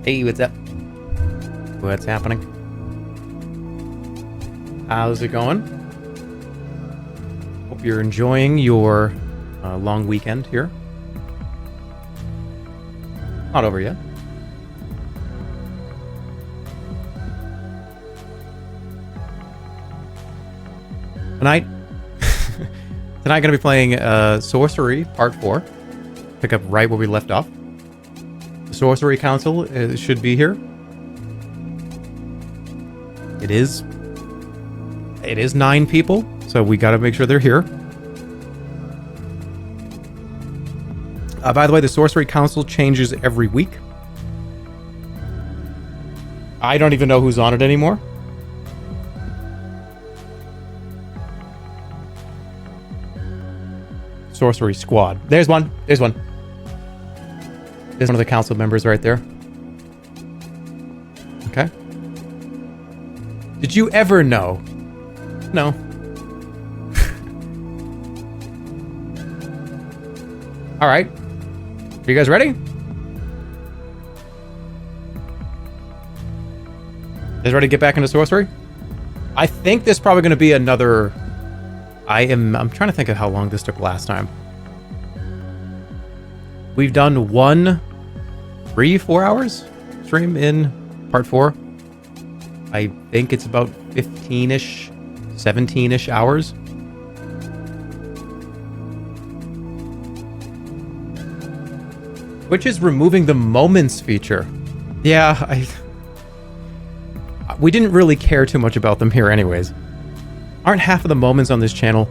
Hey, what's up? What's happening? How's it going? Hope you're enjoying your long weekend here. Not over yet. Tonight, going to be playing Sorcery Part 4. Pick up right where we left off. The Sorcery Council should be here. It is 9 people, so we got to make sure they're here. By the way, the Sorcery Council changes every week. I don't even know who's on it anymore. Sorcery Squad. There's one. There's one. There's one of the council members right there. Okay. Did you ever know? No. All right. Are you guys ready? You guys ready to get back into Sorcery? I think there's probably going to be another... I'm trying to think of how long this took last time. We've done 3-4 hours stream in part 4. I think it's about 15-ish, 17-ish hours. Which is removing the moments feature. Yeah, we didn't really care too much about them here anyways. Aren't half of the moments on this channel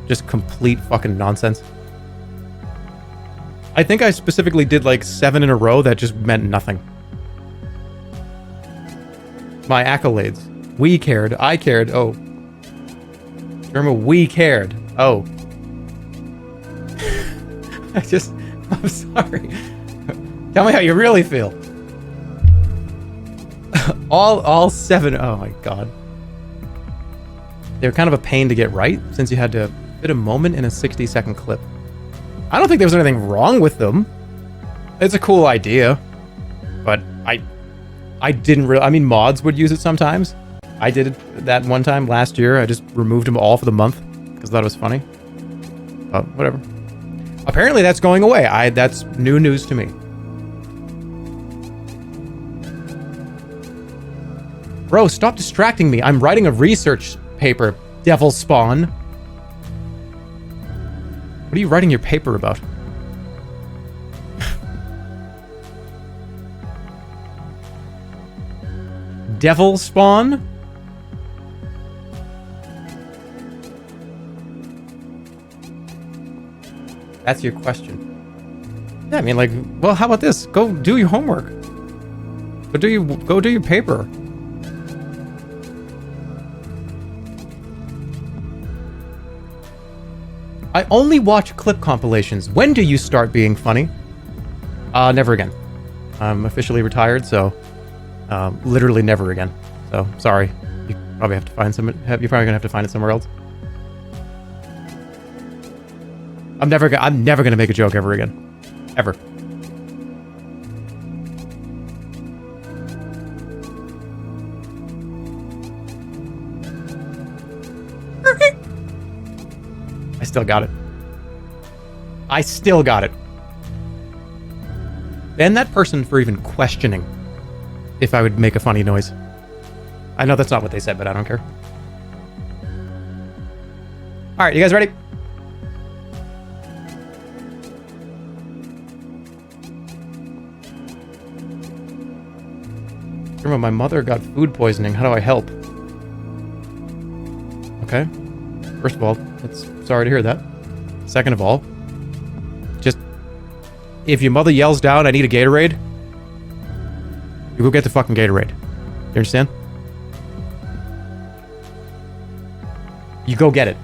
just complete fucking nonsense? I think I specifically did like 7 in a row that just meant nothing. My accolades. We cared. I cared. Oh. Jerma, we cared. Oh. I'm sorry. Tell me how you really feel. all 7. Oh my god. They're kind of a pain to get right, since you had to fit a moment in a 60-second clip. I don't think there was anything wrong with them. It's a cool idea, but I didn't really... I mean, mods would use it sometimes. I did that one time last year. I just removed them all for the month, because I thought it was funny. But whatever. Apparently that's going away. That's new news to me. Bro, stop distracting me. I'm writing a research paper, devil spawn. What are you writing your paper about? Devil spawn? That's your question. Yeah, I mean, like, well, how about this? Go do your homework. Go do your paper. I only watch clip compilations. When do you start being funny? Never again. I'm officially retired, so literally never again. So sorry. You probably have to find you're probably gonna have to find it somewhere else. I'm never gonna make a joke ever again. Ever. I still got it. I still got it. Ban that person for even questioning if I would make a funny noise. I know that's not what they said, but I don't care. Alright, you guys ready? Remember, my mother got food poisoning. How do I help? Okay. First of all, sorry to hear that. Second of all, just if your mother yells down, I need a Gatorade, you go get the fucking Gatorade. You understand? You go get it.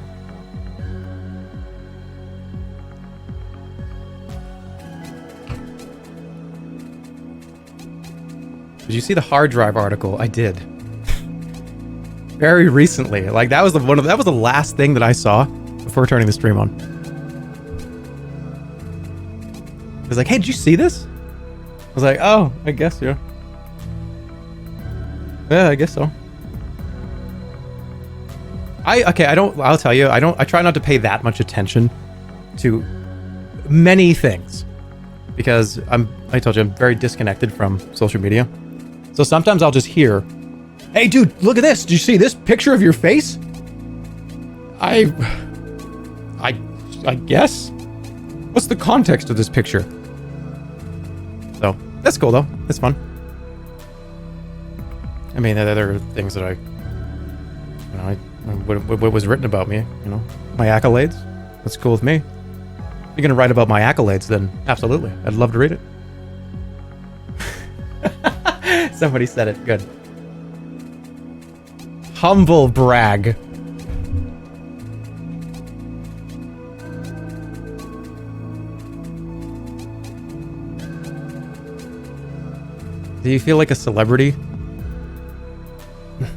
Did you see the hard drive article? I did. Very recently. Like that was the last thing that I saw before turning the stream on. It was like, hey, did you see this? I was like, oh, I guess, yeah. Yeah, I guess so. I'll tell you, I try not to pay that much attention to many things because I told you, I'm very disconnected from social media. So sometimes I'll just hear, "Hey dude, look at this. Did you see this picture of your face?" I guess. What's the context of this picture? So, that's cool though. It's fun. I mean, there are things that what was written about me, my accolades. That's cool with me. If you're gonna write about my accolades, then absolutely. I'd love to read it. Somebody said it. Good. Humble brag. Do you feel like a celebrity?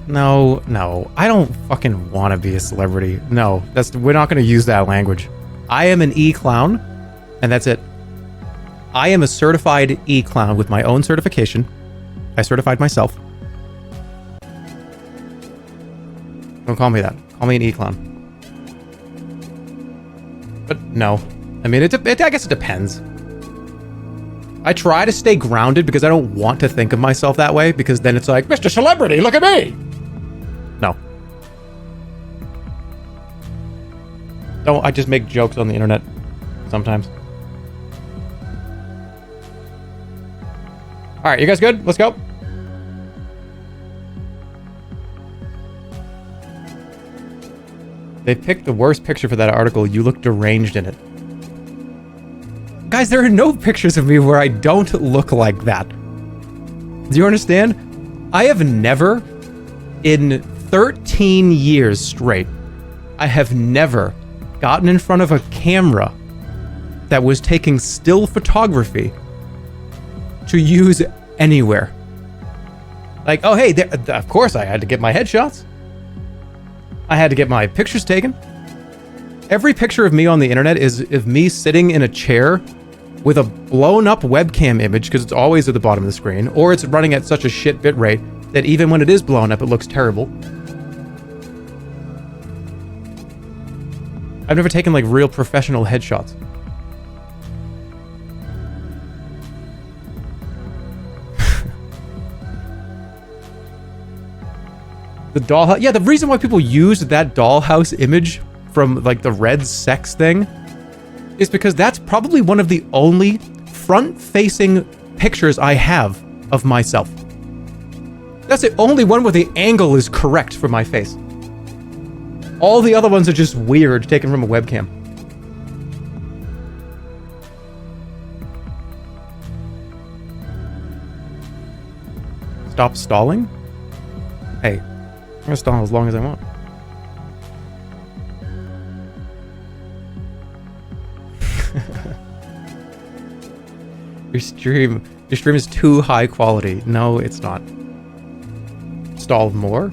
No. I don't fucking want to be a celebrity. No, we're not going to use that language. I am an e-clown, and that's it. I am a certified e-clown with my own certification. I certified myself. Don't call me that. Call me an e-clown. But no. I mean, I guess it depends. I try to stay grounded because I don't want to think of myself that way, because then it's like, Mr. Celebrity, look at me! No. No, I just make jokes on the internet sometimes. Alright, you guys good? Let's go. They picked the worst picture for that article. You look deranged in it. Guys, there are no pictures of me where I don't look like that. Do you understand? I have never, in 13 years straight, I have never gotten in front of a camera that was taking still photography to use anywhere. Like, oh hey, of course I had to get my headshots. I had to get my pictures taken. Every picture of me on the internet is of me sitting in a chair with a blown up webcam image, because it's always at the bottom of the screen, or it's running at such a shit bitrate that even when it is blown up, it looks terrible. I've never taken like real professional headshots. The dollhouse. Yeah, the reason why people use that dollhouse image from like the red sex thing is because that's probably one of the only front-facing pictures I have of myself. That's the only one where the angle is correct for my face. All the other ones are just weird, taken from a webcam. Stop stalling? Hey, I'm gonna stall as long as I want. Your stream is too high quality. No, it's not. Stall more.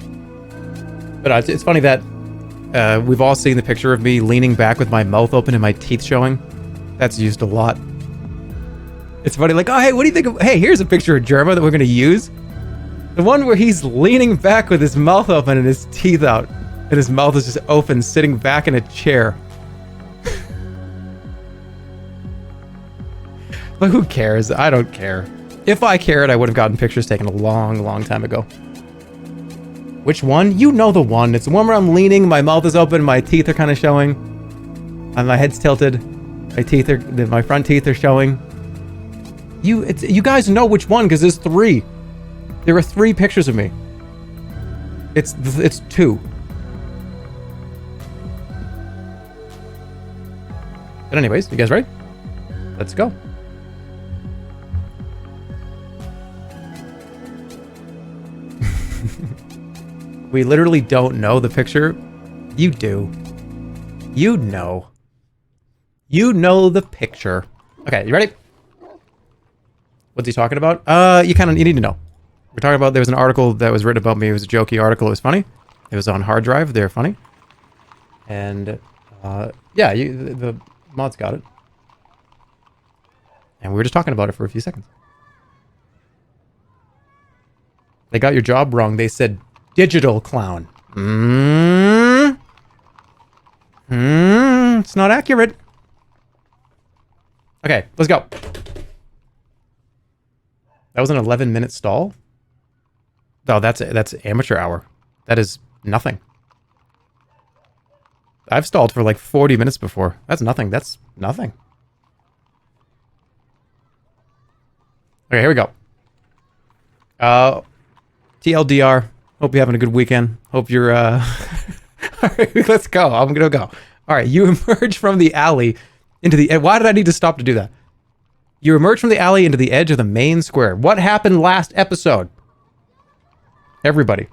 But it's funny that we've all seen the picture of me leaning back with my mouth open and my teeth showing. That's used a lot. It's funny, like, oh hey, what do you think of? Hey, here's a picture of Jerma that we're gonna use. The one where he's leaning back with his mouth open and his teeth out, and his mouth is just open, sitting back in a chair. But who cares? I don't care. If I cared, I would have gotten pictures taken a long, long time ago. Which one? You know the one. It's the one where I'm leaning, my mouth is open, my teeth are kind of showing. And my head's tilted. My front teeth are showing. You guys know which one, because there's 3. There are 3 pictures of me. It's 2. But anyways, you guys ready? Let's go. We literally don't know the picture. You do. You know. You know the picture. Okay, you ready? What's he talking about? You need to know. We're talking about, there was an article that was written about me. It was a jokey article. It was funny. It was on hard drive. They're funny. And, yeah, the mods got it. And we were just talking about it for a few seconds. They got your job wrong. They said digital clown. It's not accurate. Okay, let's go. That was an 11-minute stall? Oh, that's amateur hour. That is nothing. I've stalled for like 40 minutes before. That's nothing. That's nothing. Okay, here we go. TLDR. Hope you're having a good weekend. Hope you're, All right, let's go. I'm gonna go. All right, you emerge from the alley into the... Why did I need to stop to do that? You emerge from the alley into the edge of the main square. What happened last episode? Everybody.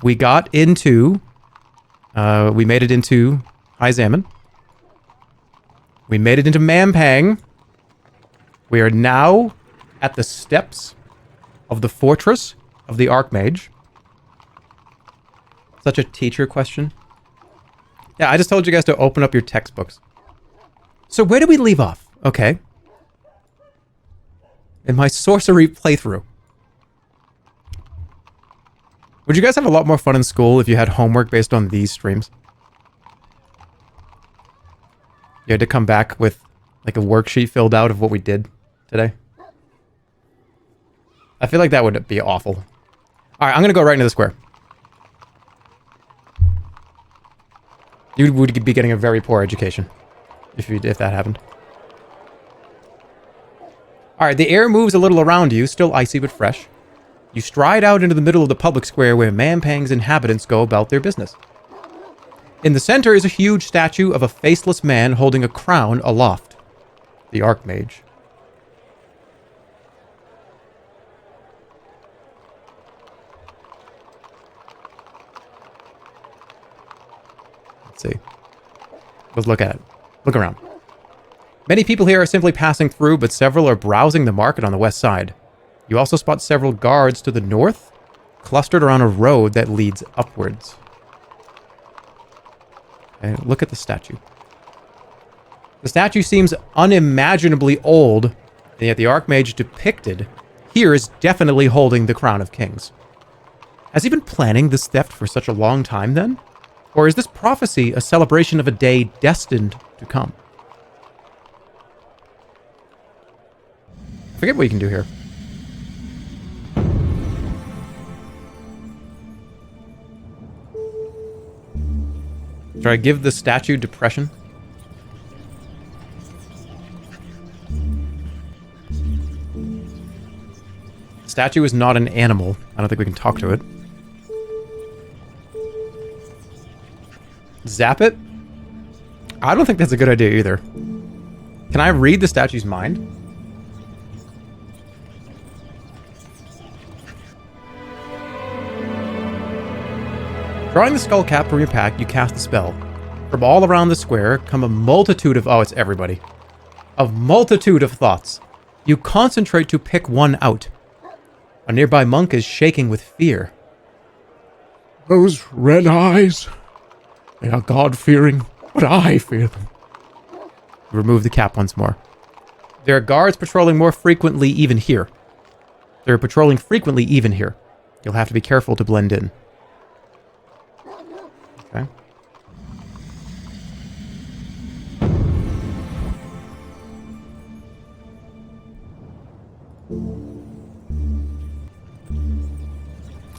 We got into... we made it into High Zaman. We made it into Mampang. We are now at the steps of the fortress of the Archmage. Such a teacher question. Yeah, I just told you guys to open up your textbooks. So where did we leave off? Okay. In my sorcery playthrough. Would you guys have a lot more fun in school if you had homework based on these streams? You had to come back with like a worksheet filled out of what we did today. I feel like that would be awful. Alright, I'm gonna go right into the square. You would be getting a very poor education if that happened. Alright, the air moves a little around you, still icy but fresh. You stride out into the middle of the public square where Mampang's inhabitants go about their business. In the center is a huge statue of a faceless man holding a crown aloft. The Archmage. Let's see. Let's look at it. Look around. Many people here are simply passing through, but several are browsing the market on the west side. You also spot several guards to the north, clustered around a road that leads upwards. Okay, look at the statue. The statue seems unimaginably old, and yet the Archmage depicted here is definitely holding the Crown of Kings. Has he been planning this theft for such a long time then? Or is this prophecy a celebration of a day destined to come? I forget what you can do here. Should I give the statue depression? The statue is not an animal. I don't think we can talk to it. Zap it? I don't think that's a good idea either. Can I read the statue's mind? Drawing the skull cap from your pack, you cast a spell. From all around the square come a multitude of... Oh, it's everybody. A multitude of thoughts. You concentrate to pick one out. A nearby monk is shaking with fear. Those red eyes... They are God-fearing, but I fear them. Remove the cap once more. There are guards patrolling more frequently even here. They're patrolling frequently even here. You'll have to be careful to blend in. Okay.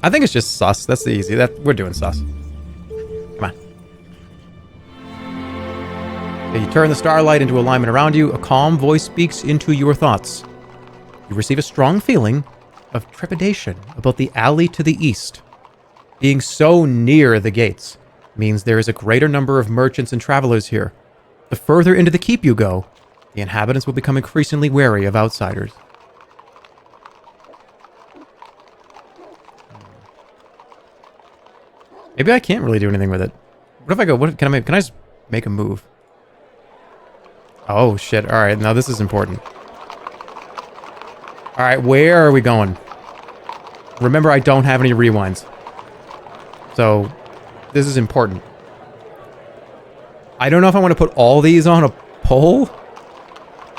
I think it's just sus. That's the easy. We're doing sus. Come on. You turn the starlight into alignment around you. A calm voice speaks into your thoughts. You receive a strong feeling of trepidation about the alley to the east. Being so near the gates means there is a greater number of merchants and travelers here. The further into the keep you go, the inhabitants will become increasingly wary of outsiders. Maybe I can't really do anything with it. What if I go... Can I just make a move? Oh, shit. Alright, now this is important. Alright, where are we going? Remember, I don't have any rewinds. So, this is important. I don't know if I want to put all these on a poll,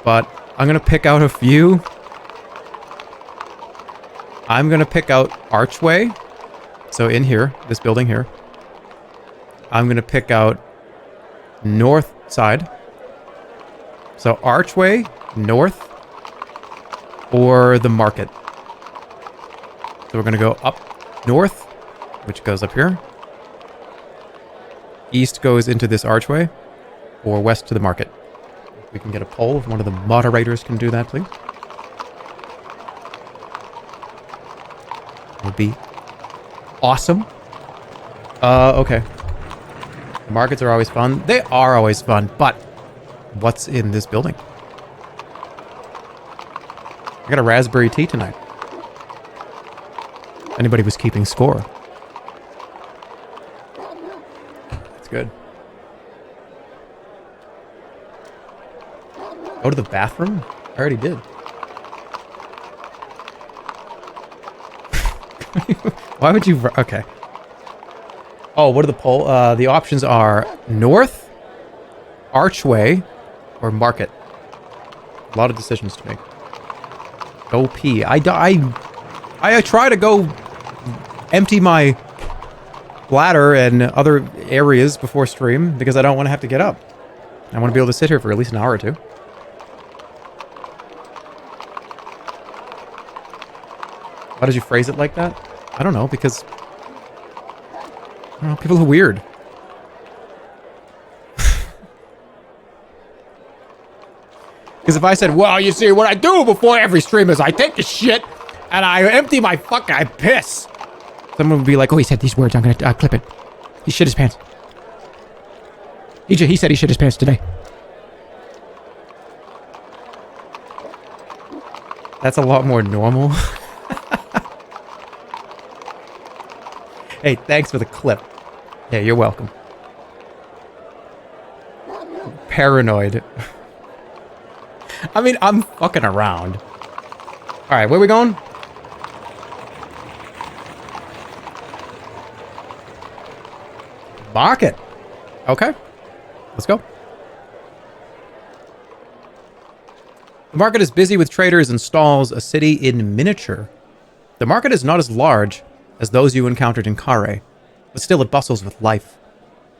but I'm going to pick out a few. I'm going to pick out Archway. So in here, this building here. I'm going to pick out North side. So Archway, North, or the Market. So we're going to go up North, which goes up here. East goes into this Archway, or West to the Market. We can get a poll if one of the moderators can do that, please. Would be awesome. Okay. Markets are always fun. They are always fun, but what's in this building? I got a raspberry tea tonight. Anybody was keeping score. That's good. Go to the bathroom? I already did. Why would you... Okay. Oh, what are the poll? The options are North, Archway, or Market. A lot of decisions to make. Go pee. I try to go empty my bladder and other areas before stream because I don't want to have to get up. I want to be able to sit here for at least an hour or two. Why did you phrase it like that? I don't know, because... I don't know, people are weird. Because if I said, well, you see, what I do before every stream is I take a shit and I empty my I piss. Someone would be like, oh, he said these words, I'm going to clip it. He shit his pants. He said he shit his pants today. That's a lot more normal. Hey, thanks for the clip. Yeah, you're welcome. Paranoid. I mean, I'm fucking around. Alright, where we going? Market. Okay. Let's go. The market is busy with traders and stalls, a city in miniature. The market is not as large as those you encountered in Kare, but still it bustles with life.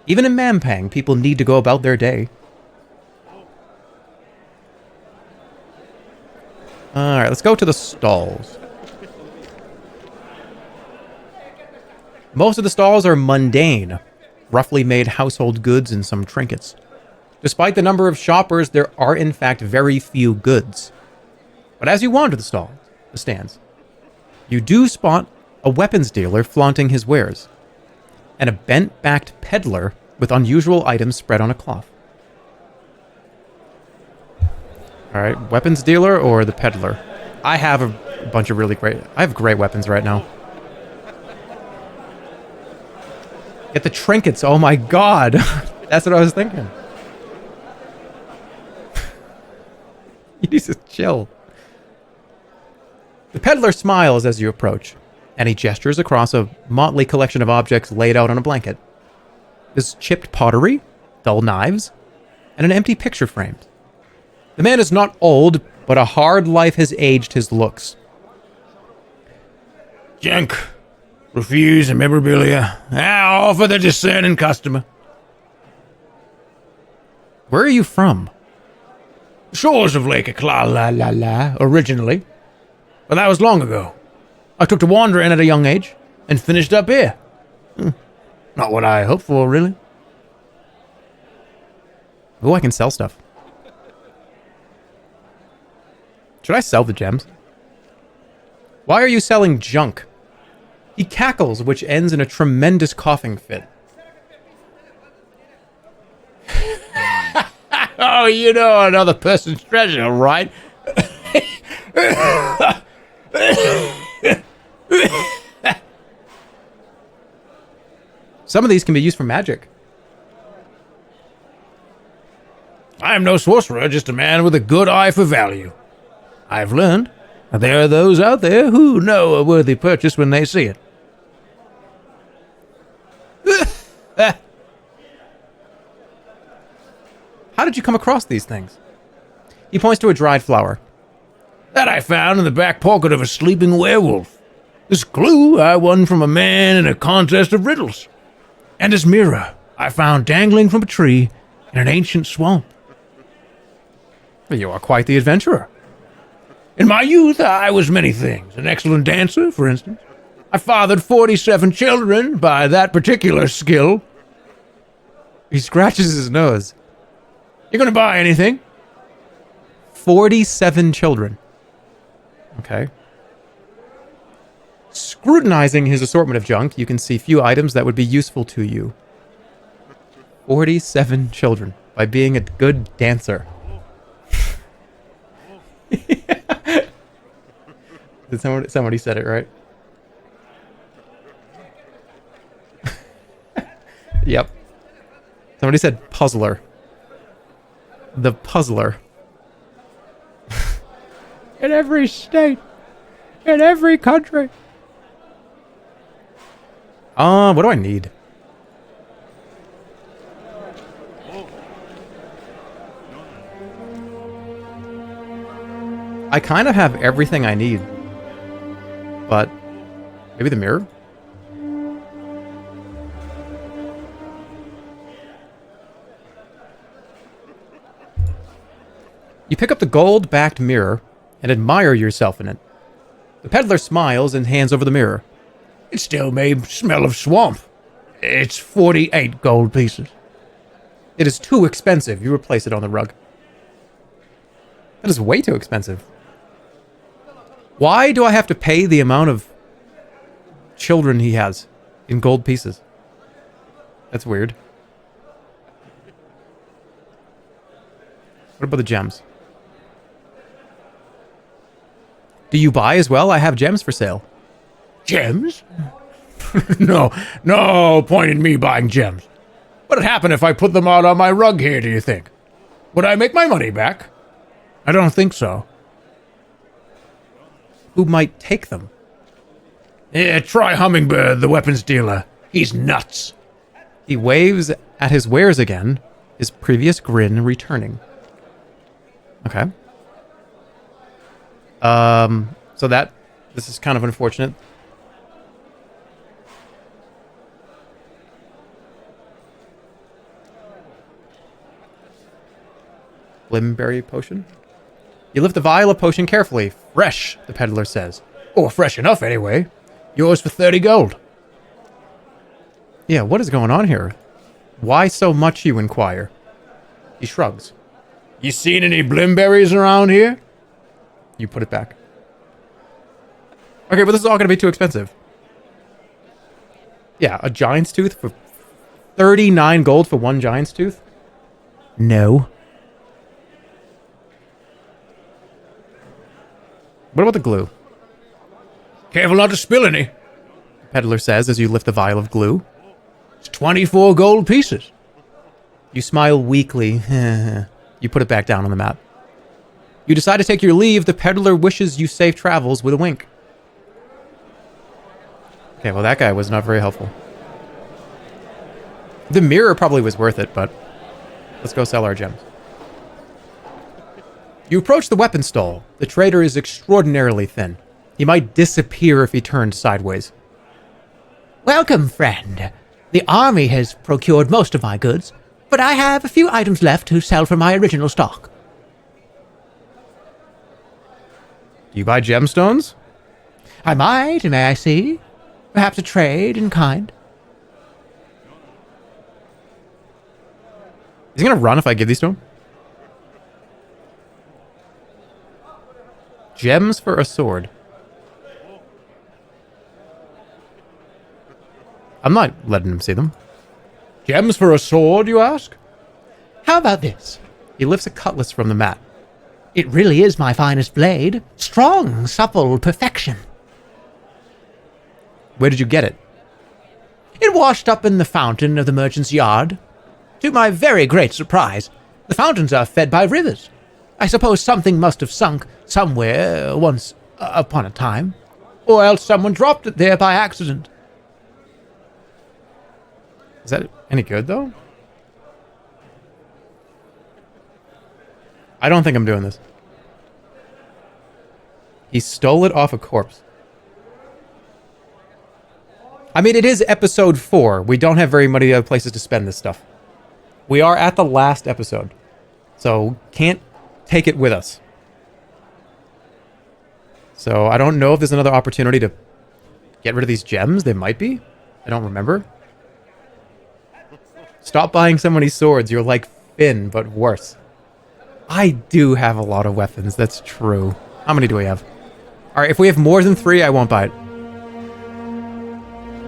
Even in Mampang, people need to go about their day. Alright, let's go to the stalls. Most of the stalls are mundane, roughly made household goods and some trinkets. Despite the number of shoppers, there are in fact very few goods. But as you wander the stands, you do spot a weapons dealer flaunting his wares, and a bent-backed peddler with unusual items spread on a cloth. Alright, weapons dealer or the peddler? I have a bunch of I have great weapons right now. Get the trinkets, oh my god! That's what I was thinking. Jesus, chill. The peddler smiles as you approach, and he gestures across a motley collection of objects laid out on a blanket. There's chipped pottery, dull knives, and an empty picture frame. The man is not old, but a hard life has aged his looks. Junk, refuse and memorabilia. All for the discerning customer. Where are you from? Shores of Lake Akla originally, but that was long ago. I took to wandering at a young age and finished up here. Not what I hoped for, really. Oh, I can sell stuff. Should I sell the gems? Why are you selling junk? He cackles, which ends in a tremendous coughing fit. Oh, you know another person's treasure, right? Some of these can be used for magic. I am no sorcerer, just a man with a good eye for value. I've learned that there are those out there who know a worthy purchase when they see it. How did you come across these things? He points to a dried flower. That I found in the back pocket of a sleeping werewolf. This glue I won from a man in a contest of riddles. And this mirror I found dangling from a tree in an ancient swamp. You are quite the adventurer. In my youth, I was many things. An excellent dancer, for instance. I fathered 47 children by that particular skill. He scratches his nose. You gonna buy anything? 47 children. Okay. Scrutinizing his assortment of junk, you can see few items that would be useful to you. 47 children by being a good dancer. Did somebody said it right? Yep. Somebody said puzzler. The puzzler. In every state. In every country. What do I need? I kind of have everything I need. But maybe the mirror? You pick up the gold-backed mirror and admire yourself in it. The peddler smiles and hands over the mirror. It still may smell of swamp. It's 48 gold pieces. It is too expensive. You replace it on the rug. That is way too expensive. Why do I have to pay the amount of children he has in gold pieces? That's weird. What about the gems? Do you buy as well? I have gems for sale. Gems? No point in me buying gems. What'd happen if I put them out on my rug here, do you think? Would I make my money back? I don't think so. Who might take them? Yeah, try Hummingbird, the weapons dealer. He's nuts. He waves at his wares again, his previous grin returning. Okay. So this is kind of unfortunate. Blimberry potion? You lift the vial of potion carefully. Fresh, the peddler says. Oh, fresh enough anyway. Yours for 30 gold. Yeah, what is going on here? Why so much, you inquire? He shrugs. You seen any blimberries around here? You put it back. Okay, but this is all going to be too expensive. Yeah, a giant's tooth for 39 gold for one giant's tooth? No. What about the glue? Careful not to spill any. The peddler says as you lift the vial of glue. It's 24 gold pieces. You smile weakly. You put it back down on the mat. You decide to take your leave. The peddler wishes you safe travels with a wink. Okay, well, that guy was not very helpful. The mirror probably was worth it, but let's go sell our gems. You approach the weapon stall. The trader is extraordinarily thin. He might disappear if he turned sideways. Welcome, friend. The army has procured most of my goods, but I have a few items left to sell from my original stock. Do you buy gemstones? I might, may I see? Perhaps a trade in kind? Is he going to run if I give these to him? Gems for a sword. I'm not letting him see them. Gems for a sword, you ask? How about this? He lifts a cutlass from the mat. It really is my finest blade. Strong, supple perfection. Where did you get it? It washed up in the fountain of the merchant's yard. To my very great surprise, the fountains are fed by rivers. I suppose something must have sunk somewhere once upon a time, or else someone dropped it there by accident. Is that any good, though? I don't think I'm doing this. He stole it off a corpse. I mean, it is episode 4. We don't have very many other places to spend this stuff. We are at the last episode. So, can't take it with us. So, I don't know if there's another opportunity to get rid of these gems. There might be. I don't remember. Stop buying so many swords. You're like Finn, but worse. I do have a lot of weapons. That's true. How many do we have? Alright, if we have more than 3, I won't buy it.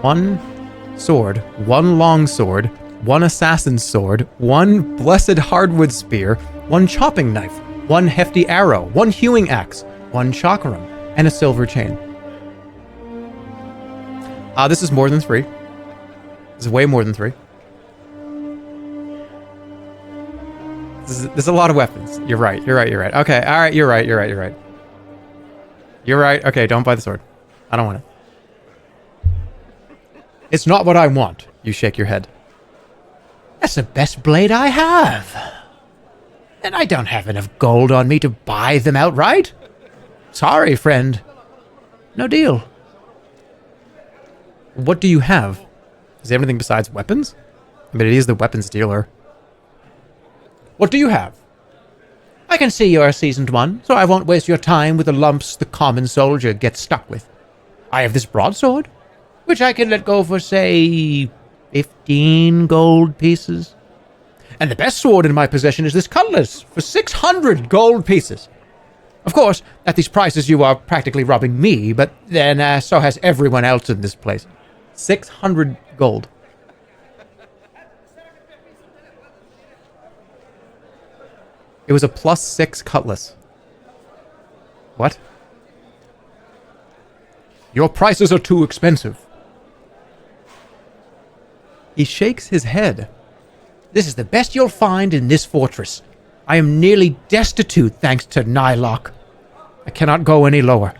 1 sword, 1 long sword, 1 assassin's sword, 1 blessed hardwood spear, 1 chopping knife, 1 hefty arrow, 1 hewing axe, 1 chakram, and a silver chain. This is more than 3. This is way more than 3. This is a lot of weapons. You're right. Okay, alright, you're right. You're right. Okay, don't buy the sword. I don't want it. It's not what I want. You shake your head. That's the best blade I have. And I don't have enough gold on me to buy them outright. Sorry, friend. No deal. What do you have? Is there anything besides weapons? I mean, it is the weapons dealer. What do you have? I can see you're a seasoned one, so I won't waste your time with the lumps the common soldier gets stuck with. I have this broadsword, which I can let go for, say, 15 gold pieces. And the best sword in my possession is this cutlass for 600 gold pieces. Of course, at these prices you are practically robbing me, but then so has everyone else in this place. 600 gold. It was a +6 cutlass. What? Your prices are too expensive. He shakes his head. This is the best you'll find in this fortress. I am nearly destitute thanks to Nylock. I cannot go any lower.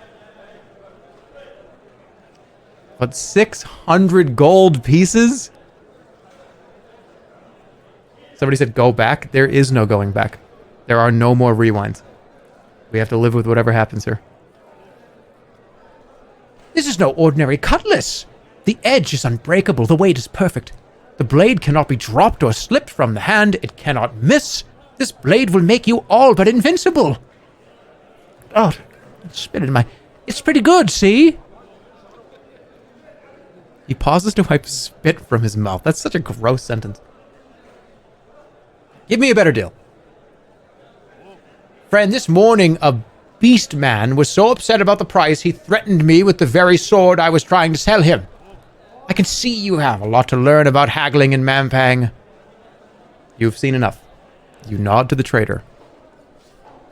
But 600 gold pieces? Somebody said go back. There is no going back. There are no more rewinds. We have to live with whatever happens here. This is no ordinary cutlass. The edge is unbreakable. The weight is perfect. The blade cannot be dropped or slipped from the hand. It cannot miss. This blade will make you all but invincible. Oh, spit in my... It's pretty good, see? He pauses to wipe spit from his mouth. That's such a gross sentence. Give me a better deal. Friend, this morning a beast man was so upset about the price he threatened me with the very sword I was trying to sell him. I can see you have a lot to learn about haggling in Mampang. You've seen enough. You nod to the trader.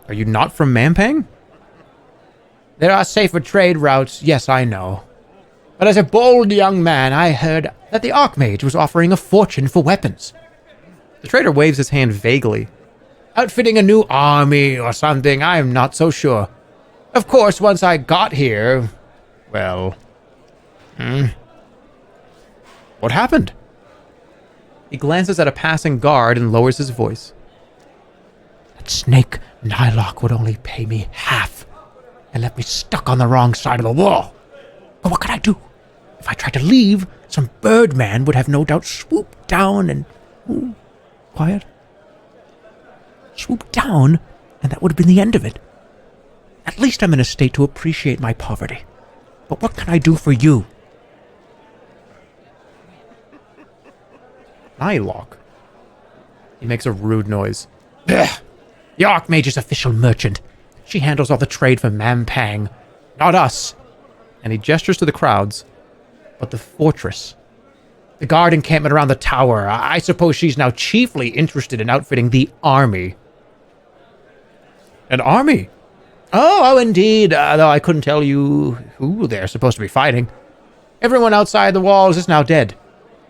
Are you not from Mampang? There are safer trade routes, yes, I know. But as a bold young man, I heard that the Archmage was offering a fortune for weapons. The trader waves his hand vaguely. Outfitting a new army or something, I'm not so sure. Of course, once I got here, well... What happened? He glances at a passing guard and lowers his voice. That snake Nylock would only pay me half and left me stuck on the wrong side of the wall. But what could I do? If I tried to leave, some birdman would have no doubt swooped down and... Ooh, quiet. Swooped down, and that would have been the end of it. At least I'm in a state to appreciate my poverty. But what can I do for you? Nylock. He makes a rude noise. Ugh. The Archmage's official merchant. She handles all the trade for Mampang. Not us. And he gestures to the crowds. But the fortress. The guard encampment around the tower. I suppose she's now chiefly interested in outfitting the army. An army? Oh, indeed. Though I couldn't tell you who they're supposed to be fighting. Everyone outside the walls is now dead.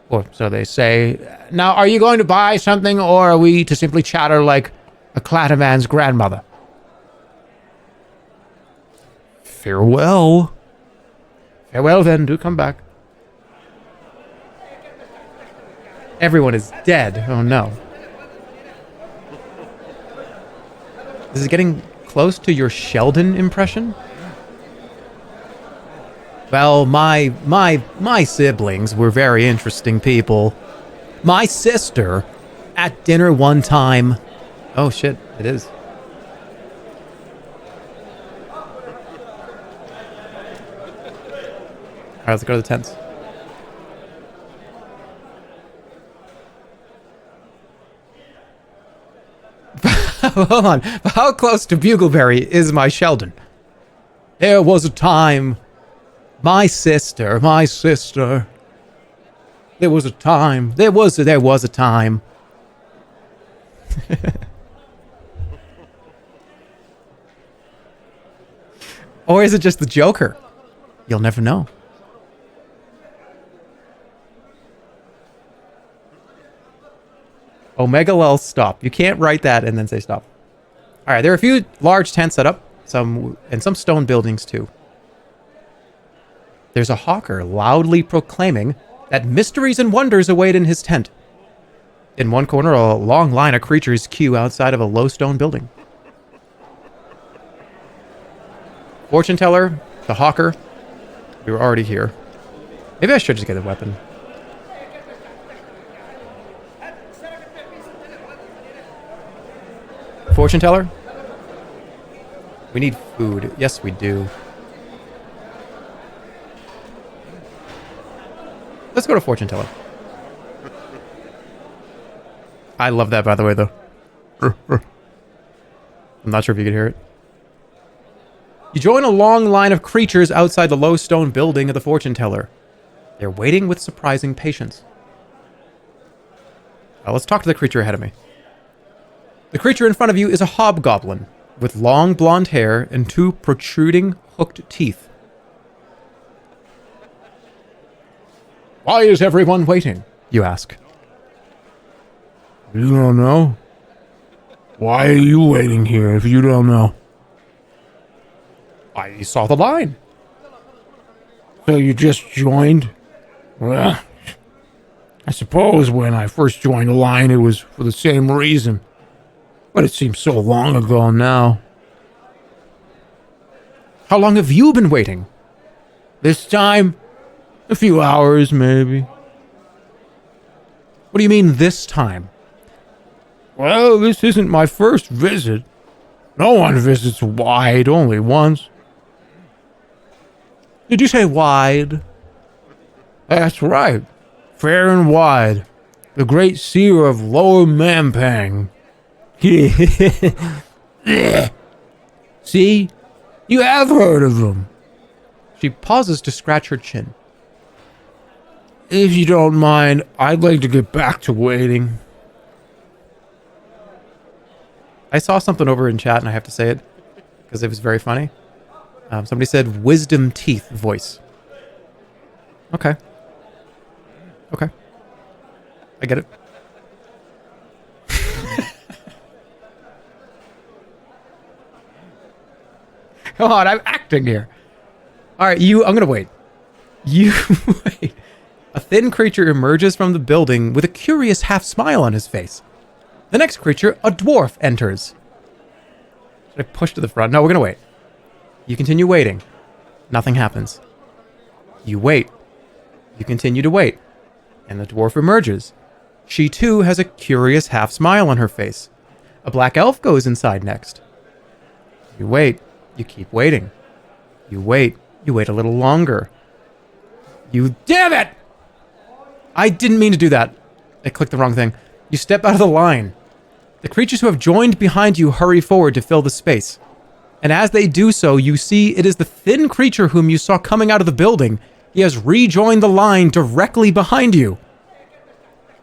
Or so they say. Now, are you going to buy something, or are we to simply chatter like a Clattaman's grandmother? Farewell. Farewell, then. Do come back. Everyone is dead. Oh, no. This is getting close to your Sheldon impression. Well, my siblings were very interesting people. My sister, at dinner one time... Oh shit, it is. Alright, let's go to the tents. Hold on. How close to Bugleberry is my Sheldon? There was a time... My sister. There was a time. There was a time. Or is it just the Joker? You'll never know. Omega Lel stop. You can't write that and then say stop. All right, there are a few large tents set up, some stone buildings too. There's a hawker loudly proclaiming that mysteries and wonders await in his tent. In one corner, a long line of creatures queue outside of a low stone building. Fortune teller, the hawker. We were already here. Maybe I should just get a weapon. Fortune teller? We need food. Yes, we do. Let's go to fortune teller. I love that, by the way, though. I'm not sure if you can hear it. You join a long line of creatures outside the low stone building of the fortune teller. They're waiting with surprising patience. Now let's talk to the creature ahead of me. The creature in front of you is a hobgoblin with long blonde hair and two protruding hooked teeth. Why is everyone waiting? You ask. You don't know? Why are you waiting here if you don't know? I saw the line. So you just joined? Well, I suppose when I first joined the line it was for the same reason. But it seems so long ago now. How long have you been waiting? This time? A few hours, maybe. What do you mean, this time? Well, this isn't my first visit. No one visits wide only once. Did you say wide? That's right. Fair and wide. The great seer of Lower Mampang. See? You have heard of him. She pauses to scratch her chin. If you don't mind, I'd like to get back to waiting. I saw something over in chat and I have to say it because it was very funny. Somebody said wisdom teeth voice. Okay. Okay. I get it. Come on, I'm acting here. All right, I'm going to wait. You wait. A thin creature emerges from the building with a curious half smile on his face. The next creature, a dwarf, enters. Should I push to the front? No, we're going to wait. You continue waiting. Nothing happens. You wait. You continue to wait. And the dwarf emerges. She too has a curious half smile on her face. A black elf goes inside next. You wait. You keep waiting. You wait. You wait a little longer. You... Damn it! I didn't mean to do that. I clicked the wrong thing. You step out of the line. The creatures who have joined behind you hurry forward to fill the space. And as they do so, you see it is the thin creature whom you saw coming out of the building. He has rejoined the line directly behind you.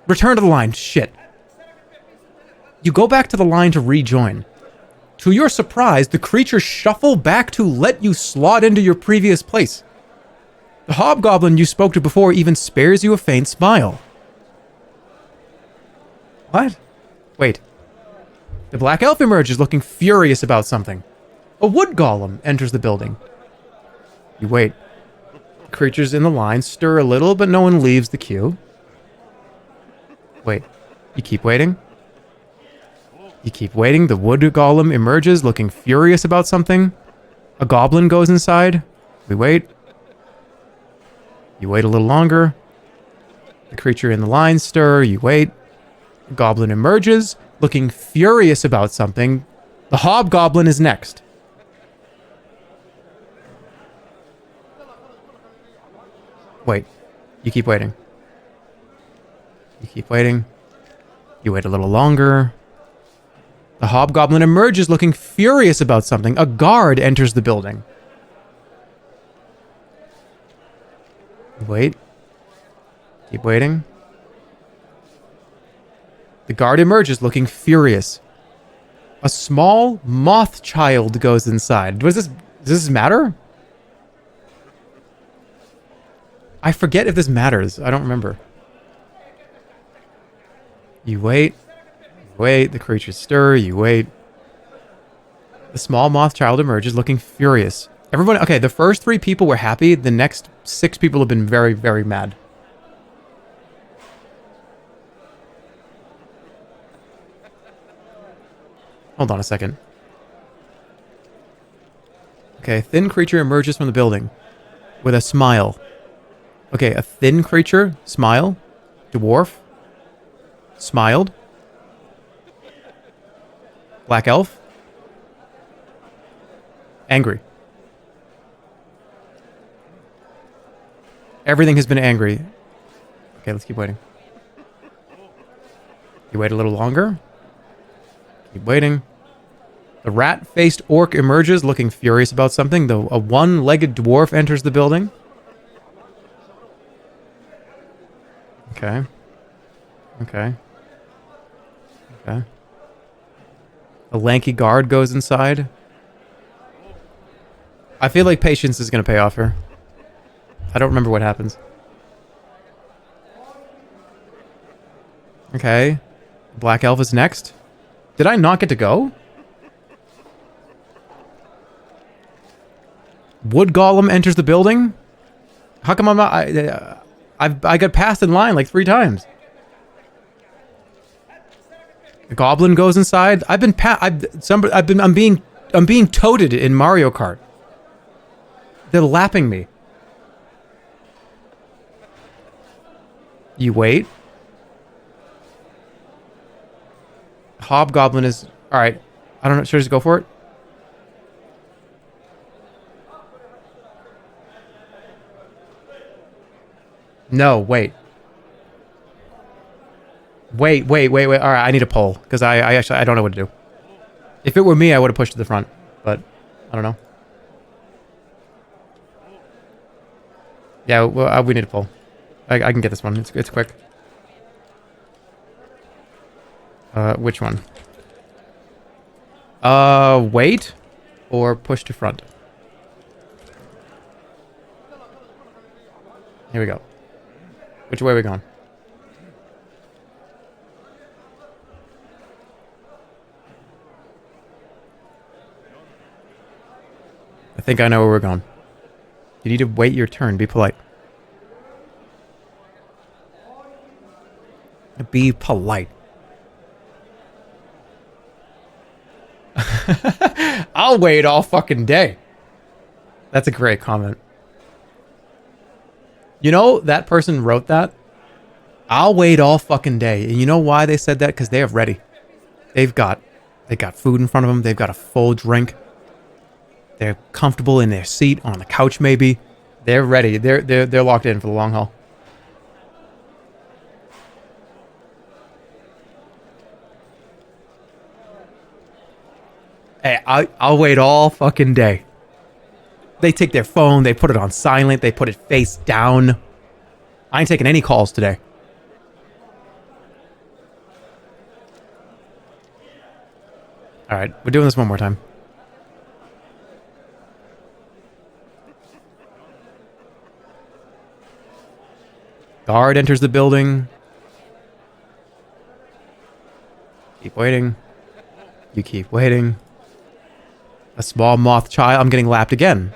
Return to the line. Shit. You go back to the line to rejoin. To your surprise, the creatures shuffle back to let you slot into your previous place. The hobgoblin you spoke to before even spares you a faint smile. What? Wait. The black elf emerges looking furious about something. A wood golem enters the building. You wait. The creatures in the line stir a little, but no one leaves the queue. Wait. You keep waiting? You keep waiting. The wood golem emerges looking furious about something. A goblin goes inside. We wait. You wait a little longer. The creature in the lines stir. You wait. The goblin emerges, looking furious about something. The hobgoblin is next. Wait. You keep waiting. You keep waiting. You wait a little longer. The hobgoblin emerges looking furious about something. A guard enters the building. Wait. Keep waiting. The guard emerges looking furious. A small moth child goes inside. Does this matter? I forget if this matters. I don't remember. You wait. You wait. The creatures stir. You wait. The small moth child emerges looking furious. Everyone, okay, the first 3 people were happy. The next 6 people have been very, very mad. Hold on a second. Okay, thin creature emerges from the building with a smile. Okay, a thin creature, smile, dwarf, smiled, black elf, angry. Everything has been angry. Okay, let's keep waiting. You wait a little longer. Keep waiting. The rat-faced orc emerges, looking furious about something. A one-legged dwarf enters the building. Okay. Okay. Okay. A lanky guard goes inside. I feel like patience is going to pay off here. I don't remember what happens. Okay. Black elf is next. Did I not get to go? Wood golem enters the building. How come I'm not? I got passed in line like 3 times. The goblin goes inside. I'm being toted in Mario Kart. They're lapping me. You wait. Hobgoblin is all right. I don't know. Should I just go for it? No, wait. Wait. All right, I need a poll because I actually I don't know what to do. If it were me, I would have pushed to the front, but I don't know. Yeah, well, we need a poll. I can get this one. It's quick. Which one? Wait or push to front. Here we go. Which way are we going? I think I know where we're going. You need to wait your turn. Be polite. Be polite. I'll wait all fucking day. That's a great comment. You know, that person wrote that. I'll wait all fucking day. And you know why they said that? Because they are ready. They got food in front of them. They've got a full drink. They're comfortable in their seat on the couch maybe. They're ready. They're locked in for the long haul. Hey, I'll wait all fucking day. They take their phone, they put it on silent, they put it face down. I ain't taking any calls today. Alright, we're doing this one more time. Guard enters the building. Keep waiting. You keep waiting. A small moth child. I'm getting lapped again.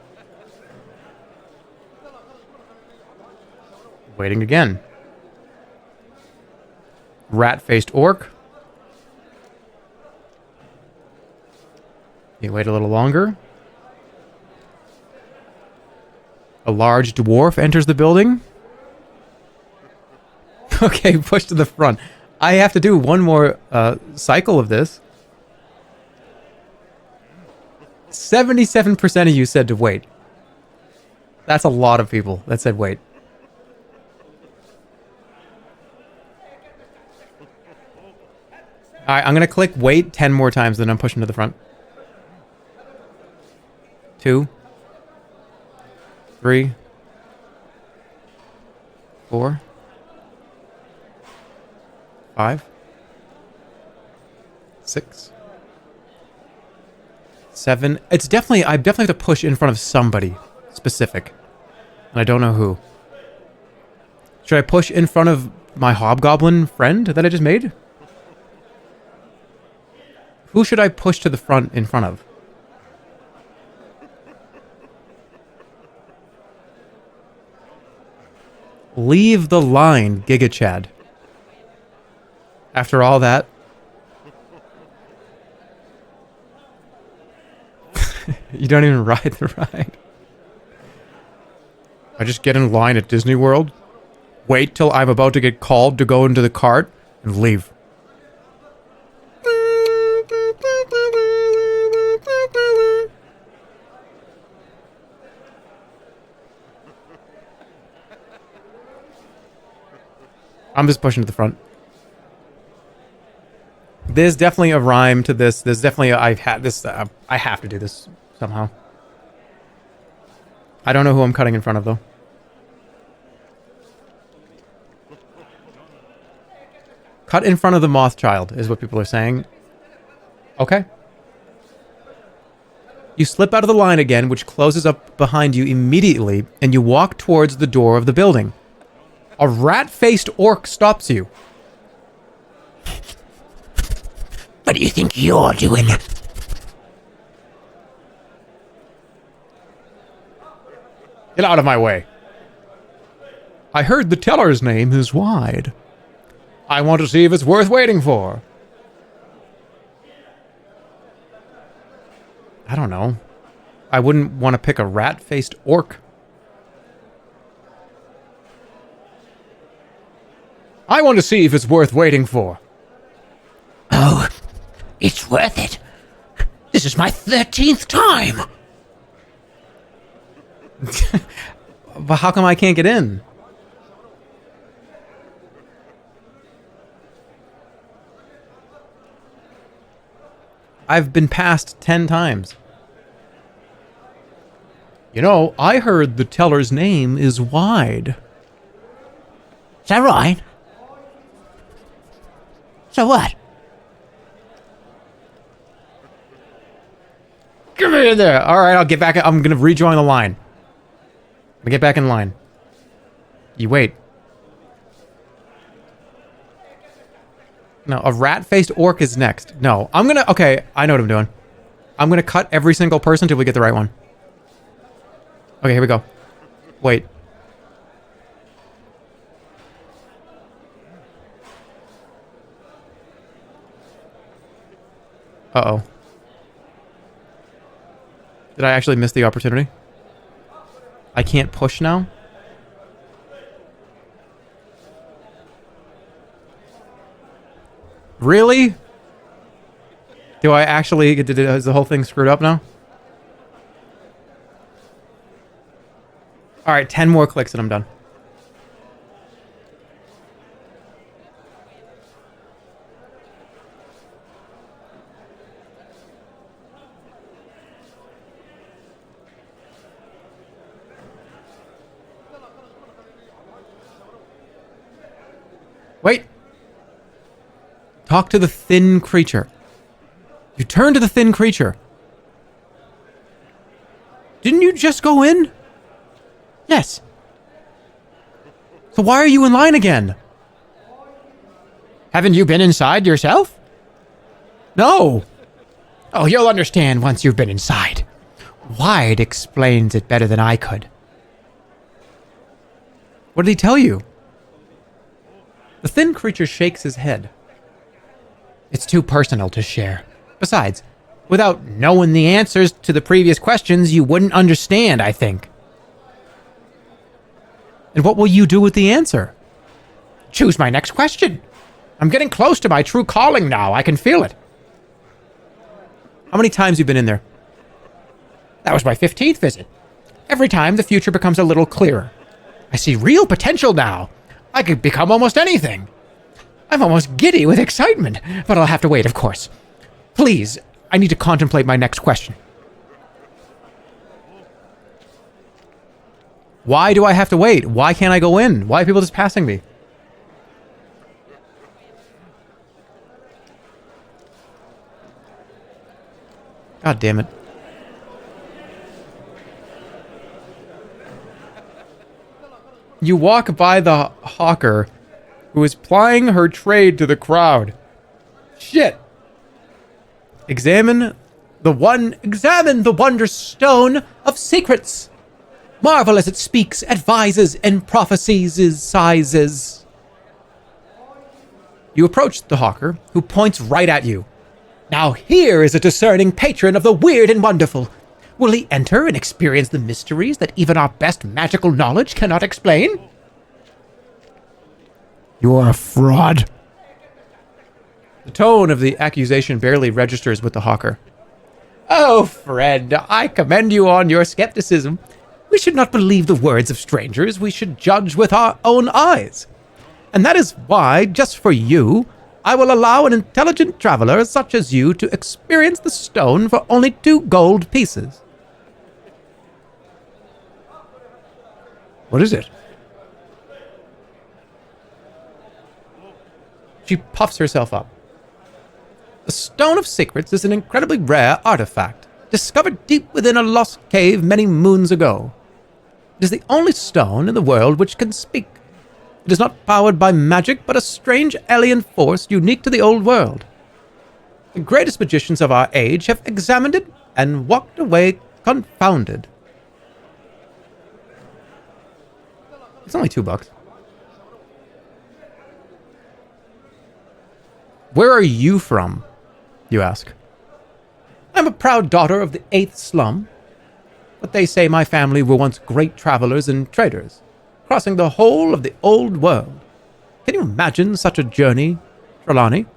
Waiting again. Rat-faced orc. You wait a little longer. A large dwarf enters the building. Okay, push to the front. I have to do one more cycle of this. 77% of you said to wait. That's a lot of people that said wait. Alright, I'm gonna click wait 10 more times, then I'm pushing to the front. 2, 3, 4, 5, 6, 7. It's definitely, I definitely have to push in front of somebody specific. And I don't know who. Should I push in front of my hobgoblin friend that I just made? Who should I push to the front in front of? Leave the line, Giga Chad. After all that. You don't even ride the ride. I just get in line at Disney World, wait till I'm about to get called to go into the cart, and leave. I'm just pushing to the front. There's definitely a rhyme to this. There's definitely a, I've had this. I have to do this somehow. I don't know who I'm cutting in front of though. Cut in front of the moth child is what people are saying. Okay. You slip out of the line again, which closes up behind you immediately, and you walk towards the door of the building. A rat-faced orc stops you. What do you think you're doing? Get out of my way. I heard the teller's name is wide. I want to see if it's worth waiting for. I don't know. I wouldn't want to pick a rat-faced orc. I want to see if it's worth waiting for. Oh, it's worth it. This is my 13th time. But how come I can't get in? I've been passed 10 times. You know, I heard the teller's name is wide. Is that right? So what? Come here there. All right, I'll get back. I'm going to rejoin the line. I'm going to get back in line. You wait. No, a rat-faced orc is next. No, I'm going to... Okay, I know what I'm doing. I'm going to cut every single person till we get the right one. Okay, here we go. Wait. Uh-oh. Did I actually miss the opportunity? I can't push now? Really? Do I actually... Is the whole thing screwed up now? Alright, 10 more clicks and I'm done. Wait. Talk to the thin creature. You turn to the thin creature. Didn't you just go in? Yes. So why are you in line again? Haven't you been inside yourself? No. Oh, you'll understand once you've been inside. Wide explains it better than I could. What did he tell you? The thin creature shakes his head. It's too personal to share. Besides, without knowing the answers to the previous questions, you wouldn't understand, I think. And what will you do with the answer? choose my next question. I'm getting close to my true calling now. I can feel it. How many times you been in there? That was my 15th visit. Every time, the future becomes a little clearer. I see real potential now. I could become almost anything. I'm almost giddy with excitement, but I'll have to wait, of course. Please, I need to contemplate my next question. Why do I have to wait? Why can't I go in? Why are people just passing me? God damn it. You walk by the hawker who is plying her trade to the crowd. Shit. Examine the wondrous stone of secrets. Marvel as it speaks, advises, and prophesies sizes. You approach the hawker, who points right at you. Now here is a discerning patron of the weird and wonderful. Will he enter and experience the mysteries that even our best magical knowledge cannot explain? You're a fraud. The tone of the accusation barely registers with the hawker. Oh, friend, I commend you on your skepticism. We should not believe the words of strangers. We should judge with our own eyes. And that is why, just for you, I will allow an intelligent traveler such as you to experience the stone for only 2 gold pieces. What is it? She puffs herself up. The Stone of Secrets is an incredibly rare artifact, discovered deep within a lost cave many moons ago. It is the only stone in the world which can speak. It is not powered by magic, but a strange alien force unique to the old world. The greatest magicians of our age have examined it and walked away confounded. It's only $2. Where are you from? You ask. I'm a proud daughter of the 8th slum, but they say my family were once great travelers and traders, crossing the whole of the old world. Can you imagine such a journey, Trelawney?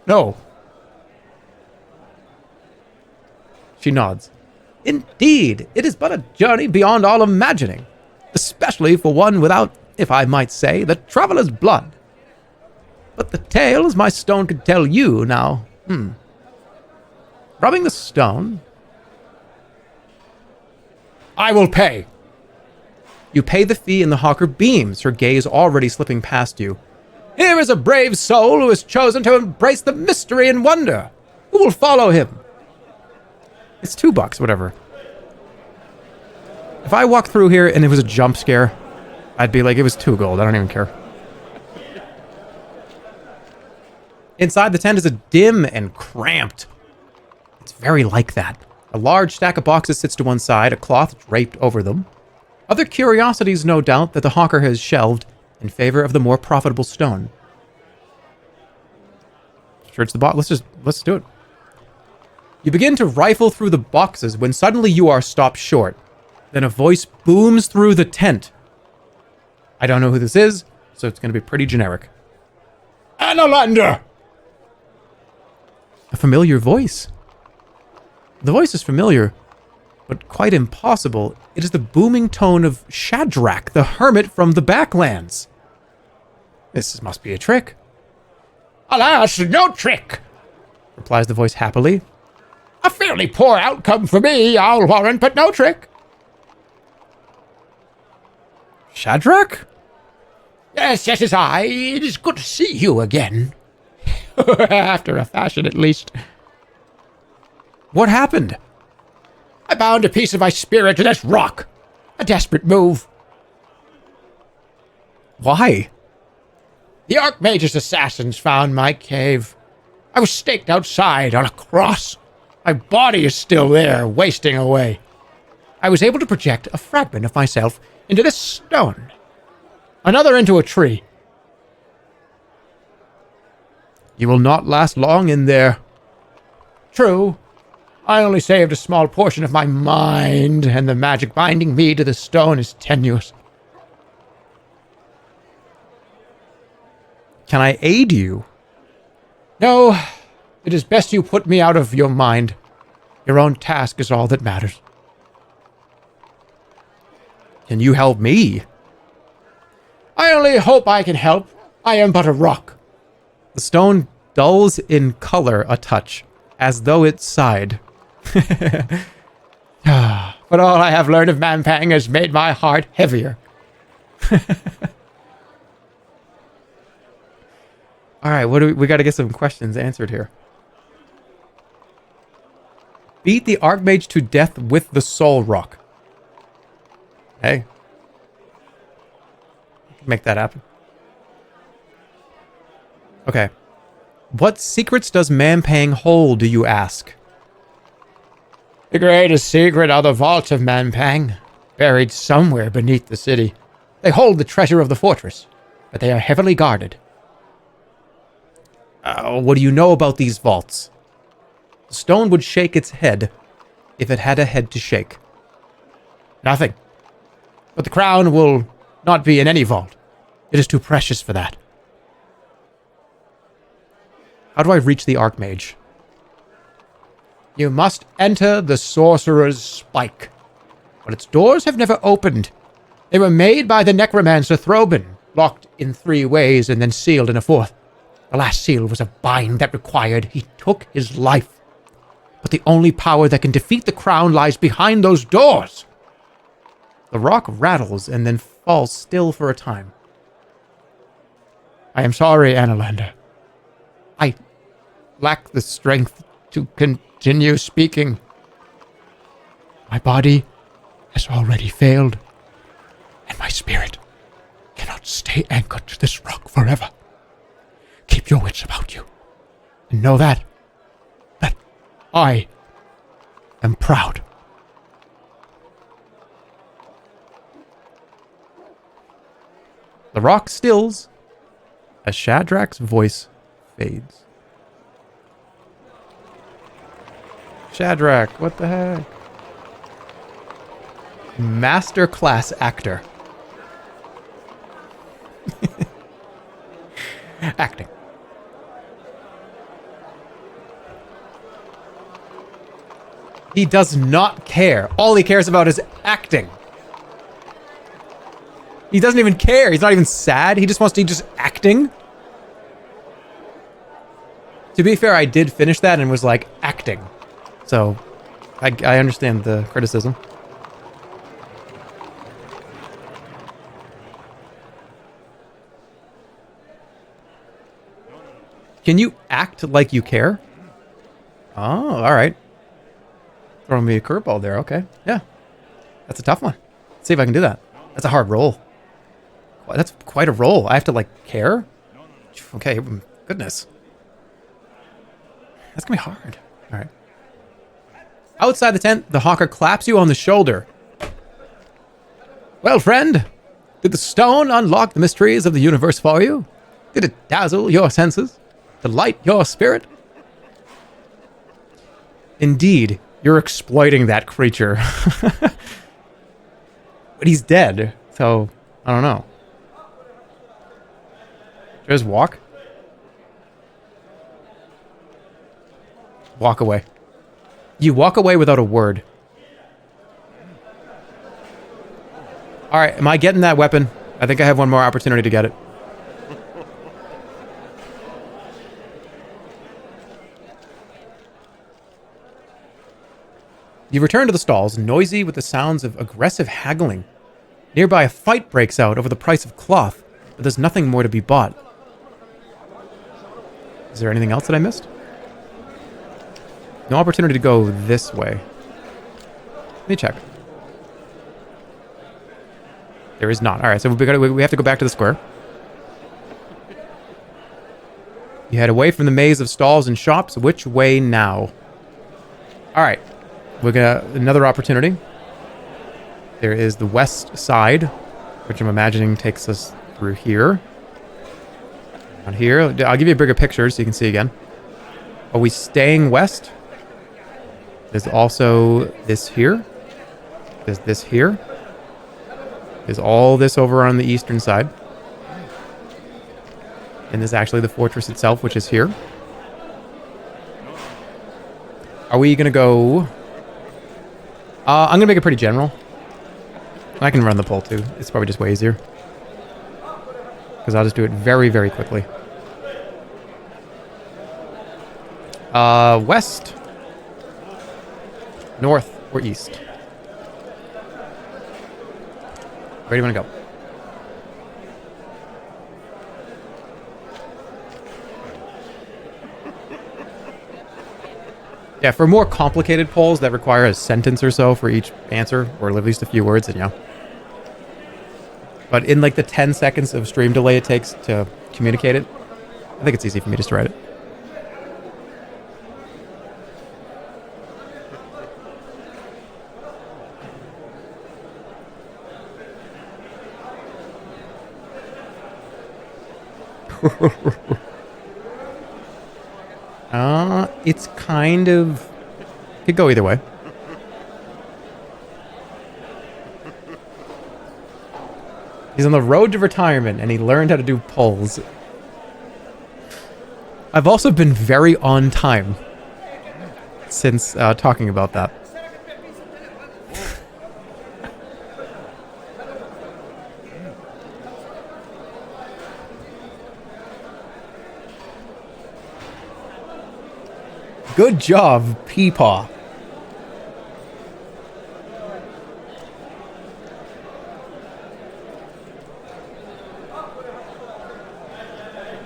No. She nods. Indeed, it is but a journey beyond all imagining, especially for one without, if I might say, the traveler's blood. But the tales my stone could tell you now, Rubbing the stone. I will pay. You pay the fee and the hawker beams, her gaze already slipping past you. Here is a brave soul who has chosen to embrace the mystery and wonder. Who will follow him? It's $2, whatever. If I walked through here and it was a jump scare, I'd be like, it was 2 gold. I don't even care. Inside the tent is a dim and cramped. It's very like that. A large stack of boxes sits to one side, a cloth draped over them. Other curiosities, no doubt, that the hawker has shelved in favor of the more profitable stone. Search the box. Let's do it. You begin to rifle through the boxes when suddenly you are stopped short. Then a voice booms through the tent. I don't know who this is, so it's going to be pretty generic. Analander! A familiar voice. The voice is familiar, but quite impossible. It is the booming tone of Shadrach, the hermit from the Backlands. This must be a trick. Alas, no trick, replies the voice happily. A fairly poor outcome for me, I'll warrant, but no trick. Shadrach? Yes, it is I. It is good to see you again. After a fashion, at least. What happened? I bound a piece of my spirit to this rock. A desperate move. Why? The Archmage's assassins found my cave. I was staked outside on a cross. My body is still there, wasting away. I was able to project a fragment of myself into this stone. Another into a tree. You will not last long in there. True. I only saved a small portion of my mind, and the magic binding me to the stone is tenuous. Can I aid you? No, it is best you put me out of your mind. Your own task is all that matters. Can you help me? I only hope I can help. I am but a rock. The stone dulls in color a touch, as though it sighed. But all I have learned of Mampang has made my heart heavier. All right, we got to get some questions answered here. Beat the Archmage to death with the Soul Rock. Hey. Make that happen. Okay. What secrets does Mampang hold, do you ask? The greatest secret are the vaults of Mampang, buried somewhere beneath the city. They hold the treasure of the fortress, but they are heavily guarded. What do you know about these vaults? The stone would shake its head if it had a head to shake. Nothing. But the crown will not be in any vault. It is too precious for that. How do I reach the Archmage? You must enter the Sorcerer's Spike. But its doors have never opened. They were made by the necromancer Throbin, locked in 3 ways and then sealed in a 4th. The last seal was a bind that required he took his life. But the only power that can defeat the crown lies behind those doors. The rock rattles and then falls still for a time. I am sorry, Annalander. I lack the strength to continue speaking. My body has already failed, and my spirit cannot stay anchored to this rock forever. Keep your wits about you, and know that I am proud. The rock stills as Shadrak's voice fades. Shadrak, what the heck? Masterclass actor. Acting. He does not care. All he cares about is acting. He doesn't even care. He's not even sad. He just wants to just acting. To be fair, I did finish that and was like, acting. So, I understand the criticism. Can you act like you care? Oh, all right. Throwing me a curveball there. Okay. Yeah. That's a tough one. Let's see if I can do that. That's a hard roll. That's quite a roll. I have to, like, care? Okay. Goodness. That's going to be hard. All right. Outside the tent, the hawker claps you on the shoulder. Well, friend, did the stone unlock the mysteries of the universe for you? Did it dazzle your senses? Delight your spirit? Indeed, you're exploiting that creature. But he's dead, so I don't know. Just walk. Walk away. You walk away without a word. All right, am I getting that weapon? I think I have one more opportunity to get it. You return to the stalls, noisy with the sounds of aggressive haggling. Nearby, a fight breaks out over the price of cloth, but there's nothing more to be bought. Is there anything else that I missed? No opportunity to go this way. Let me check. There is not. All right, so we have to go back to the square. You head away from the maze of stalls and shops. Which way now? All right. We got another opportunity. There is the west side, which I'm imagining takes us through here. On here. I'll give you a bigger picture so you can see again. Are we staying west? There's also this here. There's this here. There's all this over on the eastern side. And there's actually the fortress itself, which is here. Are we going to go... I'm going to make it pretty general. I can run the poll too. It's probably just way easier. Because I'll just do it very, very quickly. West, north, or east? Where do you want to go? Yeah, for more complicated polls that require a sentence or so for each answer, or at least a few words, then yeah. But in like the 10 seconds of stream delay it takes to communicate it, I think it's easy for me just to write it. It's kind of... Could go either way. He's on the road to retirement, and he learned how to do polls. I've also been very on time since talking about that. Good job, Peepaw.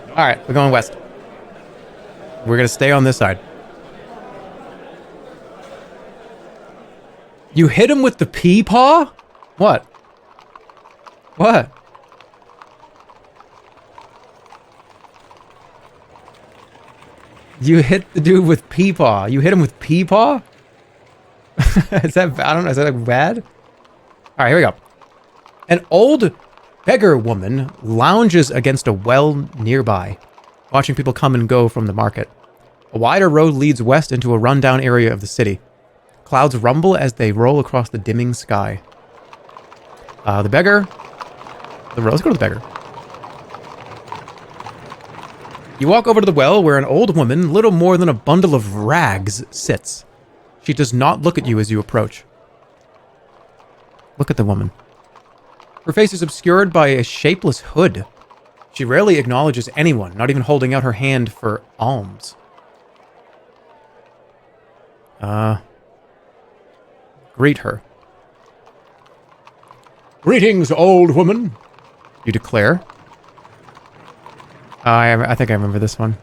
Alright, we're going west. We're going to stay on this side. You hit him with the Peepaw? What? What? You hit the dude with Peepaw. You hit him with Peepaw? Is that, I don't know, is that like bad? Alright, here we go. An old beggar woman lounges against a well nearby, watching people come and go from the market. A wider road leads west into a rundown area of the city. Clouds rumble as they roll across the dimming sky. The beggar... Let's go to the beggar. You walk over to the well where an old woman, little more than a bundle of rags, sits. She does not look at you as you approach. Look at the woman. Her face is obscured by a shapeless hood. She rarely acknowledges anyone, not even holding out her hand for alms. Greet her. Greetings, old woman. You declare. I think I remember this one.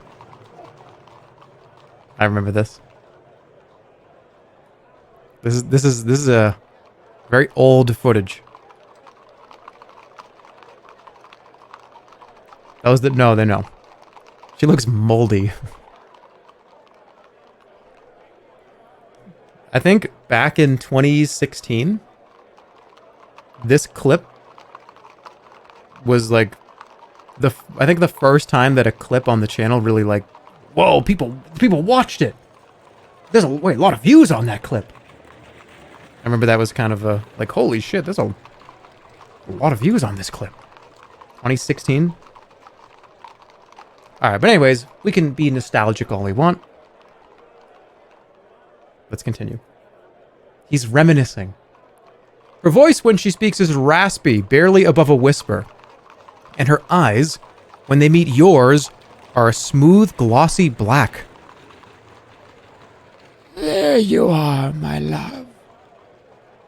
I remember this. This is a very old footage. That was the no, they know. She looks moldy. I think back in 2016, this clip was like I think the first time that a clip on the channel really like, whoa, people watched it. There's a lot of views on that clip. I remember that was kind of a like, holy shit, there's a lot of views on this clip. 2016. All right, but anyways, we can be nostalgic all we want. Let's continue. He's reminiscing. Her voice when she speaks is raspy, barely above a whisper. And her eyes, when they meet yours, are a smooth, glossy black. There you are, my love.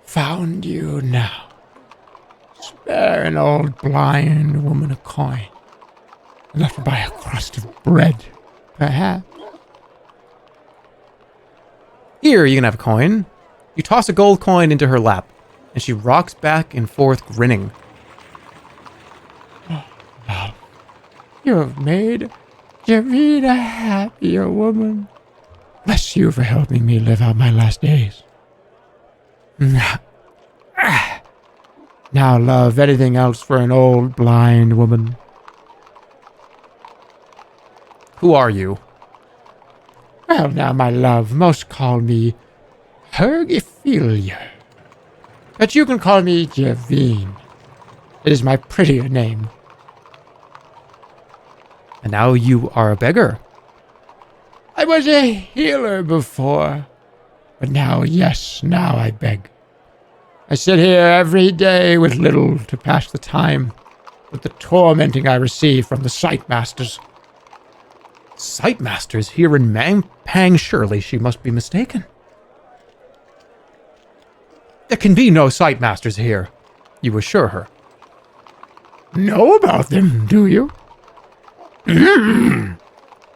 Found you now. Spare an old blind woman a coin. Let her buy a crust of bread, perhaps. Here, you can have a coin. You toss a gold coin into her lap, and she rocks back and forth, grinning. Love, you have made Jerma a happier woman. Bless you for helping me live out my last days. Now, love, anything else for an old blind woman? Who are you? Well, now, my love, most call me Hergophilia. But you can call me Javine. It is my prettier name. And now you are a beggar. I was a healer before, but now, yes, now I beg. I sit here every day with little to pass the time, with the tormenting I receive from the sight masters. Sight masters here in Mangpang? Surely she must be mistaken. There can be no sight masters here, you assure her. Know about them, do you?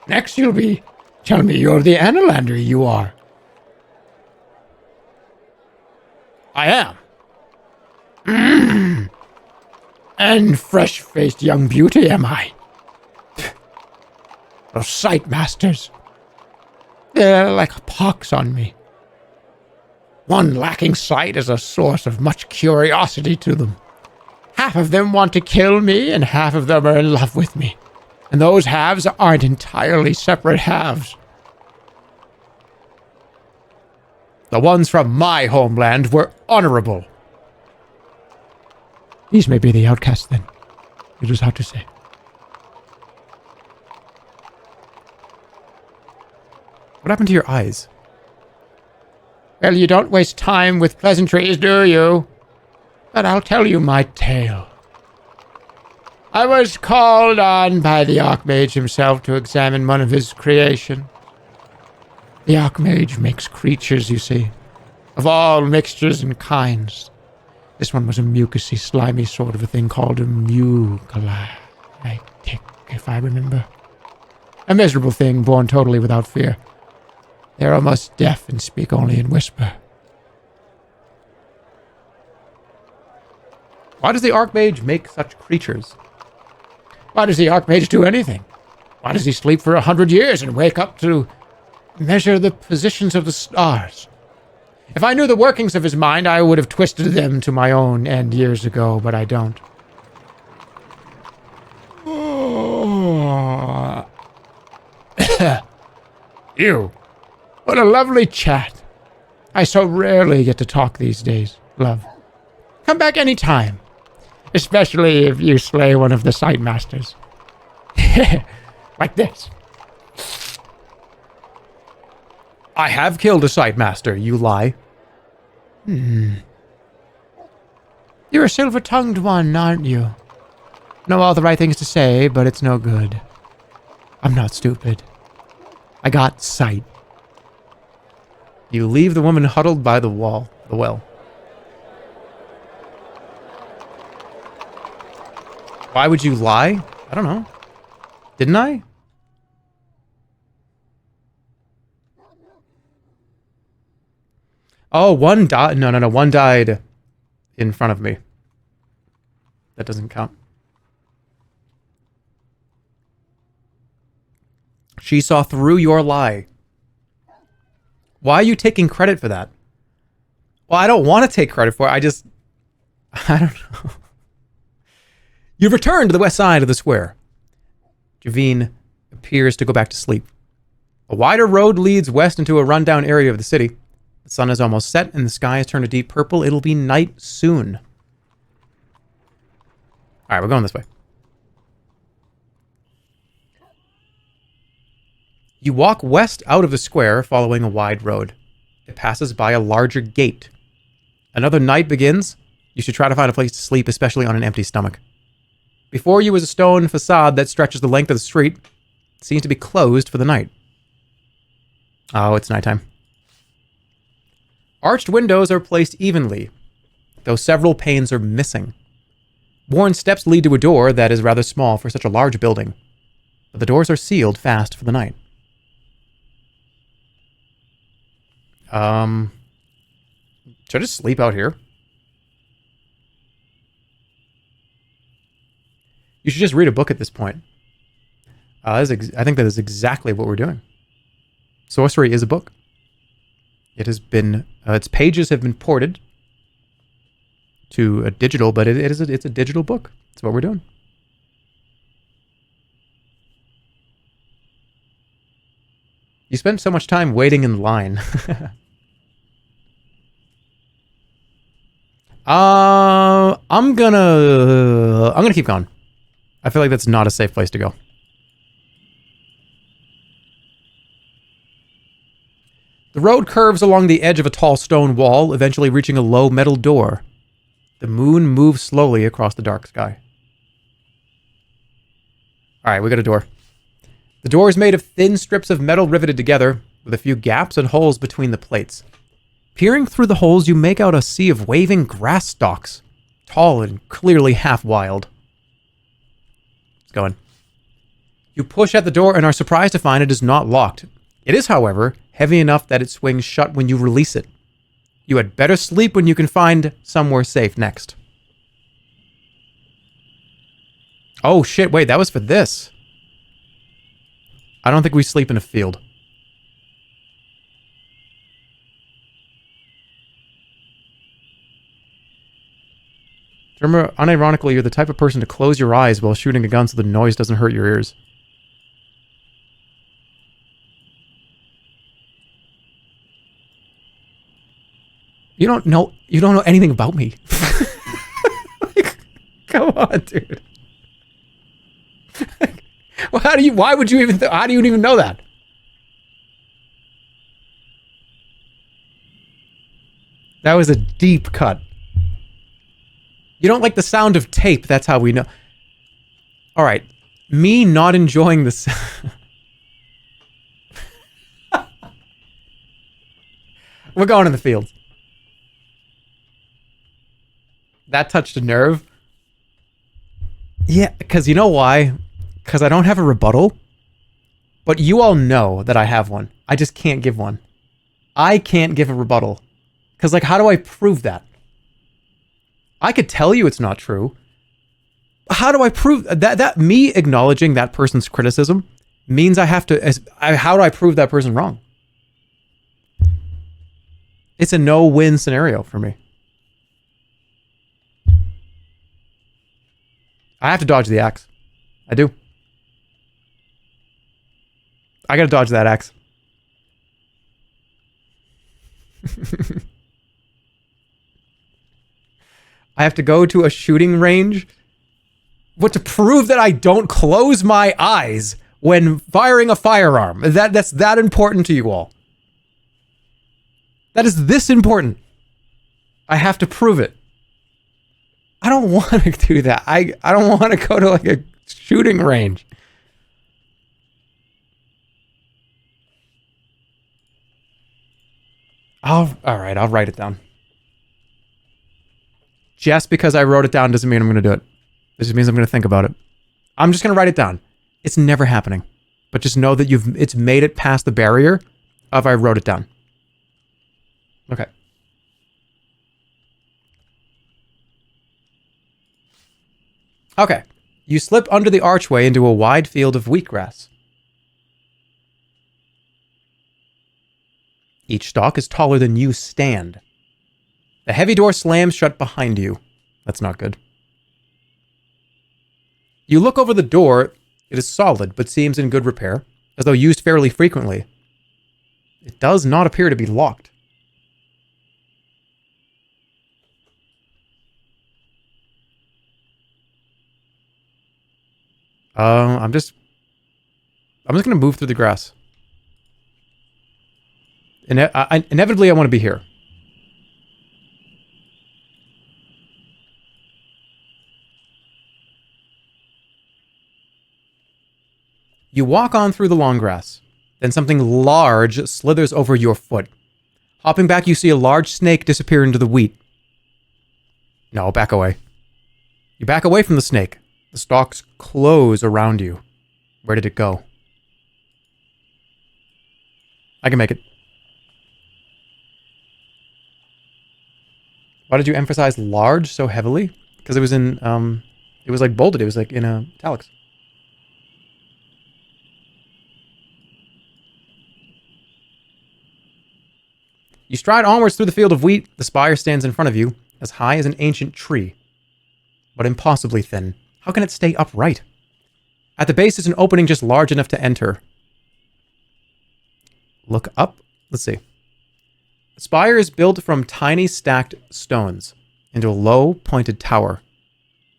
Next you'll be telling me you're the Analander you are. I am. And fresh-faced young beauty am I. Those sight masters. They're like a pox on me. One lacking sight is a source of much curiosity to them. Half of them want to kill me, and half of them are in love with me. And those halves aren't entirely separate halves. The ones from my homeland were honorable. These may be the outcasts, then. It is hard to say. What happened to your eyes? Well, you don't waste time with pleasantries, do you? But I'll tell you my tale. I was called on by the Archmage himself to examine one of his creations. The Archmage makes creatures, you see, of all mixtures and kinds. This one was a mucousy, slimy sort of a thing called a muculi, I think, if I remember. A miserable thing born totally without fear. They're almost deaf and speak only in whisper. Why does the Archmage make such creatures? Why does the Archmage do anything? Why does he sleep for 100 years and wake up to measure the positions of the stars? If I knew the workings of his mind, I would have twisted them to my own end years ago, but I don't. You. What a lovely chat. I so rarely get to talk these days, love. Come back any time. Especially if you slay one of the sight masters. Like this. I have killed a sight master, you lie. You're a silver-tongued one, aren't you? Know all the right things to say, but it's no good. I'm not stupid. I got sight. You leave the woman huddled by the well. Why would you lie? I don't know. Didn't I? Oh, one died. No. One died in front of me. That doesn't count. She saw through your lie. Why are you taking credit for that? Well, I don't want to take credit for it. I don't know. You've returned to the west side of the square. Javine appears to go back to sleep. A wider road leads west into a rundown area of the city. The sun is almost set and the sky has turned a deep purple. It'll be night soon. All right, we're going this way. You walk west out of the square following a wide road. It passes by a larger gate. Another night begins. You should try to find a place to sleep, especially on an empty stomach. Before you is a stone facade that stretches the length of the street. It seems to be closed for the night. Oh, it's nighttime. Arched windows are placed evenly, though several panes are missing. Worn steps lead to a door that is rather small for such a large building, but the doors are sealed fast for the night. Should I just sleep out here? You should just read a book at this point. I think that is exactly what we're doing. Sorcery is a book. It has been, its pages have been ported to a digital, but it's a digital book. That's what we're doing. You spent so much time waiting in line. I'm gonna keep going. I feel like that's not a safe place to go. The road curves along the edge of a tall stone wall, eventually reaching a low metal door. The moon moves slowly across the dark sky. Alright, we got a door. The door is made of thin strips of metal riveted together, with a few gaps and holes between the plates. Peering through the holes, you make out a sea of waving grass stalks, tall and clearly half wild. Let's go in. You push at the door and are surprised to find it is not locked. It is, however, heavy enough that it swings shut when you release it. You had better sleep when you can find somewhere safe next. Oh shit, wait, that was for this. I don't think we sleep in a field. Remember, unironically, you're the type of person to close your eyes while shooting a gun so the noise doesn't hurt your ears. You don't know anything about me. Like, come on, dude. Well, why would you even, how do you even know that? That was a deep cut. You don't like the sound of tape, that's how we know. Alright, me not enjoying this. We're going in the field. That touched a nerve. Yeah, because you know why? Because I don't have a rebuttal. But you all know that I have one. I just can't give one. I can't give a rebuttal. Because, like, how do I prove that? I could tell you it's not true. How do I prove that me acknowledging that person's criticism means I have to... how do I prove that person wrong? It's a no-win scenario for me. I have to dodge the axe. I do. I gotta dodge that axe. I have to go to a shooting range. What, to prove that I don't close my eyes when firing a firearm? That's that important to you all. That is this important. I have to prove it. I don't want to do that. I don't want to go to like a shooting range. All right, I'll write it down. Just because I wrote it down doesn't mean I'm going to do it. This just means I'm going to think about it. I'm just going to write it down. It's never happening. But just know that it's made it past the barrier of I wrote it down. Okay. Okay. You slip under the archway into a wide field of wheatgrass. Each stalk is taller than you stand. The heavy door slams shut behind you. That's not good. You look over the door. It is solid, but seems in good repair, as though used fairly frequently. It does not appear to be locked. I'm just gonna move through the grass. Inevitably, I want to be here. You walk on through the long grass. Then something large slithers over your foot. Hopping back, you see a large snake disappear into the wheat. No, back away. You back away from the snake. The stalks close around you. Where did it go? I can make it. Why did you emphasize large so heavily? Because it was in, it was like bolded. It was like in italics. You stride onwards through the field of wheat. The spire stands in front of you, as high as an ancient tree, but impossibly thin. How can it stay upright? At the base is an opening just large enough to enter. Look up. Let's see. The spire is built from tiny stacked stones. into a low, pointed tower.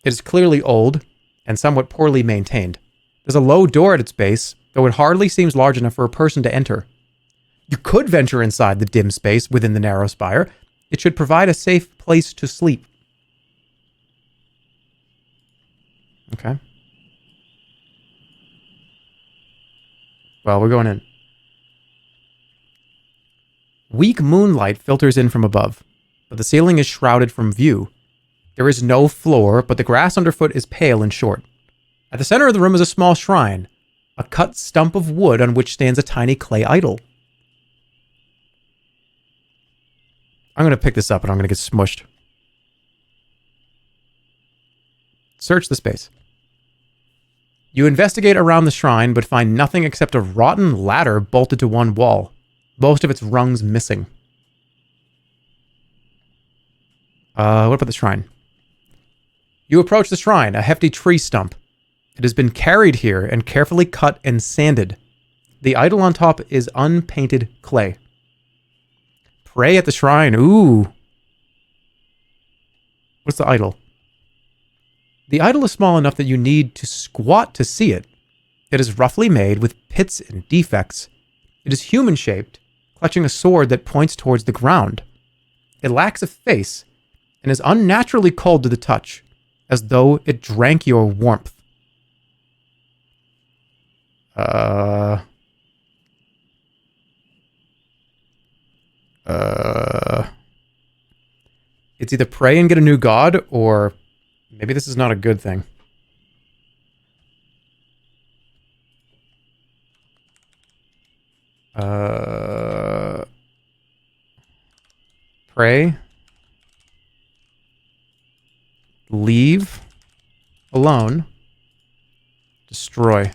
It is clearly old and somewhat poorly maintained. There's a low door at its base, though it hardly seems large enough for a person to enter. You could venture inside the dim space within the narrow spire. It should provide a safe place to sleep. Okay. Well, we're going in. Weak moonlight filters in from above, but the ceiling is shrouded from view. There is no floor, but the grass underfoot is pale and short. At the center of the room is a small shrine, a cut stump of wood on which stands a tiny clay idol. I'm going to pick this up and I'm going to get smushed. Search the space. You investigate around the shrine, but find nothing except a rotten ladder bolted to one wall, most of its rungs missing. What about the shrine? You approach the shrine, a hefty tree stump. It has been carried here and carefully cut and sanded. The idol on top is unpainted clay. Pray at the shrine. Ooh. What's the idol? The idol is small enough that you need to squat to see it. It is roughly made with pits and defects. It is human-shaped, clutching a sword that points towards the ground. It lacks a face and is unnaturally cold to the touch, as though it drank your warmth. It's either pray and get a new god, or maybe this is not a good thing. Pray. Leave. Alone. Destroy.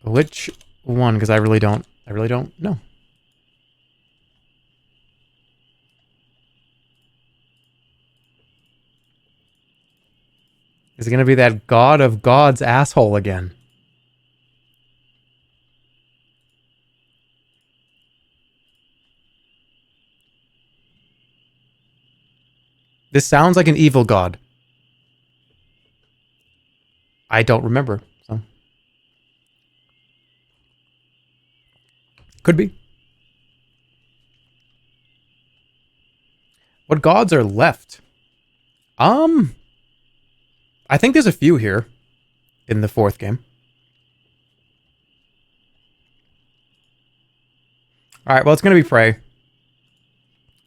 Which one? Because I really don't know. Is it going to be that god of gods asshole again? This sounds like an evil god. I don't remember, so. Could be. What gods are left? I think there's a few here in the fourth game. All right, well, it's going to be pray.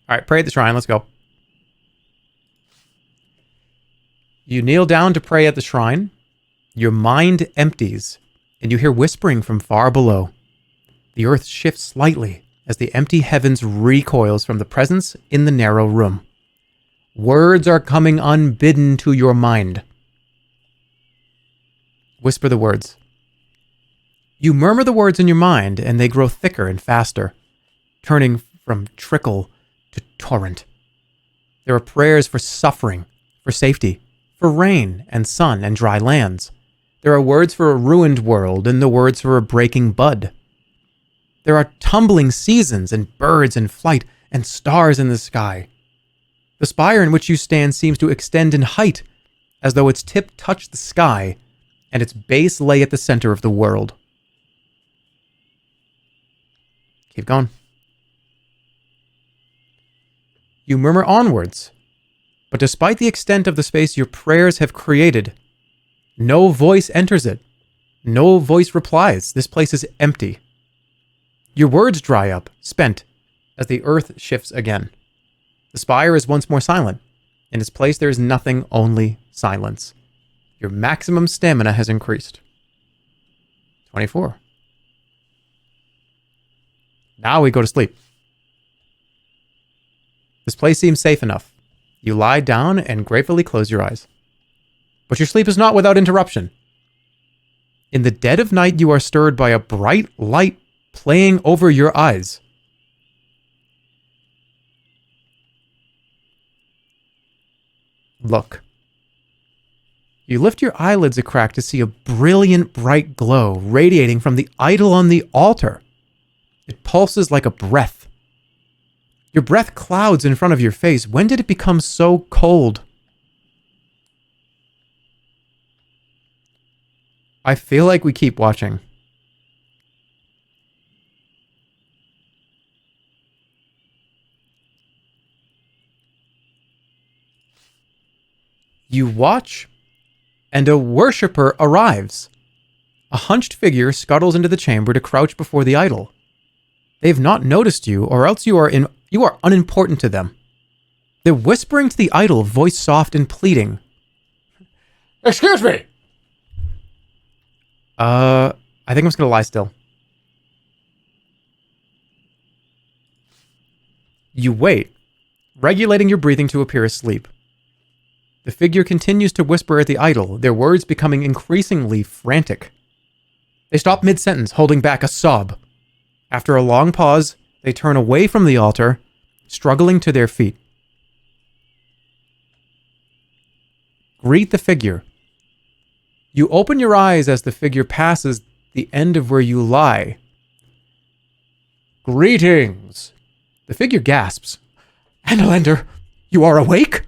All right, pray at the shrine. Let's go. You kneel down to pray at the shrine. Your mind empties, and you hear whispering from far below. The earth shifts slightly as the empty heavens recoils from the presence in the narrow room. Words are coming unbidden to your mind. Whisper the words. You murmur the words in your mind, and they grow thicker and faster, turning from trickle to torrent. There are prayers for suffering, for safety, for rain and sun and dry lands. There are words for a ruined world and the words for a breaking bud. There are tumbling seasons and birds in flight and stars in the sky. The spire in which you stand seems to extend in height, as though its tip touched the sky and its base lay at the center of the world. Keep going. You murmur onwards, but despite the extent of the space your prayers have created, no voice enters it. No voice replies. This place is empty. Your words dry up, spent, as the earth shifts again. The spire is once more silent. In its place there is nothing, only silence. Your maximum stamina has increased. 24. Now we go to sleep. This place seems safe enough. You lie down and gratefully close your eyes. But your sleep is not without interruption. In the dead of night, you are stirred by a bright light playing over your eyes. Look. You lift your eyelids a crack to see a brilliant bright glow radiating from the idol on the altar. It pulses like a breath. Your breath clouds in front of your face. When did it become so cold? I feel like we keep watching. You watch, and a worshipper arrives. A hunched figure scuttles into the chamber to crouch before the idol. They've not noticed you, or else you are unimportant to them. They're whispering to the idol, voice soft and pleading. Excuse me! I think I'm just gonna lie still. You wait, regulating your breathing to appear asleep. The figure continues to whisper at the idol, their words becoming increasingly frantic. They stop mid-sentence, holding back a sob. After a long pause, they turn away from the altar, struggling to their feet. Greet the figure. You open your eyes as the figure passes the end of where you lie. Greetings. The figure gasps. Annalander, you are awake?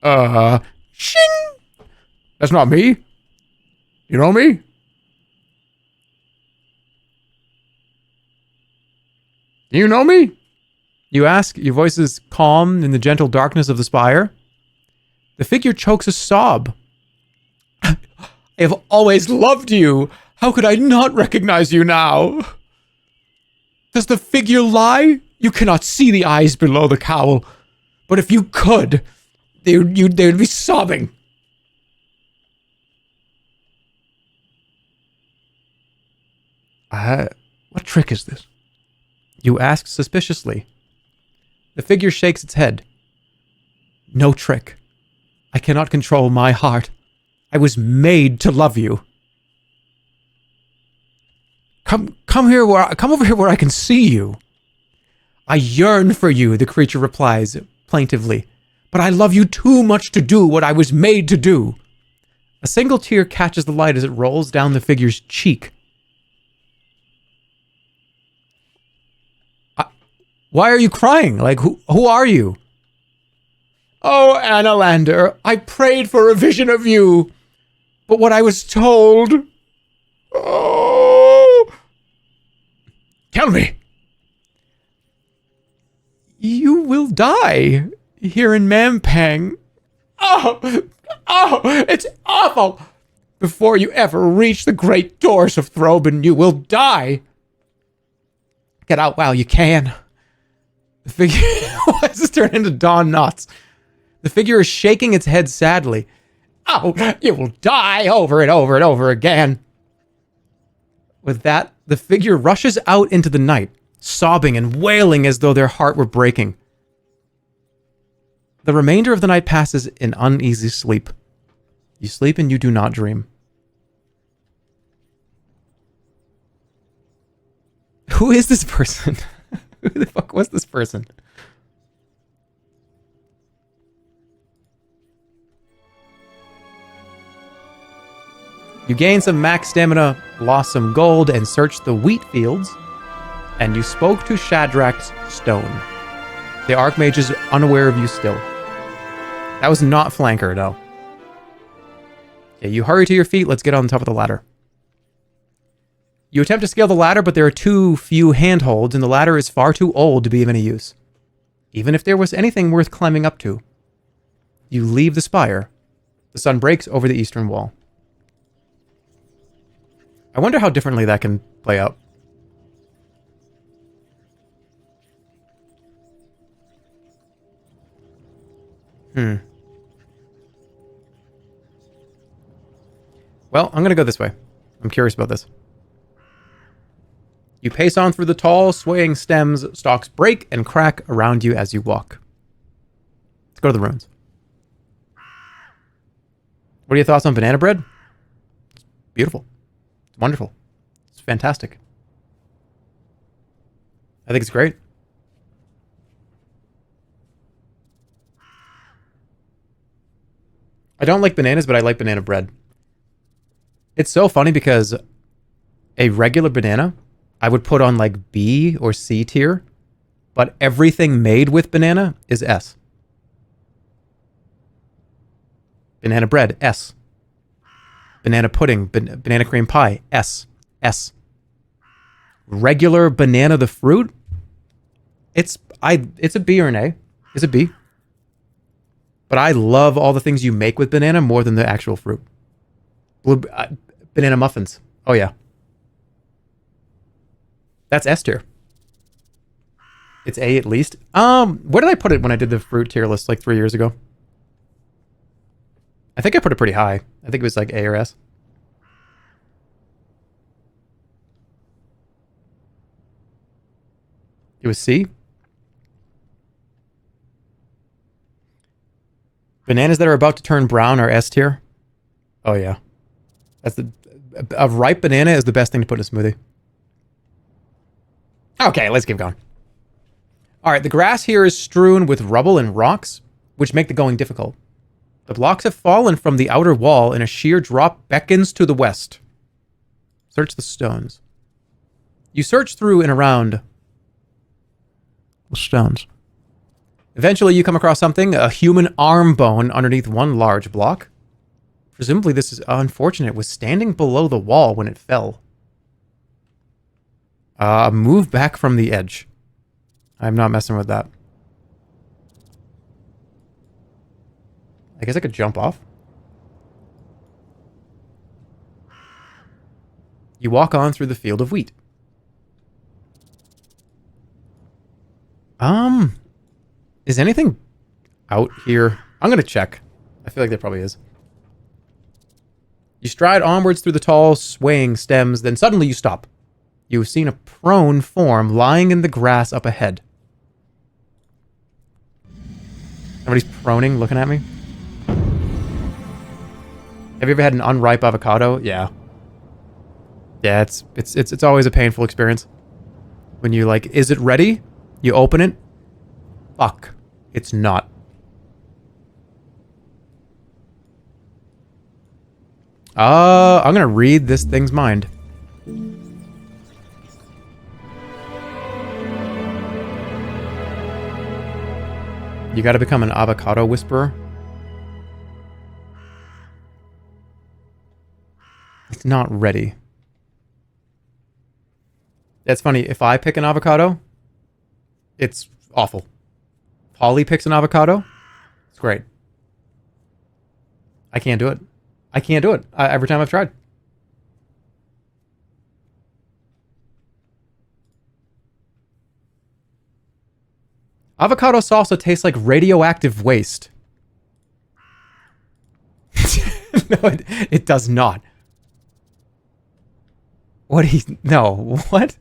Shing! That's not me. You know me? Do you know me? You ask, your voice is calm in the gentle darkness of the spire. The figure chokes a sob. I have always loved you. How could I not recognize you now? Does the figure lie? You cannot see the eyes below the cowl. But if you could, they'd be sobbing. What trick is this? You ask suspiciously. The figure shakes its head. No trick. I cannot control my heart. I was made to love you. Come over here where I can see you. I yearn for you, the creature replies plaintively, but I love you too much to do what I was made to do. A single tear catches the light as it rolls down the figure's cheek. Why are you crying? Like, who are you? Oh, Annalander, I prayed for a vision of you, but what I was told... Oh... Tell me. You will die here in Mampang. Oh, it's awful. Before you ever reach the great doors of Throban, you will die. Get out while you can. The figure... Why does this turn into Don Knotts? The figure is shaking its head sadly. Oh, you will die over and over and over again. With that, the figure rushes out into the night, sobbing and wailing as though their heart were breaking. The remainder of the night passes in uneasy sleep. You sleep and you do not dream. Who is this person? Who the fuck was this person? You gain some max stamina, lost some gold, and searched the wheat fields, and you spoke to Shadrach's stone. The Archmage is unaware of you still. That was not flanker, though. Okay, you hurry to your feet. Let's get on top of the ladder. You attempt to scale the ladder, but there are too few handholds, and the ladder is far too old to be of any use. Even if there was anything worth climbing up to. You leave the spire. The sun breaks over the eastern wall. I wonder how differently that can play out. Well, I'm going to go this way. I'm curious about this. You pace on through the tall, swaying stems. Stalks break and crack around you as you walk. Let's go to the ruins. What are your thoughts on banana bread? It's beautiful. It's wonderful. It's fantastic. I think it's great. I don't like bananas, but I like banana bread. It's so funny because a regular banana I would put on like B or C tier, but everything made with banana is S. Banana bread, S. Banana pudding, banana cream pie, S. S. Regular banana the fruit, it's a B or an A. It's a B. But I love all the things you make with banana more than the actual fruit. Banana muffins. Oh yeah. That's S tier. It's A at least. Where did I put it when I did the fruit tier list like 3 years ago? I think I put it pretty high. I think it was like A or S. It was C. Bananas that are about to turn brown are S tier. Oh yeah. A ripe banana is the best thing to put in a smoothie. Okay, let's keep going. All right, the grass here is strewn with rubble and rocks, which make the going difficult. The blocks have fallen from the outer wall, and a sheer drop beckons to the west. Search the stones. You search through and around the stones. Eventually, you come across something, a human arm bone underneath one large block. Presumably, this is unfortunate. It was standing below the wall when it fell. Move back from the edge. I'm not messing with that. I guess I could jump off. You walk on through the field of wheat. Is anything out here? I'm gonna check. I feel like there probably is. You stride onwards through the tall, swaying stems, then suddenly you stop. You've seen a prone form lying in the grass up ahead. Somebody's proning, looking at me. Have you ever had an unripe avocado? Yeah. Yeah, it's always a painful experience. When you like, is it ready? You open it. Fuck. It's not. I'm gonna read this thing's mind. You gotta become an avocado whisperer. It's not ready. That's funny. If I pick an avocado, it's awful. If Holly picks an avocado, it's great. I can't do it. I can't do it. Every time I've tried. Avocado salsa tastes like radioactive waste. No, it does not. No, what?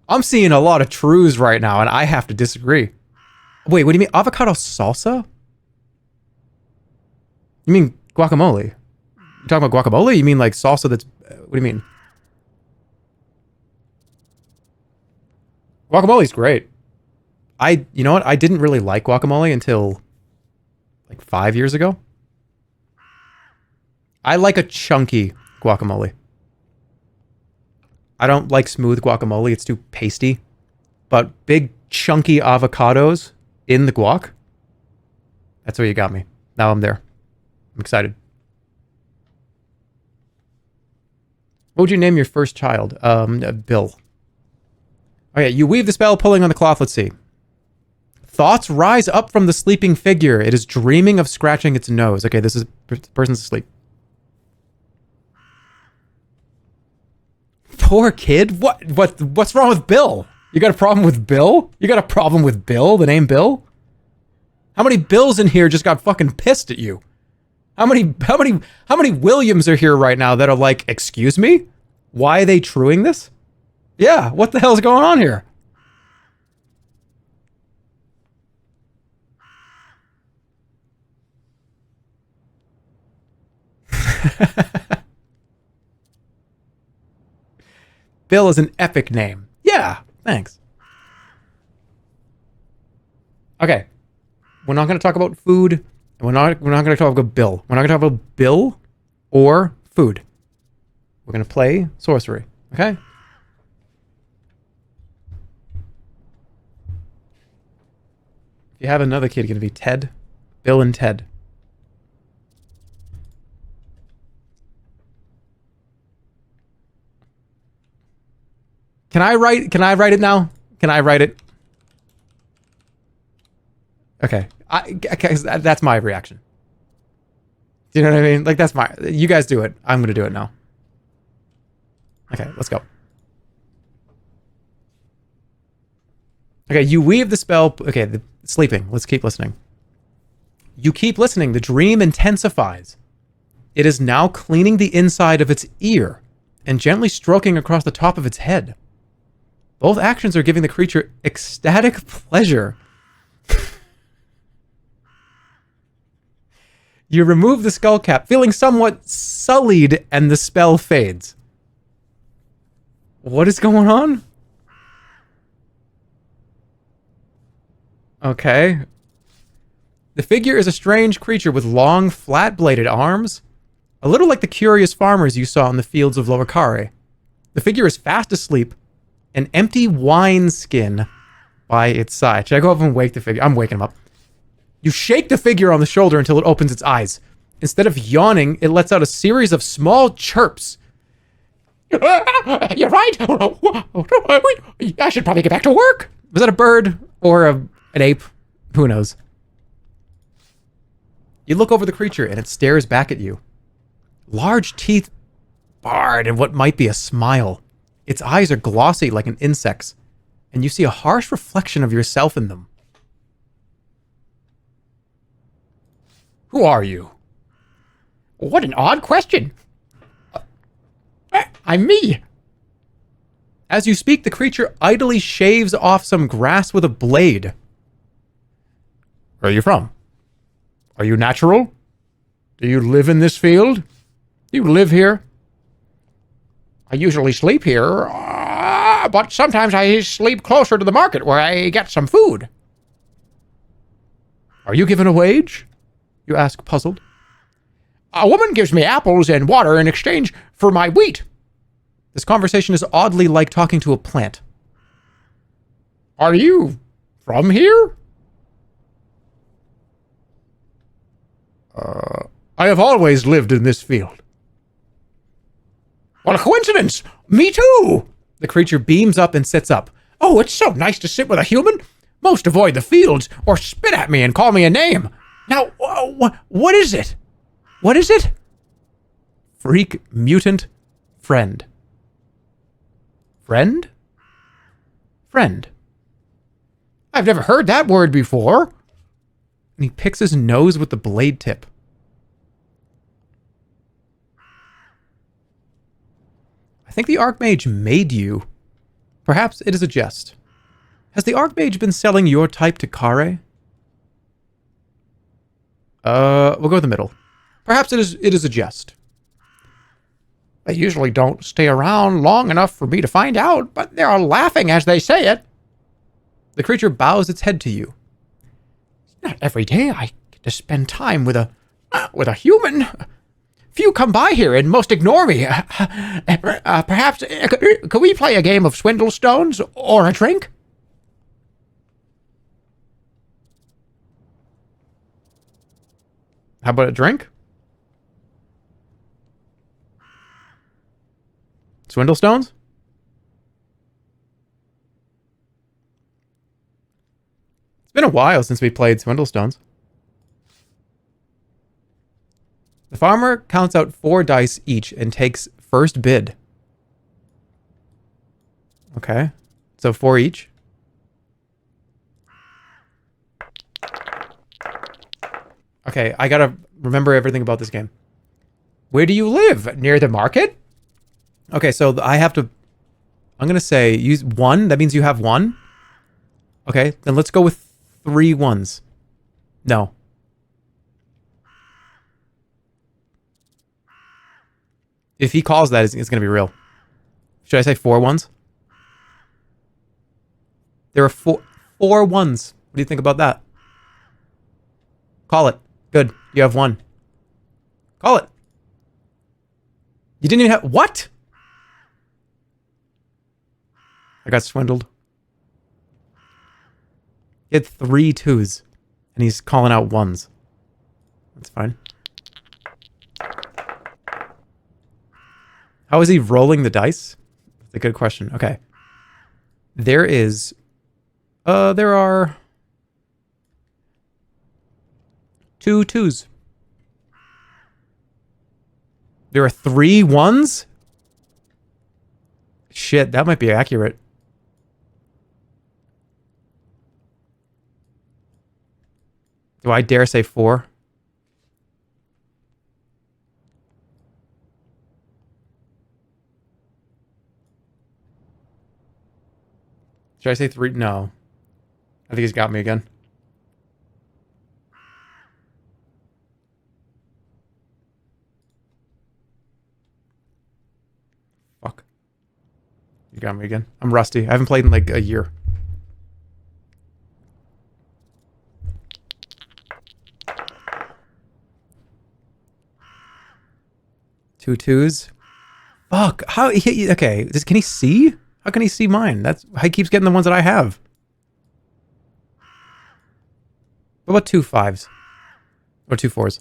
I'm seeing a lot of truths right now, and I have to disagree. Wait, what do you mean? Avocado salsa? You mean guacamole? You talking about guacamole? You mean like salsa that's... what do you mean? Guacamole's great. You know what? I didn't really like guacamole until like 5 years ago. I like a chunky guacamole. I don't like smooth guacamole. It's too pasty. But big, chunky avocados in the guac. That's where you got me. Now I'm there. I'm excited. What would you name your first child? Bill. Okay, you weave the spell pulling on the cloth. Let's see. Thoughts rise up from the sleeping figure. It is dreaming of scratching its nose. Okay, this is... person's asleep. Poor kid? What's wrong with Bill? You got a problem with Bill? You got a problem with Bill? The name Bill? How many Bills in here just got fucking pissed at you? How many Williams are here right now that are like, excuse me? Why are they truing this? Yeah, what the hell's going on here? Bill is an epic name. Yeah, thanks. Okay. We're not going to talk about food. And we're not going to talk about Bill. We're not going to talk about Bill or food. We're going to play sorcery. Okay? If you have another kid, it's gonna be Ted. Bill and Ted. Can I write it now? Can I write it? Okay. That's my reaction. Do you know what I mean? Like, that's my... You guys do it. I'm gonna do it now. Okay, let's go. Okay, you weave the spell... Okay, the sleeping. Let's keep listening. You keep listening. The dream intensifies. It is now cleaning the inside of its ear and gently stroking across the top of its head. Both actions are giving the creature ecstatic pleasure. You remove the skull cap, feeling somewhat sullied, and the spell fades. What is going on? Okay. The figure is a strange creature with long, flat-bladed arms, a little like the curious farmers you saw in the fields of Loricare. The figure is fast asleep, an empty wine skin by its side. Should I go up and wake the figure? I'm waking him up. You shake the figure on the shoulder until it opens its eyes. Instead of yawning, it lets out a series of small chirps. You're right. I should probably get back to work. Was that a bird or an ape? Who knows? You look over the creature and it stares back at you. Large teeth barred in what might be a smile. Its eyes are glossy like an insect's, and you see a harsh reflection of yourself in them. Who are you? What an odd question. I'm me. As you speak, the creature idly shaves off some grass with a blade. Where are you from? Are you natural? Do you live in this field? Do you live here? I usually sleep here, but sometimes I sleep closer to the market where I get some food. Are you given a wage? You ask, puzzled. A woman gives me apples and water in exchange for my wheat. This conversation is oddly like talking to a plant. Are you from here? I have always lived in this field. What a coincidence! Me too! The creature beams up and sits up. Oh, it's so nice to sit with a human. Most avoid the fields or spit at me and call me a name. Now, what is it? What is it? Freak, mutant, friend. Friend? Friend. I've never heard that word before. And he picks his nose with the blade tip. I think the Archmage made you. Perhaps it is a jest. Has the Archmage been selling your type to Kare? We'll go with the middle. Perhaps it is a jest. They usually don't stay around long enough for me to find out, but they're laughing as they say it. The creature bows its head to you. Not every day I get to spend time with a human. Few come by here and most ignore me. Perhaps, could we play a game of swindle stones or a drink? How about a drink? Swindle stones? It's been a while since we played Swindle Stones. The farmer counts out 4 dice each and takes first bid. Okay. So 4 each. Okay, I gotta remember everything about this game. Where do you live? Near the market? Okay, so I have to... I'm gonna say use 1. That means you have 1. Okay, then let's go with 3 ones. No. If he calls that, it's gonna be real. Should I say 4 ones? There are 4 ones. What do you think about that? Call it. Good. You have 1. Call it. You didn't even have... What? I got swindled. He had 3 2s. And he's calling out 1s. That's fine. How is he rolling the dice? That's a good question. Okay. There are 2 2s. There are 3 1s? Shit, that might be accurate. Do I dare say 4? Should I say 3? No. I think he's got me again. Fuck. You got me again. I'm rusty. I haven't played in like a year. Two 2s. Fuck. How? Okay. Can he see? How can he see mine? That's he keeps getting the ones that I have. What about 2 5s? Or 2 4s?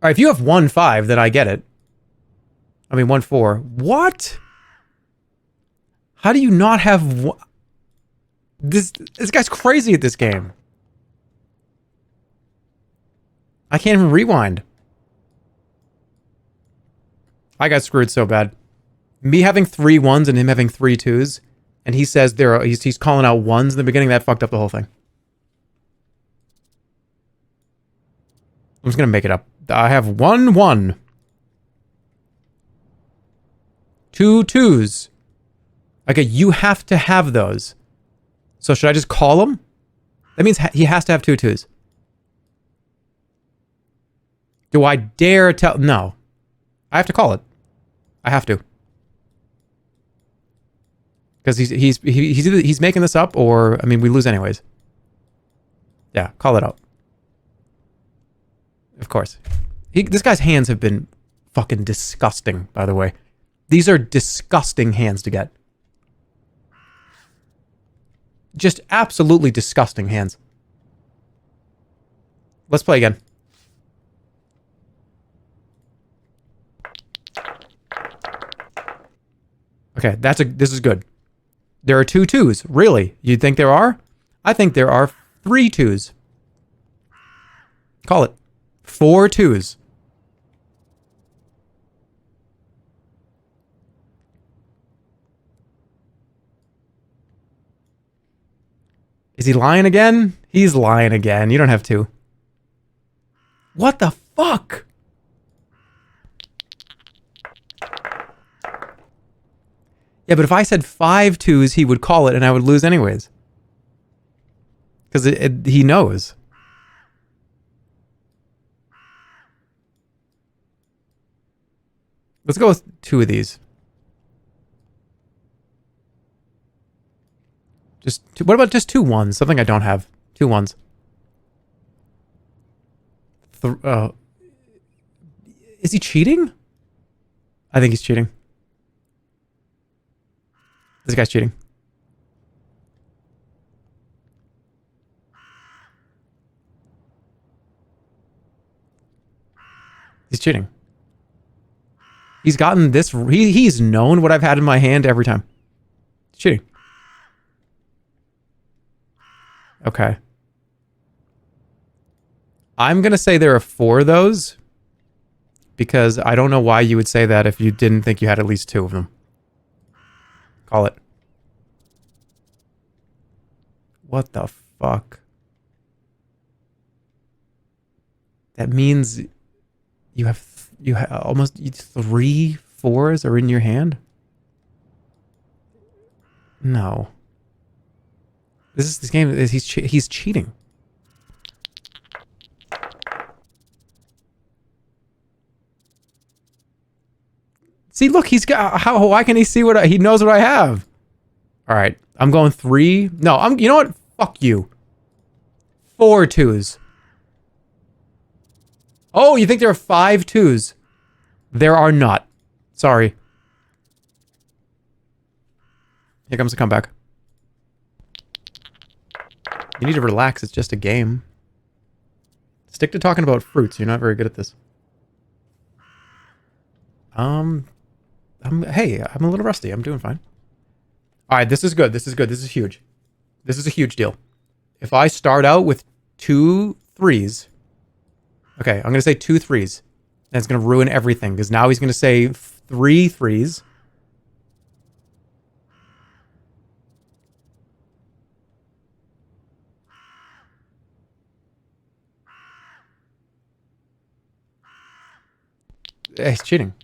Alright, if you have 1 5, then I get it. I mean 1 4. What? How do you not have one? This guy's crazy at this game. I can't even rewind. I got screwed so bad. Me having 3 1s and him having 3 2s, and he says he's calling out 1s in the beginning. That fucked up the whole thing. I'm just gonna make it up. I have 1 1, 2 2s. Okay, you have to have those. So should I just call him? That means he has to have 2 2s. Do I dare tell? No. I have to call it. I have to. Because he's making this up, or I mean, we lose anyways. Yeah, call it out. Of course. This guy's hands have been fucking disgusting, by the way. These are disgusting hands to get. Just absolutely disgusting hands. Let's play again. Okay, this is good. There are 2 2s. Really? You'd think there are? I think there are 3 2s. Call it. 4 2s. Is he lying again? He's lying again. You don't have 2. What the fuck? Yeah, but if I said 5 2s, he would call it and I would lose anyways. Because he knows. Let's go with 2 of these. What about just 2 1s? Something I don't have. 2 1s. Is he cheating? I think he's cheating. This guy's cheating. He's cheating. He's gotten this. He's known what I've had in my hand every time. He's cheating. Okay. I'm going to say there are 4 of those. Because I don't know why you would say that if you didn't think you had at least 2 of them. Call it. What the fuck? That means you have almost 3 4s are in your hand? No. This game is he's cheating. See, look, he's got why can he see he knows what I have? All right, I'm going 3. No, you know what? Fuck you. 4 2s. Oh, you think there are 5 2s? There are not. Sorry. Here comes the comeback. You need to relax. It's just a game. Stick to talking about fruits. You're not very good at this. Hey, I'm a little rusty. I'm doing fine. All right, this is good. This is good. This is huge. This is a huge deal. If I start out with 2 3s, okay, I'm going to say 2 3s. And it's going to ruin everything because now he's going to say 3 3s. He's cheating.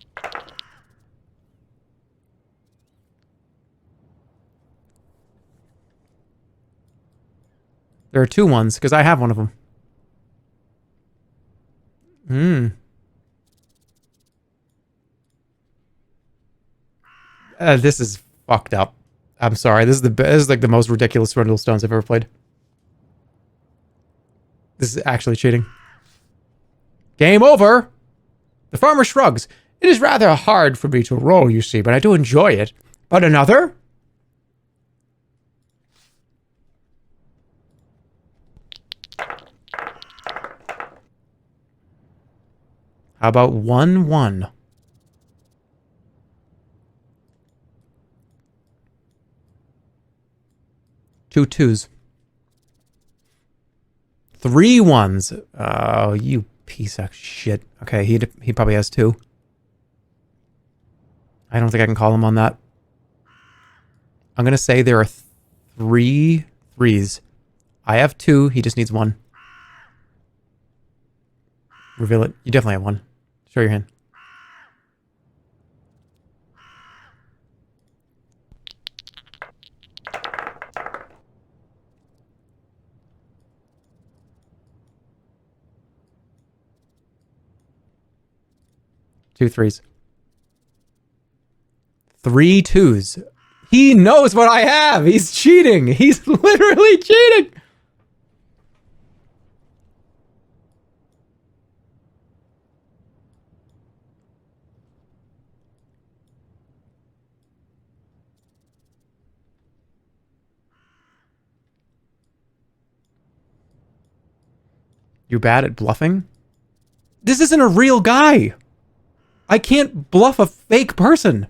There are 2 1s because I have one of them. This is fucked up. I'm sorry. This is like the most ridiculous Swindle Stones I've ever played. This is actually cheating. Game over. The farmer shrugs. It is rather hard for me to roll, you see, but I do enjoy it. But another? How about 1 1? Two 2s. 3 1s. Oh, you piece of shit. Okay, he probably has 2. I don't think I can call him on that. I'm going to say there are 3 3s. I have 2. He just needs 1. Reveal it. You definitely have 1. Show your hand. Two 3s. 3 2s. He knows what I have. He's cheating. He's literally cheating. You bad at bluffing? This isn't a real guy. I can't bluff a fake person.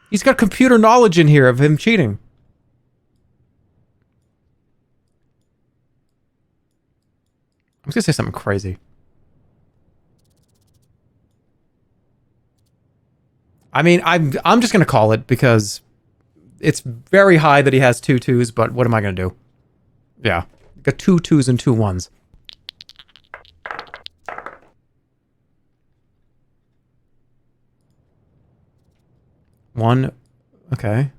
He's got computer knowledge in here of him cheating. I'm just gonna say something crazy. I mean, I'm just gonna call it because it's very high that he has 2 2s, but what am I gonna do? Yeah. Got 2 2s and 2 1s. One, okay.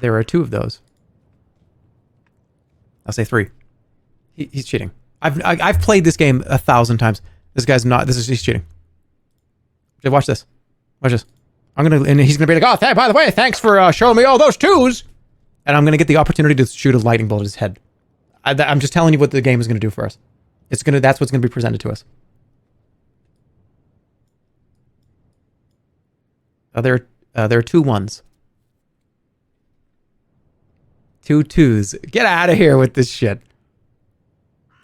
There are 2 of those. I'll say 3. He's cheating. I've played this game 1,000 times. This guy's not. He's cheating. Watch this. Watch this. And he's gonna be like, oh, by the way, thanks for showing me all those 2s. And I'm gonna get the opportunity to shoot a lightning bolt at his head. I'm just telling you what the game is gonna do for us. That's what's gonna be presented to us. There are 2 1s. 2 2s. Get out of here with this shit.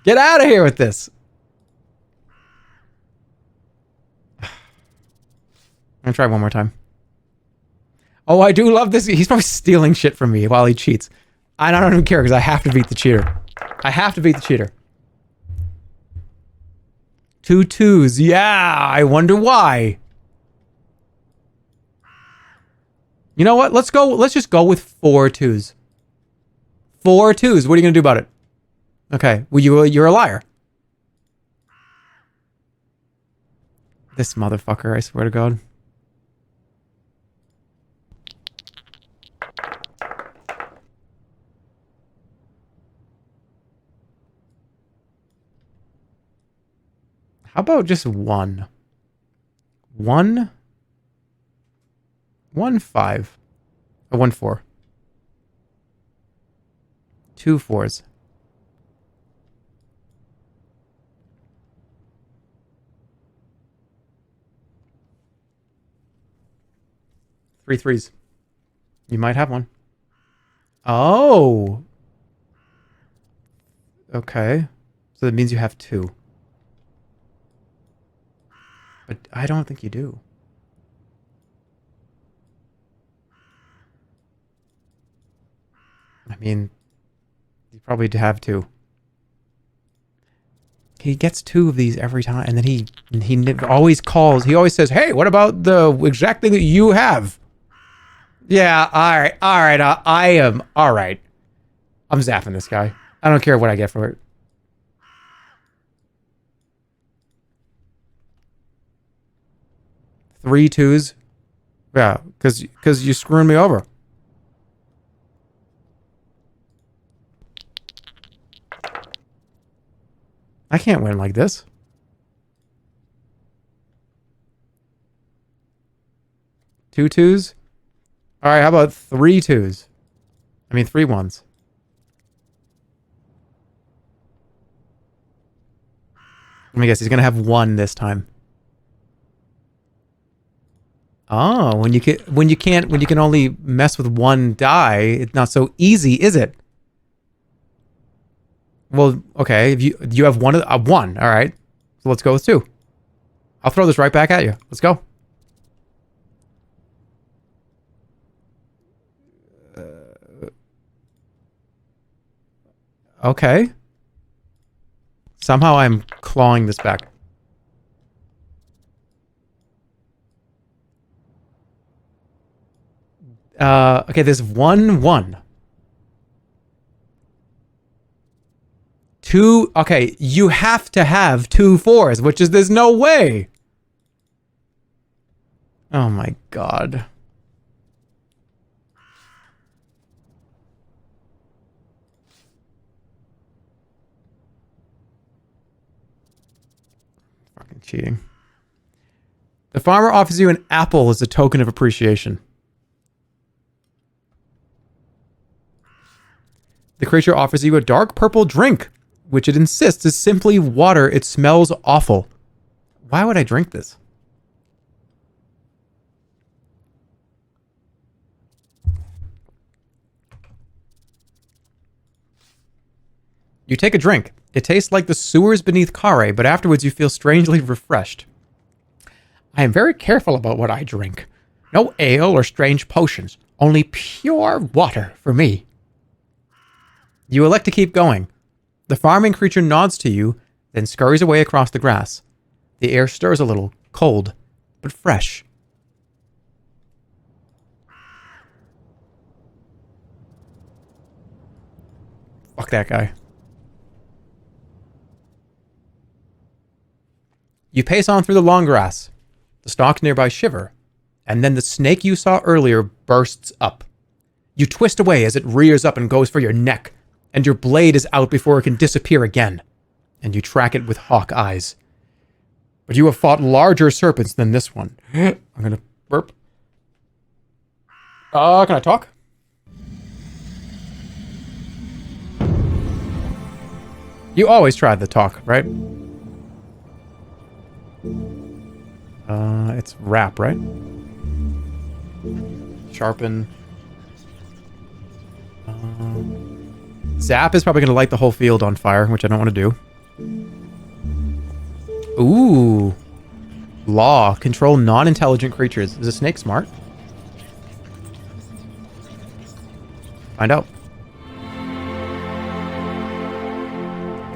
Get out of here with this. I'm gonna try one more time. Oh, I do love this. He's probably stealing shit from me while he cheats. I don't even care because I have to beat the cheater. I have to beat the cheater. 2 2s. Yeah, I wonder why. You know what? Let's go. Let's just go with 4 2s. 4 2s. What are you gonna do about it? Okay. Well, you're a liar. This motherfucker, I swear to God. How about just 1? 1 5. 1 4. 2 4s. 3 threes. You might have one. Oh. Okay. So that means you have 2. But I don't think you do. I mean, you probably have 2. He gets 2 of these every time, and then he always calls. He always says, "Hey, what about the exact thing that you have?" Yeah, all right. I am all right. I'm zapping this guy. I don't care what I get for it. Three twos. Yeah, because you screwing me over. I can't win like this. Two twos. All right, how about 3 twos? I mean 3 ones. Let me guess. He's gonna have 1 this time. Oh, when you can only mess with 1 die, it's not so easy, is it? Well, okay. If you have 1, all right. So let's go with 2. I'll throw this right back at you. Let's go. Okay. Somehow I'm clawing this back. Okay, there's 1-1. 2. Okay, you have to have 2 4s, which is there's no way. Oh my god. Fucking cheating. The farmer offers you an apple as a token of appreciation. The creature offers you a dark purple drink, which it insists is simply water. It smells awful. Why would I drink this? You take a drink. It tastes like the sewers beneath Kare, but afterwards you feel strangely refreshed. I am very careful about what I drink. No ale or strange potions. Only pure water for me. You elect to keep going. The farming creature nods to you, then scurries away across the grass. The air stirs a little, cold, but fresh. Fuck that guy. You pace on through the long grass. The stalks nearby shiver, and then the snake you saw earlier bursts up. You twist away as it rears up and goes for your neck, and your blade is out before it can disappear again, and you track it with hawk eyes. But you have fought larger serpents than this one. I'm gonna burp. Can I talk? You always try the talk, right? It's wrap, right? Sharpen. Zap is probably going to light the whole field on fire, which I don't want to do. Ooh. Law. Control non-intelligent creatures. Is a snake smart? Find out.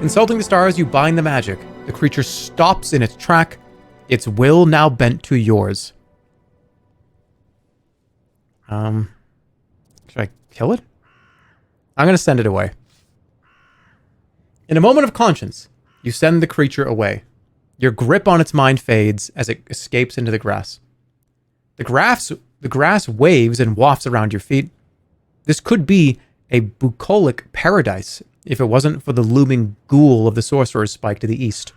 Consulting the stars, you bind the magic. The creature stops in its track, its will now bent to yours. Should I kill it? I'm going to send it away. In a moment of conscience, you send the creature away. Your grip on its mind fades as it escapes into the grass. The grass waves and wafts around your feet. This could be a bucolic paradise if it wasn't for the looming ghoul of the sorcerer's spike to the east.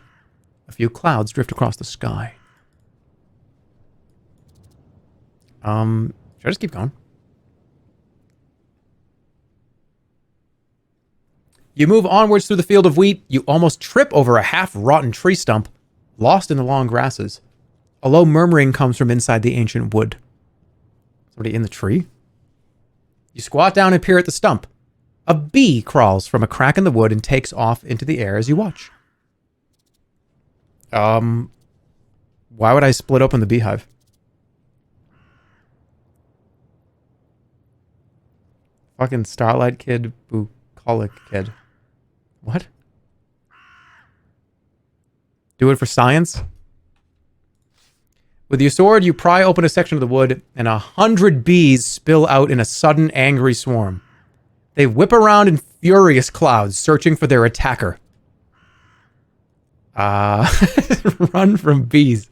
A few clouds drift across the sky. Should I just keep going? You move onwards through the field of wheat. You almost trip over a half-rotten tree stump, lost in the long grasses. A low murmuring comes from inside the ancient wood. Somebody in the tree? You squat down and peer at the stump. A bee crawls from a crack in the wood and takes off into the air as you watch. Why would I split open the beehive? Fucking Starlight Kid, bucolic kid. What? Do it for science? With your sword, you pry open a section of the wood, and 100 bees spill out in a sudden angry swarm. They whip around in furious clouds, searching for their attacker. Run from bees.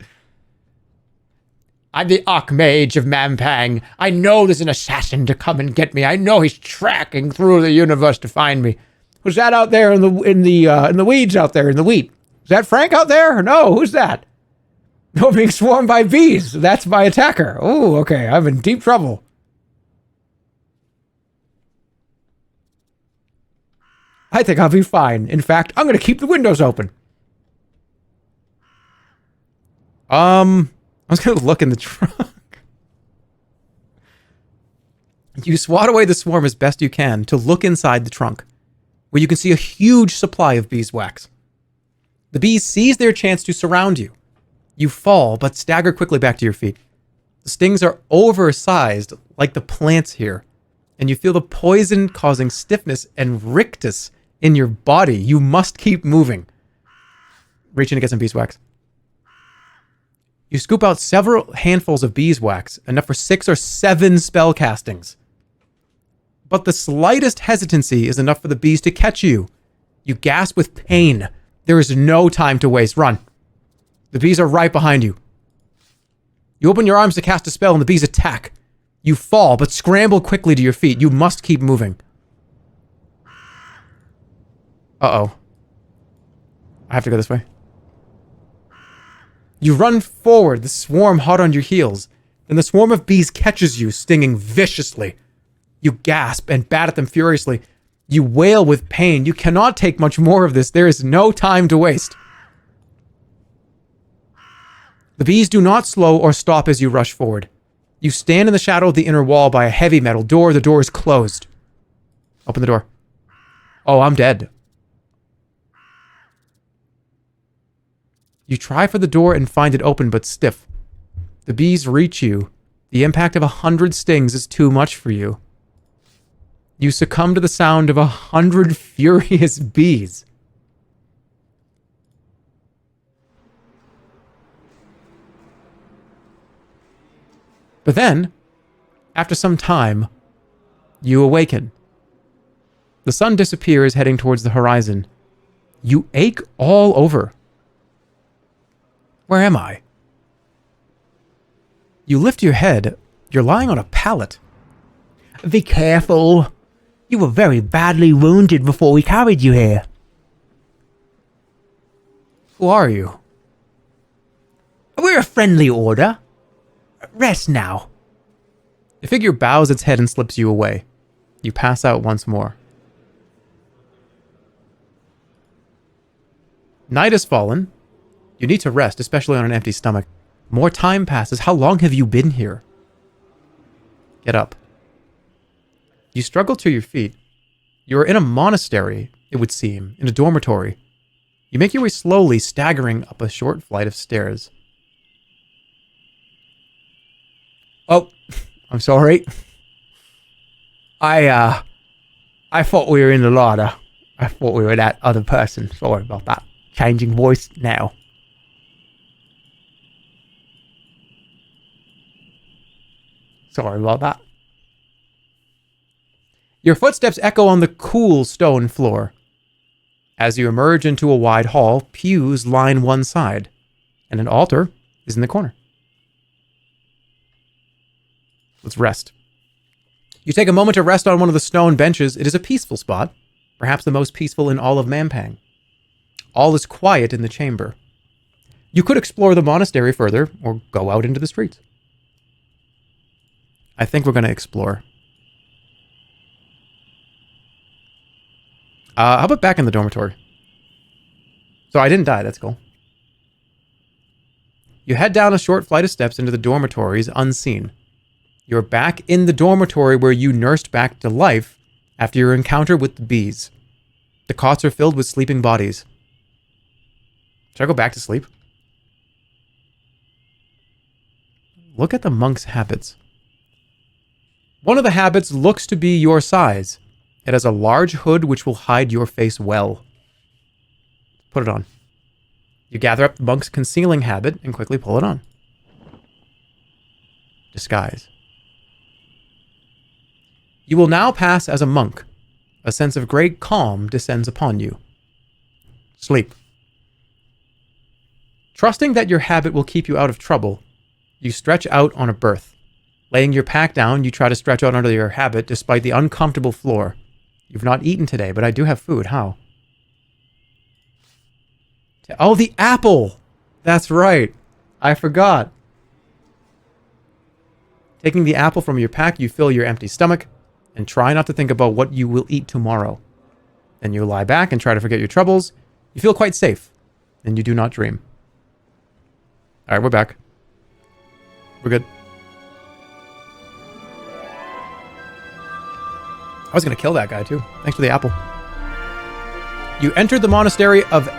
I'm the Archmage of Mampang. I know there's an assassin to come and get me. I know he's tracking through the universe to find me. Who's that out there in the weeds out there in the wheat? Is that Frank out there? No, who's that? No, being swarmed by bees. That's my attacker. Oh, okay. I'm in deep trouble. I think I'll be fine. In fact, I'm going to keep the windows open. I was going to look in the trunk. You swat away the swarm as best you can to look inside the trunk, where you can see a huge supply of beeswax. The bees seize their chance to surround you. You fall, but stagger quickly back to your feet. The stings are oversized, like the plants here, and you feel the poison causing stiffness and rictus in your body. You must keep moving. Reach in to get some beeswax. You scoop out several handfuls of beeswax, enough for 6 or 7 spell castings. But the slightest hesitancy is enough for the bees to catch you. You gasp with pain. There is no time to waste. Run. The bees are right behind you. You open your arms to cast a spell and the bees attack. You fall, but scramble quickly to your feet. You must keep moving. Uh-oh. I have to go this way. You run forward, the swarm hot on your heels. Then the swarm of bees catches you, stinging viciously. You gasp and bat at them furiously. You wail with pain. You cannot take much more of this. There is no time to waste. The bees do not slow or stop as you rush forward. You stand in the shadow of the inner wall by a heavy metal door. The door is closed. Open the door. Oh, I'm dead. You try for the door and find it open but stiff. The bees reach you. The impact of 100 stings is too much for you. You succumb to the sound of 100 furious bees. But then, after some time, you awaken. The sun disappears, heading towards the horizon. You ache all over. Where am I? You lift your head. You're lying on a pallet. Be careful. You were very badly wounded before we carried you here. Who are you? We're a friendly order. Rest now. The figure bows its head and slips you away. You pass out once more. Night has fallen. You need to rest, especially on an empty stomach. More time passes. How long have you been here? Get up. You struggle to your feet. You are in a monastery, it would seem, in a dormitory. You make your way slowly, staggering up a short flight of stairs. Oh, I'm sorry. I thought we were in the larder. I thought we were that other person. Sorry about that. Changing voice now. Sorry about that. Your footsteps echo on the cool stone floor. As you emerge into a wide hall, pews line one side, and an altar is in the corner. Let's rest. You take a moment to rest on one of the stone benches. It is a peaceful spot, perhaps the most peaceful in all of Mampang. All is quiet in the chamber. You could explore the monastery further, or go out into the streets. I think we're going to explore. How about back in the dormitory? So I didn't die, that's cool. You head down a short flight of steps into the dormitories unseen. You're back in the dormitory where you nursed back to life after your encounter with the bees. The cots are filled with sleeping bodies. Should I go back to sleep? Look at the monk's habits. One of the habits looks to be your size. It has a large hood which will hide your face well. Put it on. You gather up the monk's concealing habit and quickly pull it on. Disguise. You will now pass as a monk. A sense of great calm descends upon you. Sleep. Trusting that your habit will keep you out of trouble, you stretch out on a berth. Laying your pack down, you try to stretch out under your habit despite the uncomfortable floor. You've not eaten today, but I do have food. How? Oh, the apple! That's right. I forgot. Taking the apple from your pack, you fill your empty stomach and try not to think about what you will eat tomorrow. Then you lie back and try to forget your troubles. You feel quite safe, and you do not dream. All right, we're back. We're good. I was going to kill that guy, too. Thanks for the apple. You entered the monastery of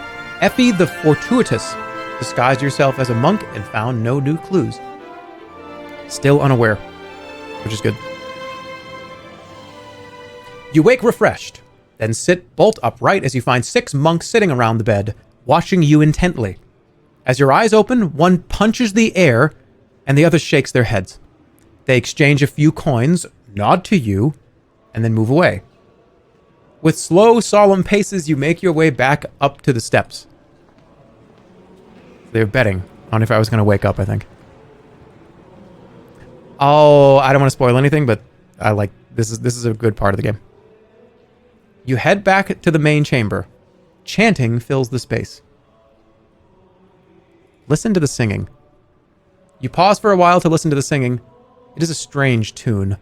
Effie the Fortuitous, disguised yourself as a monk, and found no new clues. Still unaware, which is good. You wake refreshed, then sit bolt upright as you find 6 monks sitting around the bed, watching you intently. As your eyes open, one punches the air, and the other shakes their heads. They exchange a few coins, nod to you, and then move away. With slow, solemn paces, you make your way back up to the steps. They're betting on if I was going to wake up, I think. Oh, I don't want to spoil anything, but I like this is a good part of the game. You head back to the main chamber. Chanting fills the space. Listen to the singing. You pause for a while to listen to the singing. It is a strange tune.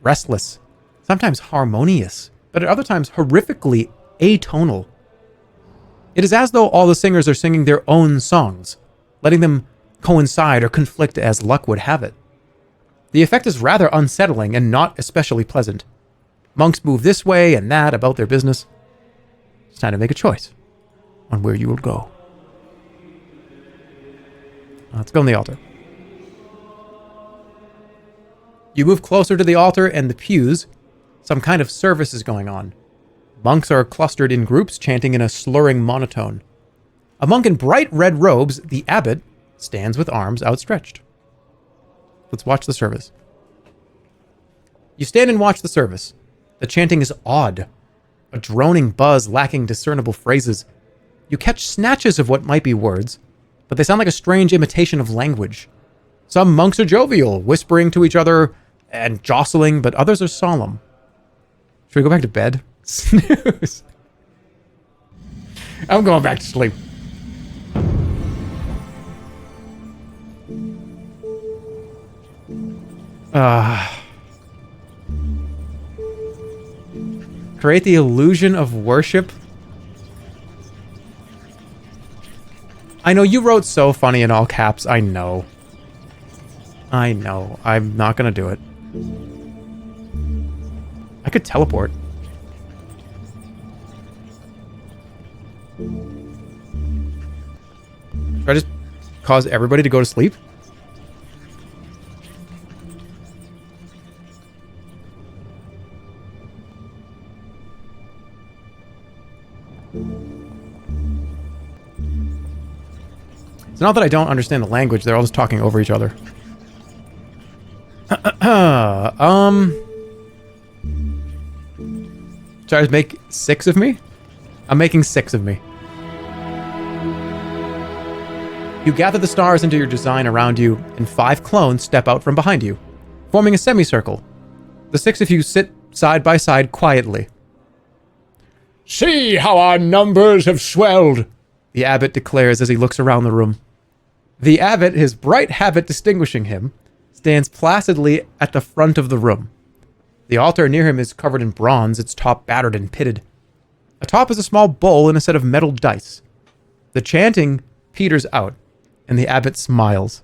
Restless. Sometimes harmonious, but at other times horrifically atonal. It is as though all the singers are singing their own songs, letting them coincide or conflict as luck would have it. The effect is rather unsettling and not especially pleasant. Monks move this way and that about their business. It's time to make a choice on where you will go. Let's go on the altar. You move closer to the altar and the pews. Some kind of service is going on. Monks are clustered in groups, chanting in a slurring monotone. A monk in bright red robes, the abbot, stands with arms outstretched. Let's watch the service. You stand and watch the service. The chanting is odd. A droning buzz lacking discernible phrases. You catch snatches of what might be words, but they sound like a strange imitation of language. Some monks are jovial, whispering to each other and jostling, but others are solemn. Should we go back to bed? Snooze. I'm going back to sleep. Create the illusion of worship. I know you wrote so funny in all caps. I know. I'm not gonna do it. I could teleport. Should I just cause everybody to go to sleep? It's not that I don't understand the language, they're all just talking over each other. Should I just make 6 of me? I'm making 6 of me. You gather the stars into your design around you, and 5 clones step out from behind you, forming a semicircle. The 6 of you sit side by side quietly. See how our numbers have swelled, the abbot declares as he looks around the room. The abbot, his bright habit distinguishing him, stands placidly at the front of the room. The altar near him is covered in bronze, its top battered and pitted. Atop is a small bowl and a set of metal dice. The chanting peters out, and the abbot smiles.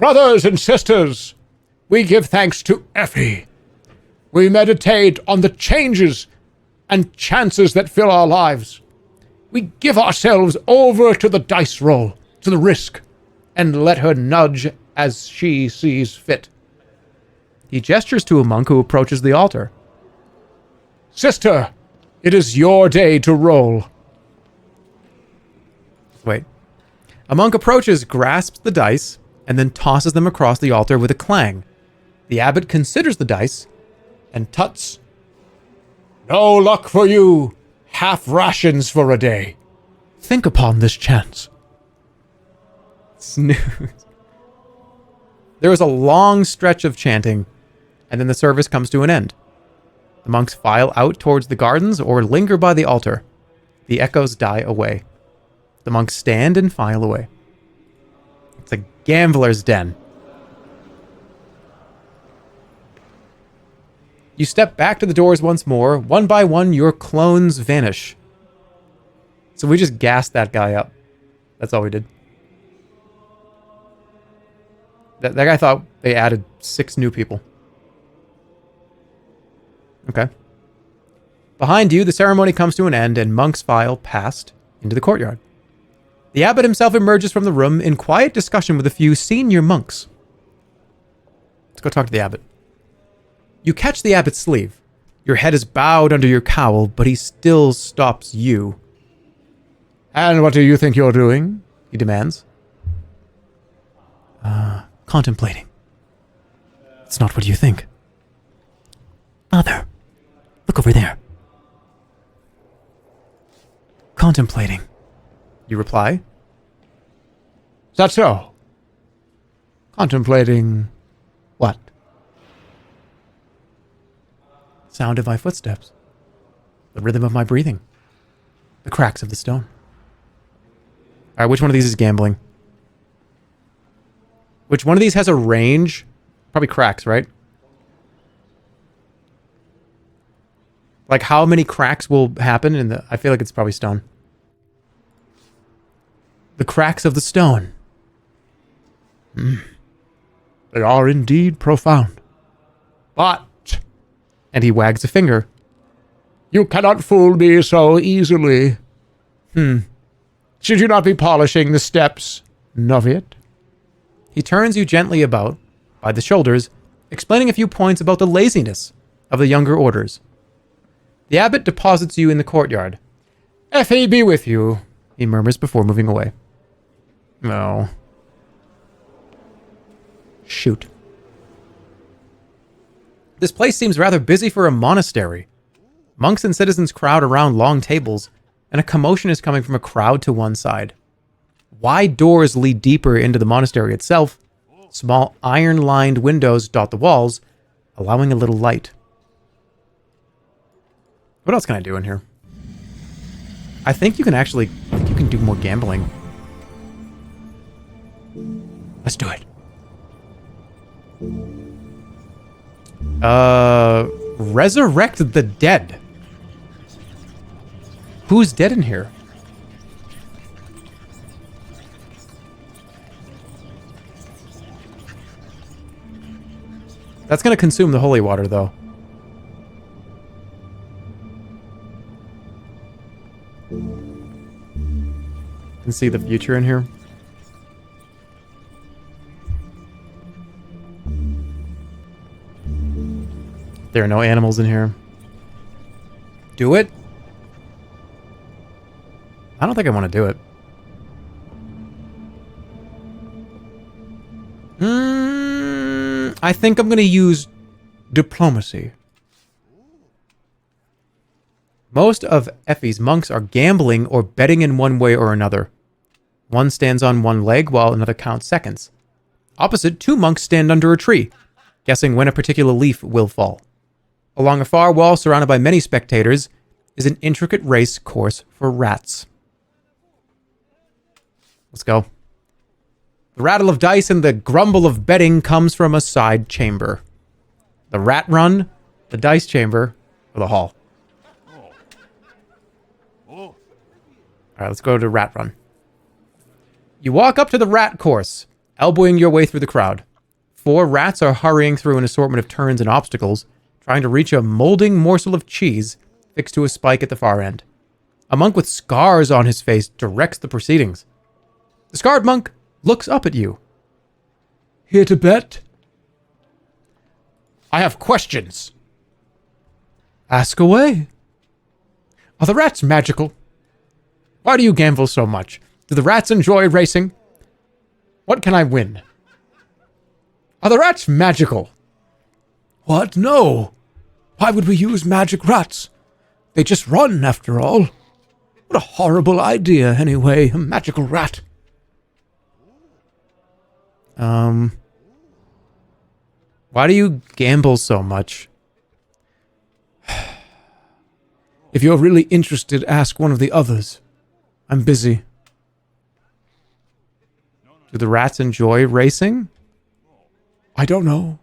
Brothers and sisters, we give thanks to Effie. We meditate on the changes and chances that fill our lives. We give ourselves over to the dice roll, to the risk, and let her nudge as she sees fit. He gestures to a monk who approaches the altar. Sister, it is your day to roll. Wait. A monk approaches, grasps the dice, and then tosses them across the altar with a clang. The abbot considers the dice and tuts. No luck for you. Half rations for a day. Think upon this chance. Snooze. There is a long stretch of chanting, and then the service comes to an end. The monks file out towards the gardens or linger by the altar. The echoes die away. The monks stand and file away. It's a gambler's den. You step back to the doors once more. One by one, your clones vanish. So we just gassed that guy up. That's all we did. That guy thought they added 6 new people. Okay. Behind you, the ceremony comes to an end and monks file past into the courtyard. The abbot himself emerges from the room in quiet discussion with a few senior monks. Let's go talk to the abbot. You catch the abbot's sleeve. Your head is bowed under your cowl, but he still stops you. And what do you think you're doing? He demands. Contemplating. It's not what you think. Father, look over there. Contemplating. You reply. Is that so? Contemplating what? Sound of my footsteps. The rhythm of my breathing. The cracks of the stone. Alright, which one of these is gambling? Which one of these has a range? Probably cracks, right? Like how many cracks will happen in the... I feel like it's probably stone. The cracks of the stone. They are indeed profound. But... And he wags a finger. You cannot fool me so easily. Should you not be polishing the steps, Noviet? He turns you gently about, by the shoulders, explaining a few points about the laziness of the younger orders. The abbot deposits you in the courtyard. Effie be with you, He murmurs before moving away. No. Shoot. This place seems rather busy for a monastery. Monks and citizens crowd around long tables, and a commotion is coming from a crowd to one side. Wide doors lead deeper into the monastery itself. Small iron-lined windows dot the walls, allowing a little light. What else can I do in here? I think you can actually... I think you can do more gambling. Let's do it. Resurrect the dead. Who's dead in here? That's going to consume the holy water, though. Can see the future in here. There are no animals in here. Do it? I don't think I want to do it. I think I'm going to use diplomacy. Most of Effie's monks are gambling or betting in one way or another. One stands on one leg while another counts seconds. Opposite, 2 monks stand under a tree, guessing when a particular leaf will fall. Along a far wall surrounded by many spectators is an intricate race course for rats. Let's go. The rattle of dice and the grumble of betting comes from a side chamber. The rat run, the dice chamber, or the hall. Alright, let's go to rat run. You walk up to the rat course. elbowing your way through the crowd. 4 rats are hurrying through an assortment of turns and obstacles, trying to reach a molding morsel of cheese fixed to a spike at the far end. A monk with scars on his face directs the proceedings. The scarred monk looks up at you. Here to bet? I have questions. Ask away. Are the rats magical? Why do you gamble so much? Do the rats enjoy racing? What can I win? Are the rats magical? What? No. Why would we use magic rats? They just run, after all. What a horrible idea, anyway, a magical rat. Why do you gamble so much? If you're really interested, ask one of the others. I'm busy. Do the rats enjoy racing? I don't know.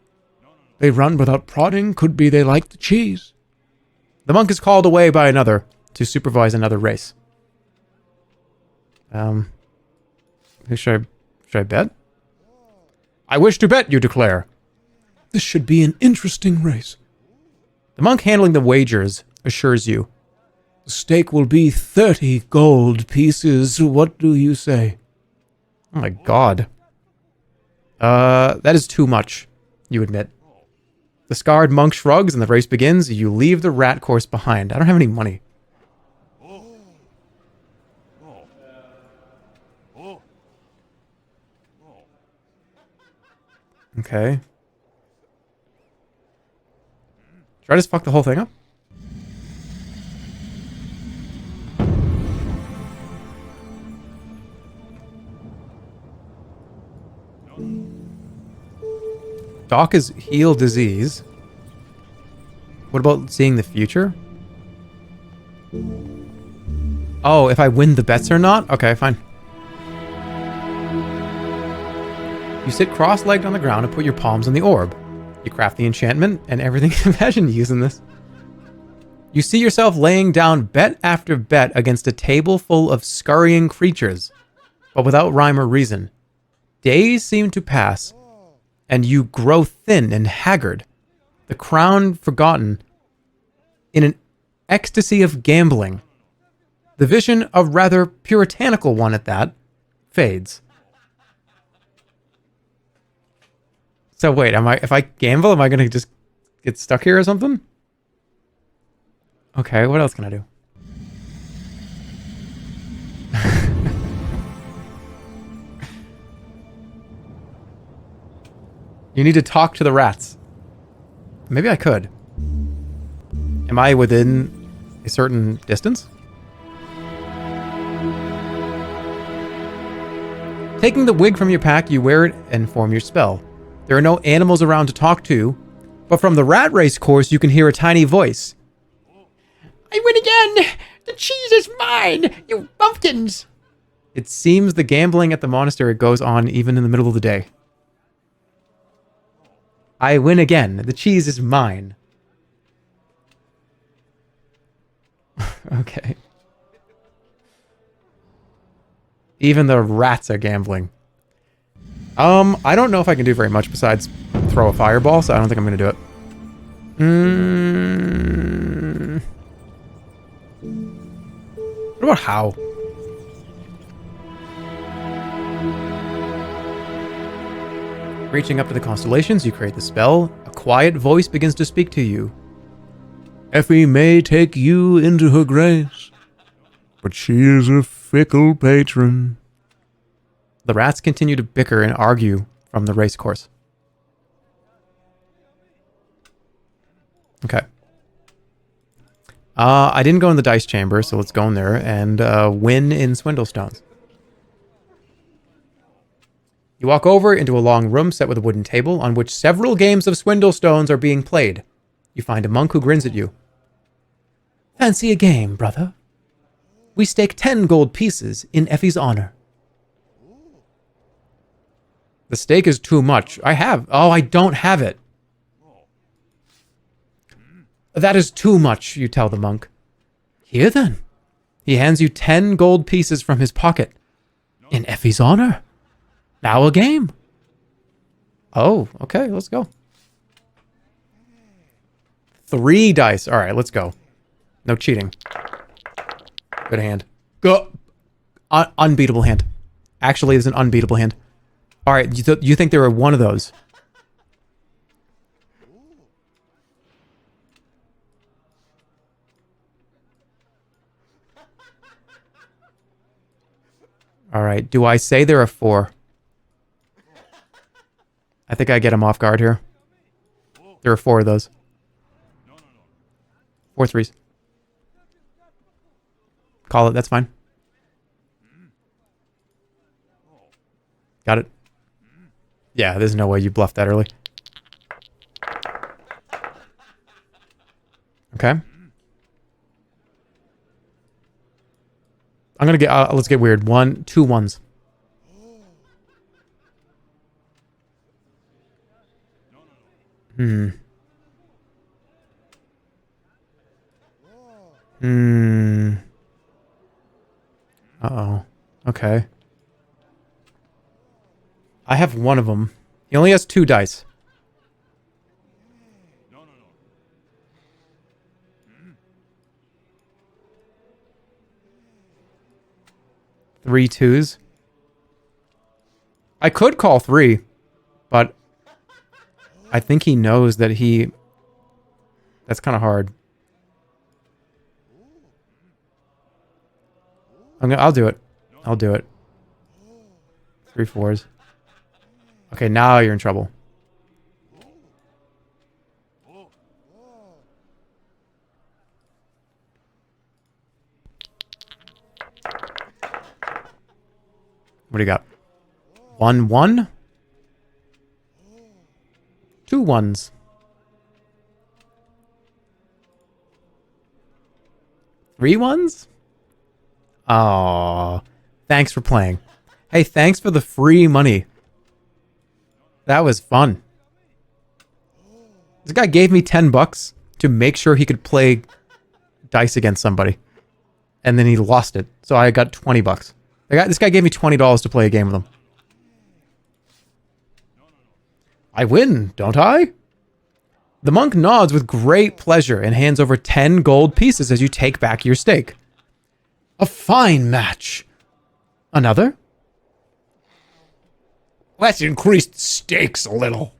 They run without prodding. Could be they like the cheese. The monk is called away by another to supervise another race. Who should I bet? I wish to bet, you declare. This should be an interesting race. The monk handling the wagers assures you. The stake will be 30 gold pieces. What do you say? Oh my god. That is too much, you admit. The scarred monk shrugs and the race begins. You leave the rat course behind. I don't have any money. Okay. Should I just fuck the whole thing up? Doc is heal disease. What about seeing the future? Oh, if I win the bets or not? Okay, fine. You sit cross-legged on the ground and put your palms on the orb. You craft the enchantment and everything. Imagine using this. You see yourself laying down bet after bet against a table full of scurrying creatures, but without rhyme or reason. Days seem to pass, and you grow thin and haggard, the crown forgotten, in an ecstasy of gambling. The vision, a rather puritanical one at that, fades. So wait, if I gamble, am I gonna just get stuck here or something? Okay, what else can I do? You need to talk to the rats. Maybe I could. Am I within a certain distance? Taking the wig from your pack, you wear it and form your spell. There are no animals around to talk to, but from the rat race course you can hear a tiny voice. I win again! The cheese is mine, you bumpkins! It seems the gambling at the monastery goes on even in the middle of the day. I win again. The cheese is mine. Okay. Even the rats are gambling. I don't know if I can do very much besides throw a fireball, so I don't think I'm going to do it. What about how? Reaching up to the constellations, you create the spell. A quiet voice begins to speak to you. Effie may take you into her grace, but she is a fickle patron. The rats continue to bicker and argue from the race course. Okay. I didn't go in the dice chamber, so let's go in there and win in Swindlestones. You walk over into a long room set with a wooden table on which several games of Swindlestones are being played. You find a monk who grins at you. Fancy a game, brother? We stake 10 gold pieces in Effie's honor. The stake is too much. I don't have it. That is too much, you tell the monk. Here then. He hands you 10 gold pieces from his pocket. In Effie's honor. Now a game. Oh, okay, let's go. 3 dice. All right, let's go. No cheating. Good hand. Go. Unbeatable hand. Actually, it's an unbeatable hand. All right, you think there were one of those? All right, do I say there are 4? I think I get him off guard here. There are 4 of those. 4 threes. Call it, that's fine. Got it. Yeah, there's no way you bluffed that early. Okay. I'm gonna get, let's get weird. 2 ones. Hmm. Hmm. Uh-oh. Okay. I have one of them. He only has 2 dice. Three twos. I could call 3, but I think he knows that he... That's kind of hard. I'll do it. I'll do it. 3 fours. Okay, now you're in trouble. What do you got? 1 1? 2 ones. 3 ones? Oh, thanks for playing. Hey, thanks for the free money. That was fun. This guy gave me $10 to make sure he could play dice against somebody. And then he lost it. So I got $20. This guy gave me $20 to play a game with him. I win, don't I? The monk nods with great pleasure and hands over 10 gold pieces as you take back your stake. A fine match. Another? Let's increase the stakes a little.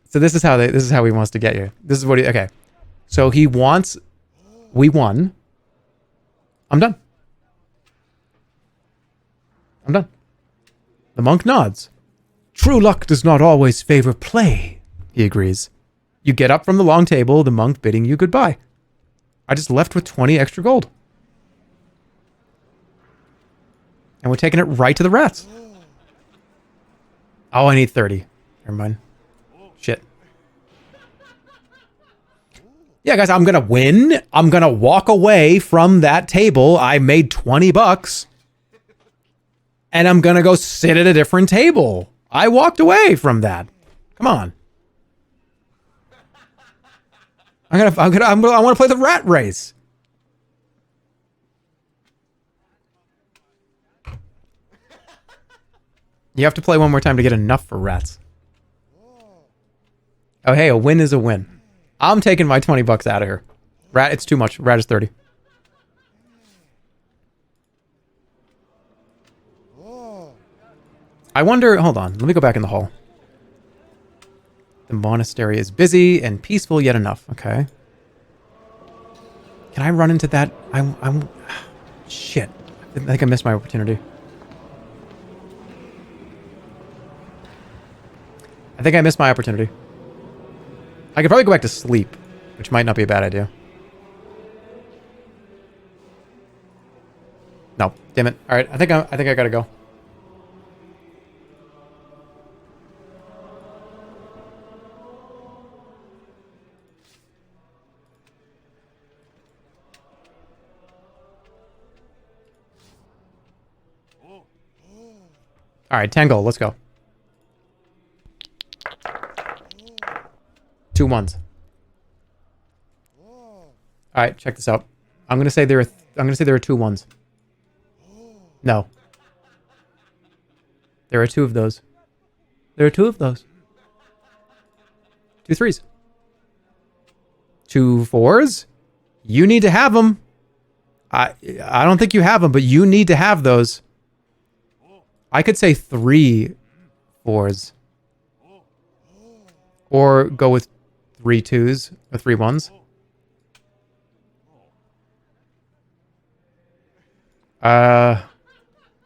So this is how he wants to get you. This is what he, okay. So he wants, we won. I'm done. I'm done. The monk nods. True luck does not always favor play, he agrees. You get up from the long table, the monk bidding you goodbye. I just left with 20 extra gold. And we're taking it right to the rats. Oh, I need 30. Never mind. Shit. Yeah, guys, I'm gonna win. I'm gonna walk away from that table. I made $20. And I'm gonna go sit at a different table. I walked away from that. Come on. I want to play the rat race. You have to play one more time to get enough for rats. Oh, hey, a win is a win. I'm taking my $20 out of here. Rat, it's too much. Rat is 30. I wonder, hold on, let me go back in the hall. The monastery is busy and peaceful yet enough. Okay. Can I run into that? I'm shit. I think I missed my opportunity. I think I missed my opportunity. I could probably go back to sleep, which might not be a bad idea. No, damn it. All right, I think I gotta go. All right, 10 gold. Let's go. 2 ones. All right, check this out. I'm gonna say there are 2 ones. No. There are two of those. There are two of those. 2 3s. 2 4s. You need to have them. I don't think you have them, but you need to have those. I could say 3 4s. Or go with 3 2s or 3 1s. I'm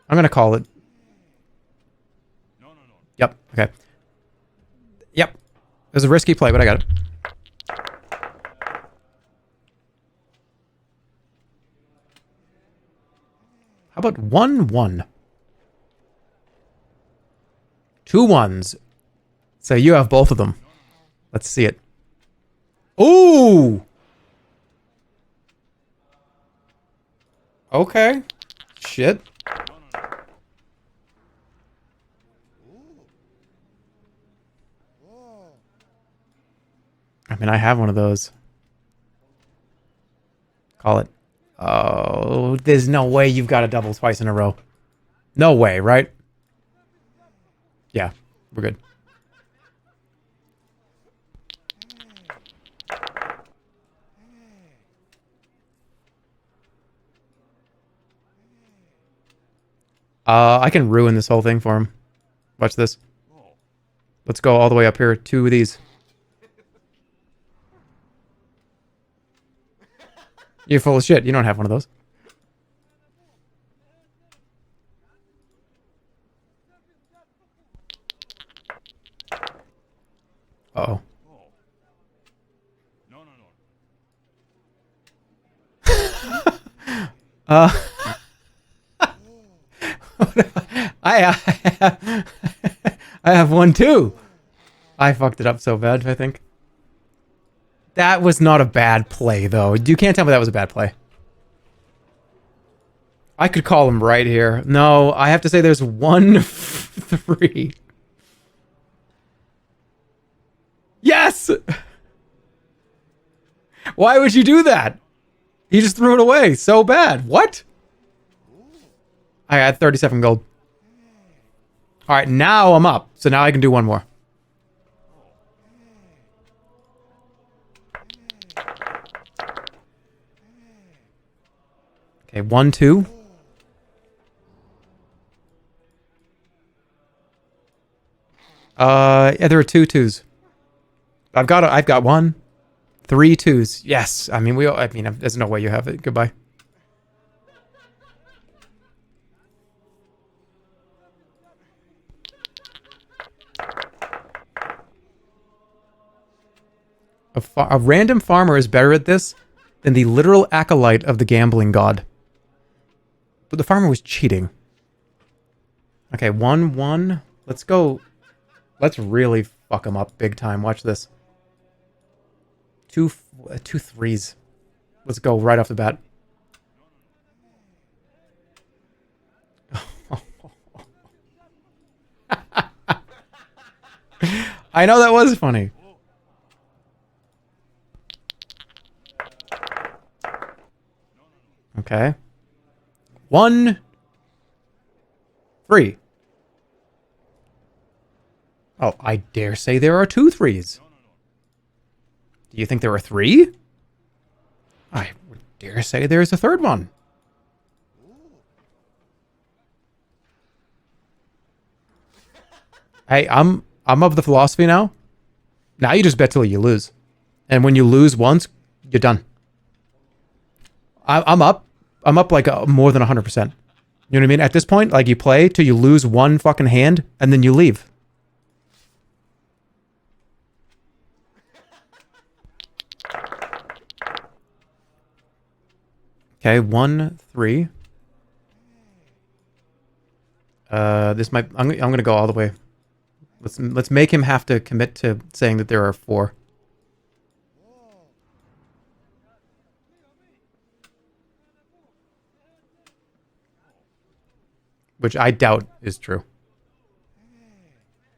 gonna call it. Yep. Okay. Yep. It was a risky play, but I got it. How about 1 1? 2 1s. So you have both of them. Let's see it. Ooh! Okay. Shit. I mean, I have one of those. Call it. Oh, there's no way you've got a double twice in a row. No way, right? Yeah, we're good. I can ruin this whole thing for him. Watch this. Let's go all the way up here. 2 of these. You're full of shit. You don't have one of those. Uh-oh. I have one too. I fucked it up so bad, I think. That was not a bad play, though. You can't tell me that was a bad play. I could call him right here. No, I have to say there's 1 3. Yes! Why would you do that? He just threw it away so bad. What? I had 37 gold. All right, now I'm up. So now I can do one more. Okay, 1 2. Yeah, there are 2 2s. I've got 1. 3 2s. Yes. I mean, there's no way you have it. Goodbye. A random farmer is better at this than the literal acolyte of the gambling god. But the farmer was cheating. Okay, 1 1. Let's go. Let's really fuck him up big time. Watch this. 2 3s. Let's go right off the bat. I know that was funny. Okay. 1 3. Oh, I dare say there are 2 3s. Do you think there are 3? I would dare say there's a third one. Hey, I'm of the philosophy now. Now you just bet till you lose. And when you lose once, you're done. I'm up. I'm up like more than 100%. You know what I mean? At this point, like you play till you lose one fucking hand and then you leave. Okay, 1 3. This might. I'm gonna go all the way. Let's make him have to commit to saying that there are 4. Which I doubt is true.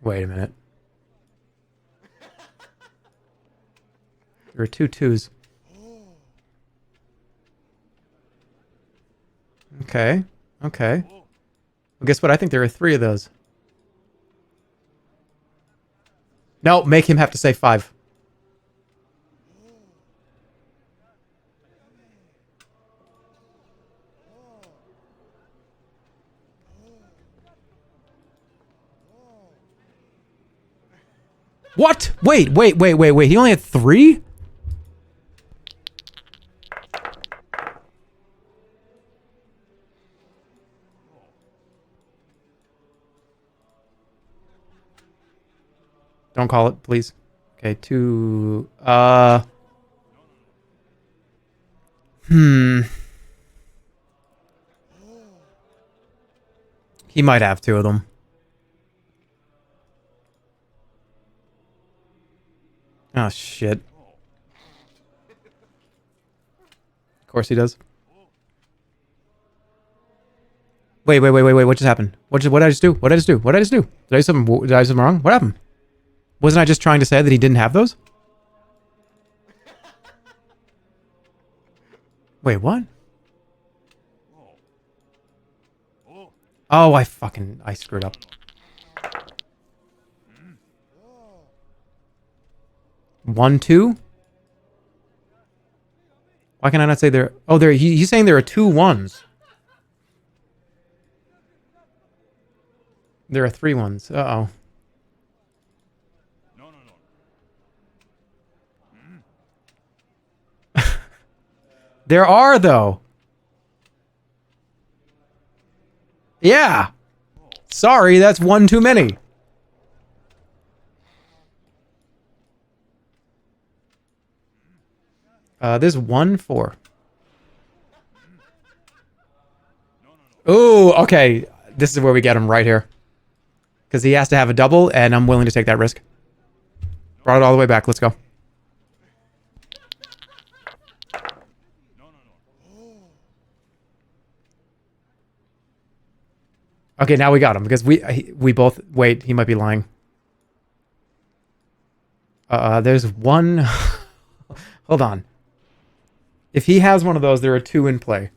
Wait a minute. There are 2 2s. Okay. Okay. Well, guess what? I think there are 3 of those. No, make him have to say 5. What? Wait. He only had 3? Don't call it, please. Okay, 2. He might have 2 of them. Oh, shit. Of course he does. Wait. What just happened? What did I just do? What did I just do? Did I do something wrong? What happened? Wasn't I just trying to say that he didn't have those? Wait, what? Oh, I screwed up. 1, 2? Why can I not say there? Oh, he's saying there are 2 1s. There are 3 1s. Uh-oh. There are, though. Yeah. Sorry, that's 1 too many. There's 1 4. Ooh, okay. This is where we get him right here. Because he has to have a double, and I'm willing to take that risk. Brought it all the way back. Let's go. Okay, now we got him because we both wait. He might be lying. There's 1. Hold on. If he has one of those, there are 2 in play.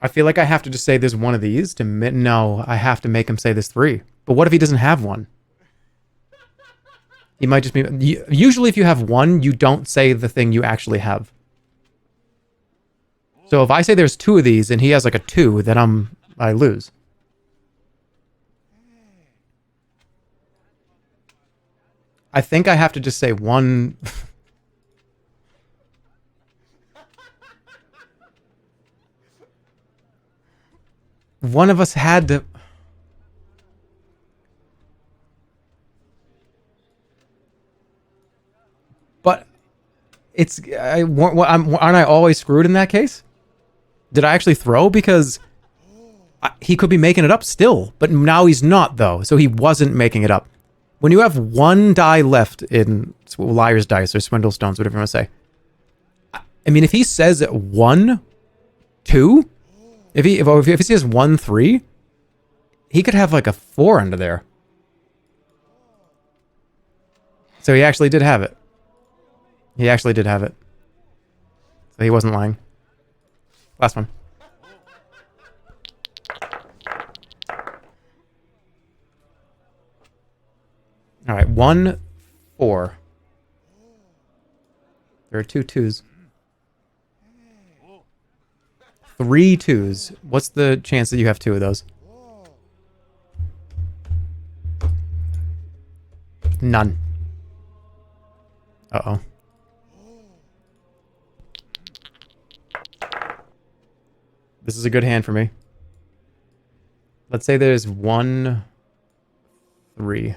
I feel like I have to just say there's 1 of these to no. I have to make him say there's 3. But what if he doesn't have 1? He might just be. Usually, if you have 1, you don't say the thing you actually have. So if I say there's 2 of these and he has like a 2, then I lose. I think I have to just say 1. One of us had to. But aren't I always screwed in that case? Did I actually throw? Because he could be making it up still, but now he's not, though, so he wasn't making it up. When you have 1 die left in Liar's Dice or Swindle Stones, whatever you want to say, I mean, if he says 1, 2, if he says 1, 3, he could have like a 4 under there. So he actually did have it. He actually did have it. So he wasn't lying. Last one. All right, 1, 4. There are 2 2s. 3 2s. What's the chance that you have 2 of those? None. Uh-oh. This is a good hand for me. Let's say there's 1, 3.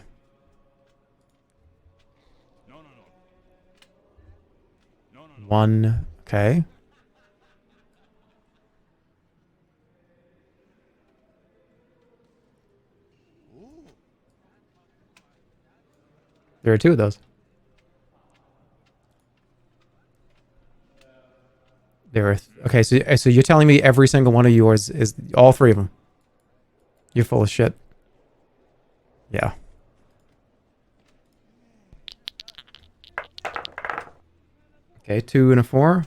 One, okay. There are 2 of those. There are okay. So you're telling me every single one of yours is all 3 of them? You're full of shit. Yeah. Okay, 2 and a 4.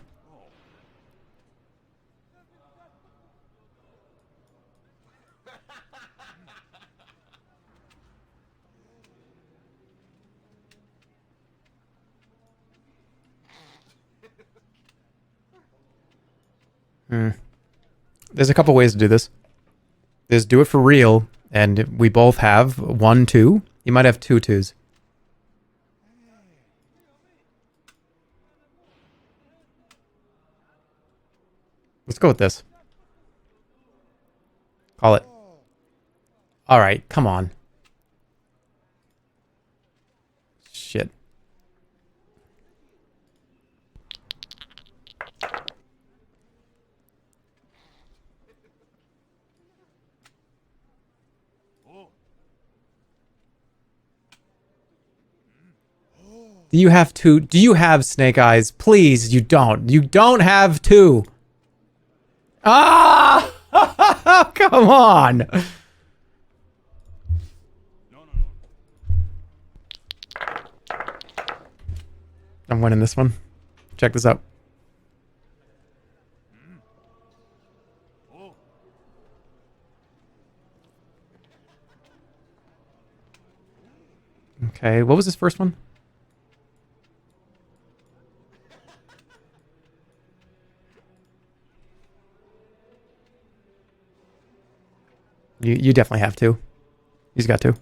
There's a couple ways to do this. There's do it for real, and we both have 1, 2. You might have 2 2s. Let's go with this. Call it. All right, come on. Shit. Do you have 2? Do you have snake eyes? Please, you don't. You don't have 2. Ah! Come on. I'm winning this one. Check this out. Okay, what was this first one? You definitely have 2. He's got 2.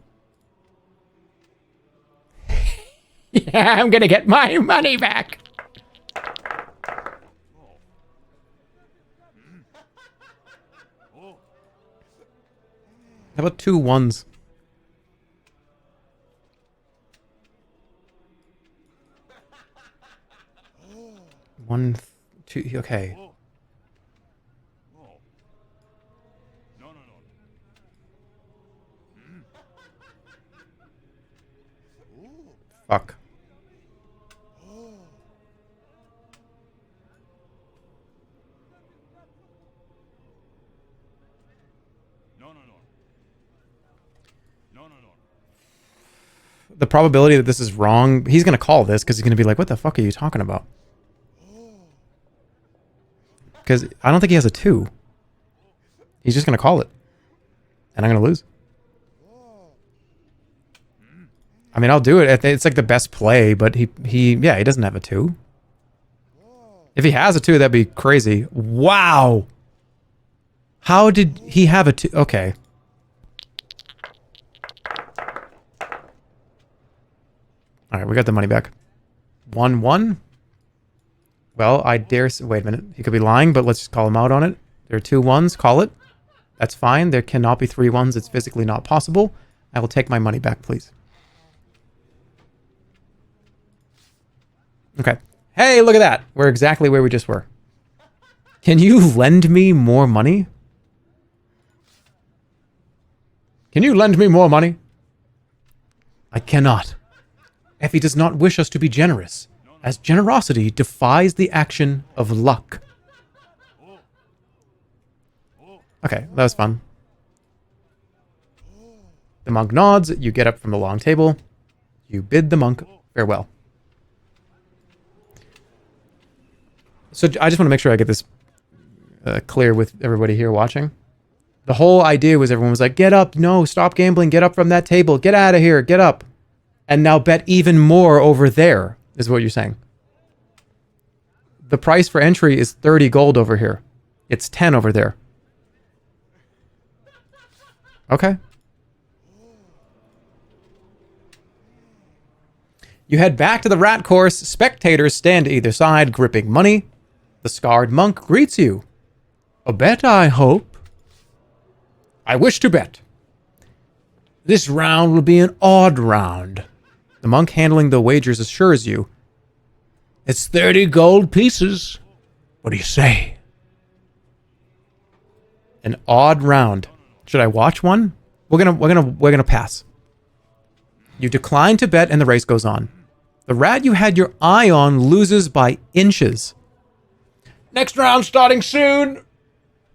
Yeah, I'm gonna get my money back. How about 2 1s? One, 2, okay. Fuck. The probability that this is wrong, he's gonna call this because he's gonna be like, what the fuck are you talking about? Because I don't think he has a 2. He's just gonna call it. And I'm gonna lose. I mean, I'll do it. It's like the best play, but he doesn't have a 2. If he has a 2, that'd be crazy. Wow. How did he have a 2? Okay. All right, we got the money back. 1 1. Well, I dare say, wait a minute. He could be lying, but let's just call him out on it. There are 2 1s. Call it. That's fine. There cannot be 3 1s. It's physically not possible. I will take my money back, please. Okay. Hey, look at that. We're exactly where we just were. Can you lend me more money? Can you lend me more money? I cannot. Effie does not wish us to be generous, as generosity defies the action of luck. Okay, that was fun. The monk nods. You get up from the long table. You bid the monk farewell. So I just want to make sure I get this clear with everybody here watching. The whole idea was everyone was like, get up, no, stop gambling, get up from that table, get out of here, get up. And now bet even more over there, is what you're saying. The price for entry is 30 gold over here. It's 10 over there. Okay. You head back to the rat course. Spectators stand either side, gripping money. The scarred monk greets you. A bet, I hope. I wish to bet. This round will be an odd round. The monk handling the wagers assures you. It's 30 gold pieces. What do you say? An odd round. Should I watch one? We're gonna pass. You decline to bet and the race goes on. The rat you had your eye on loses by inches. Next round starting soon.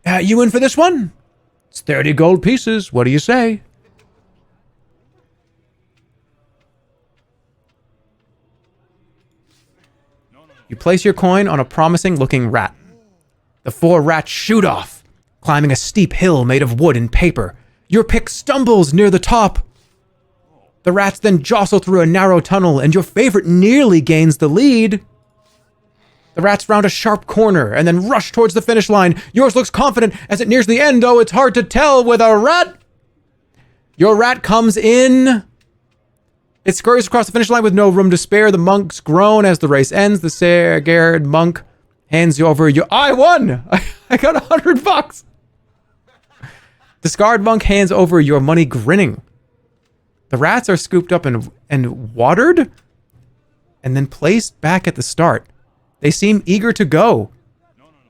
You in for this one? It's 30 gold pieces. What do you say? You place your coin on a promising-looking rat. The 4 rats shoot off, climbing a steep hill made of wood and paper. Your pick stumbles near the top. The rats then jostle through a narrow tunnel, and your favorite nearly gains the lead. The rats round a sharp corner and then rush towards the finish line. Yours looks confident as it nears the end, though it's hard to tell with a rat. Your rat comes in. It scurries across the finish line with no room to spare. The monks groan as the race ends. The scared monk hands you over your... I won! I got $100. The scarred monk hands over your money grinning. The rats are scooped up and watered and then placed back at the start. They seem eager to go.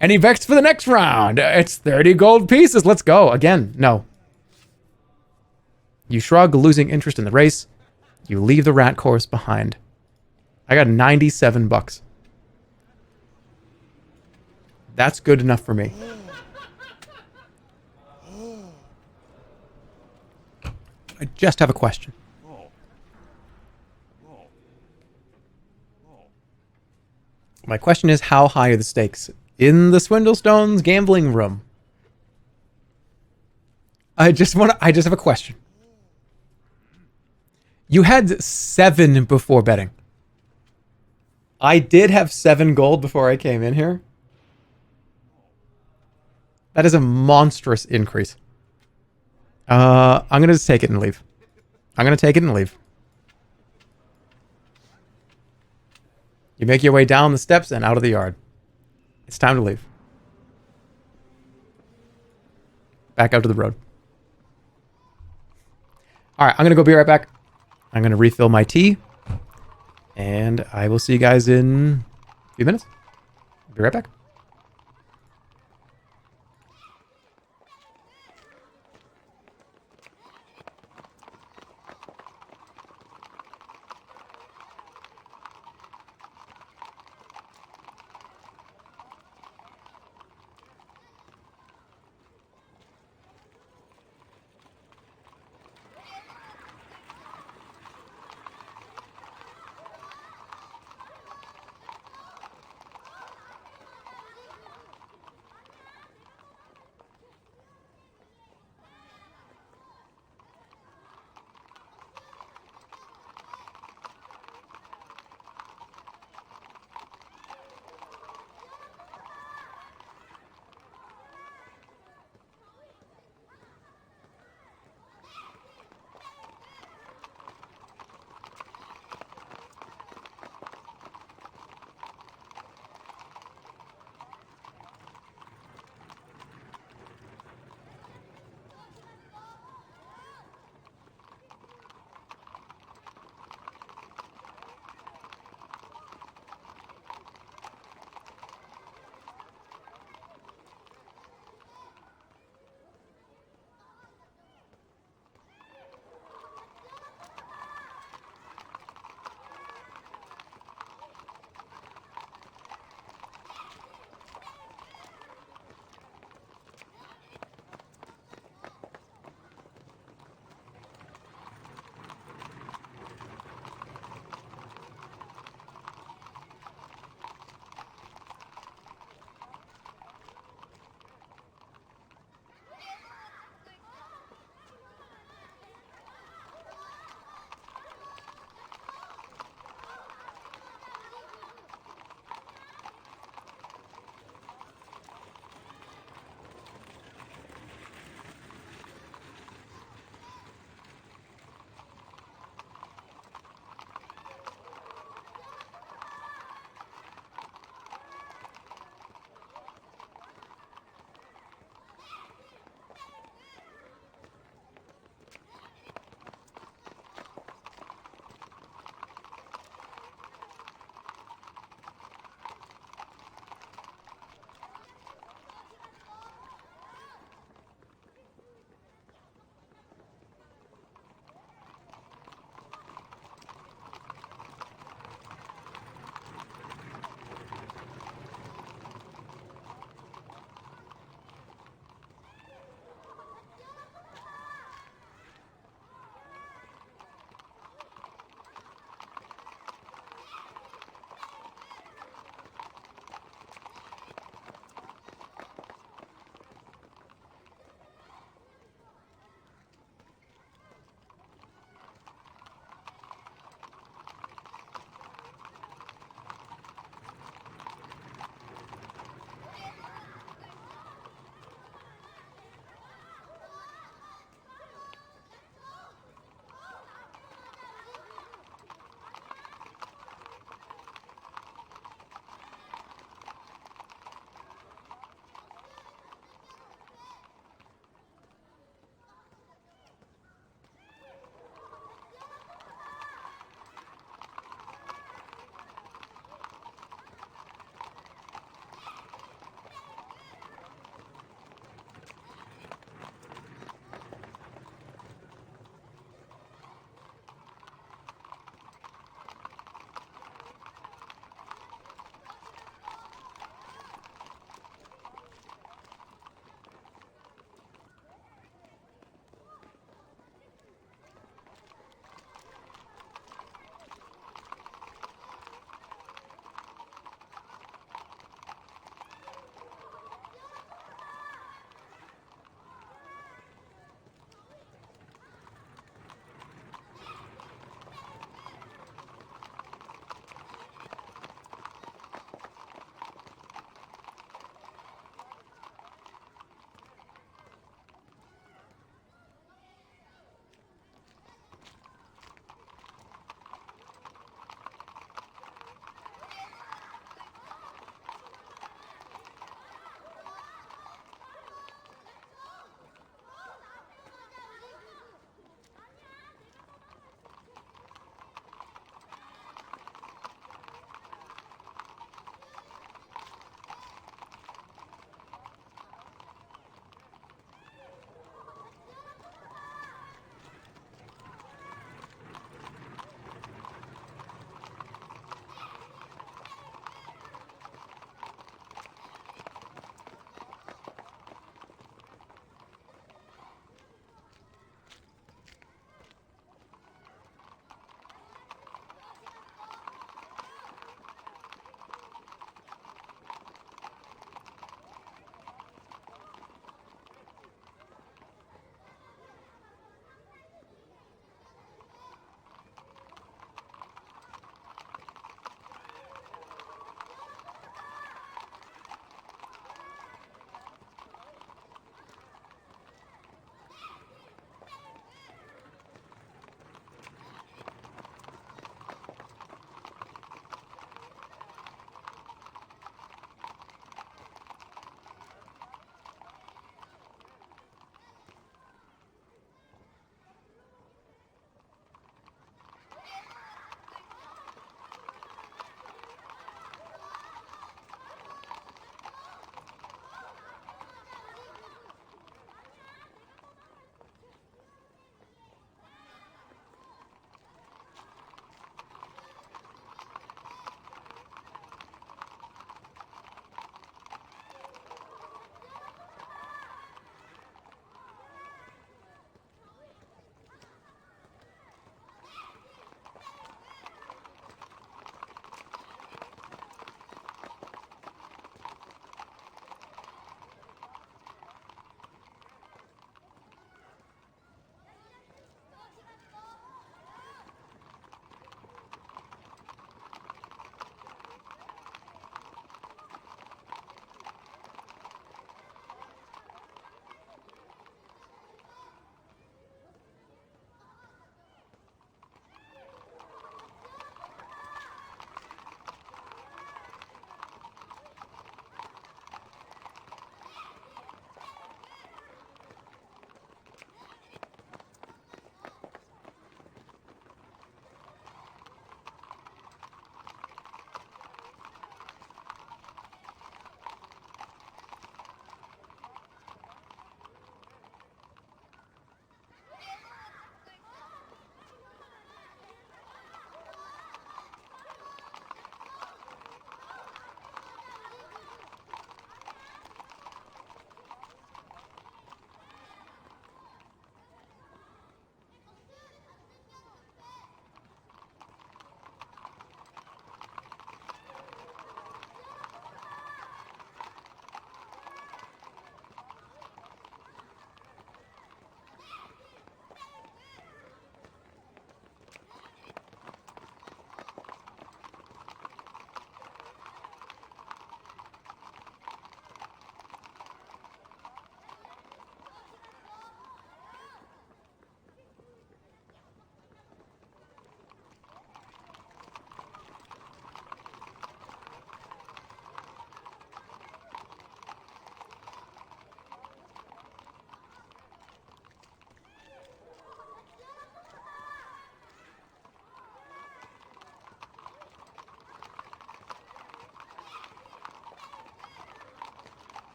Any vex for the next round? It's 30 gold pieces. Let's go. Again, no. You shrug, losing interest in the race. You leave the rat course behind. I got $97. That's good enough for me. I just have a question. My question is, how high are the stakes in the Swindlestones gambling room? I just have a question. You had 7 before betting. I did have 7 gold before I came in here. That is a monstrous increase. I'm going to just take it and leave. I'm going to take it and leave. You make your way down the steps and out of the yard. It's time to leave. Back out to the road. All right, I'm going to go be right back. I'm going to refill my tea. And I will see you guys in a few minutes. Be right back.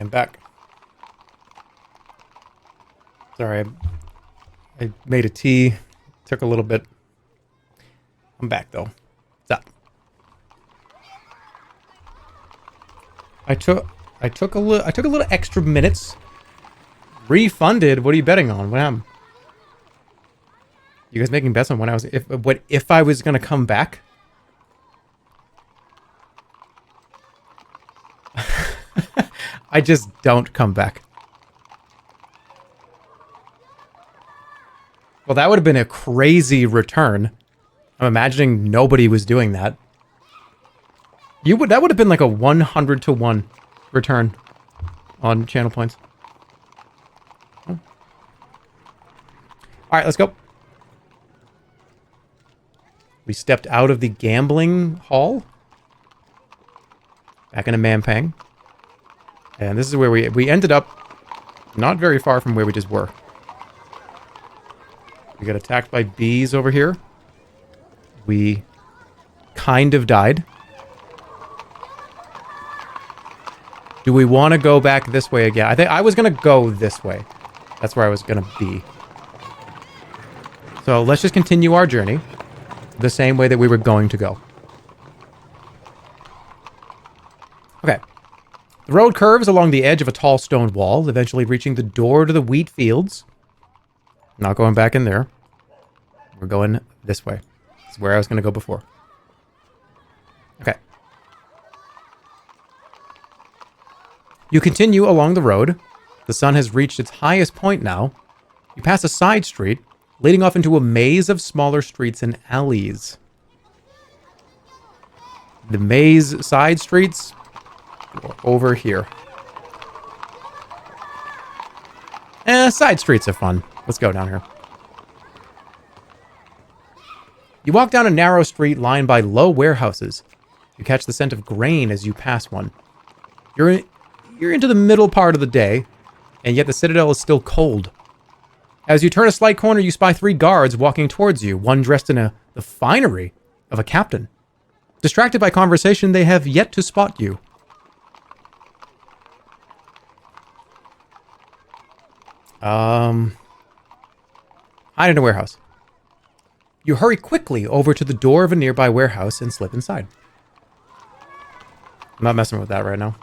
I'm back. Sorry, I made a tea. Took a little bit. I'm back though. What's up? I took a little extra minutes. Refunded. What are you betting on? What happened? You guys making bets on when I was if I was gonna come back? I just don't come back. Well, that would have been a crazy return. I'm imagining nobody was doing that. That would have been like a 100 to 1 return on channel points. Oh. All right, let's go. We stepped out of the gambling hall. Back into Mampang. And this is where we ended up not very far from where we just were. We got attacked by bees over here. We kind of died. Do we want to go back this way again? I think I was going to go this way. That's where I was going to be. So let's just continue our journey the same way that we were going to go. Okay. The road curves along the edge of a tall stone wall, eventually reaching the door to the wheat fields. Not going back in there. We're going this way. This is where I was going to go before. Okay. You continue along the road. The sun has reached its highest point now. You pass a side street, leading off into a maze of smaller streets and alleys. The maze side streets are over here. Side streets are fun. Let's go down here. You walk down a narrow street lined by low warehouses. You catch the scent of grain as you pass one. You're into the middle part of the day, and yet the citadel is still cold. As you turn a slight corner, you spy 3 guards walking towards you, one dressed in the finery of a captain. Distracted by conversation, they have yet to spot you. Hide in a warehouse. You hurry quickly over to the door of a nearby warehouse and slip inside. I'm not messing with that right now.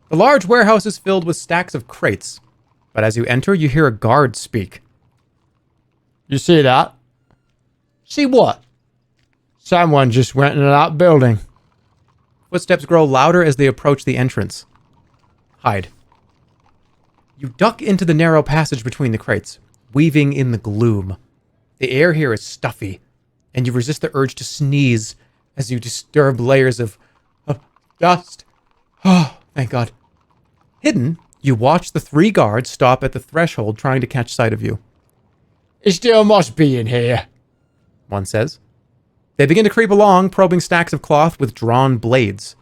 The large warehouse is filled with stacks of crates, but as you enter, you hear a guard speak. You see that? See what? Someone just went into that building. Footsteps grow louder as they approach the entrance. Hide. You duck into the narrow passage between the crates, weaving in the gloom. The air here is stuffy, and you resist the urge to sneeze as you disturb layers of dust. Oh, thank God. Hidden, you watch the 3 guards stop at the threshold trying to catch sight of you. It still must be in here, one says. They begin to creep along, probing stacks of cloth with drawn blades.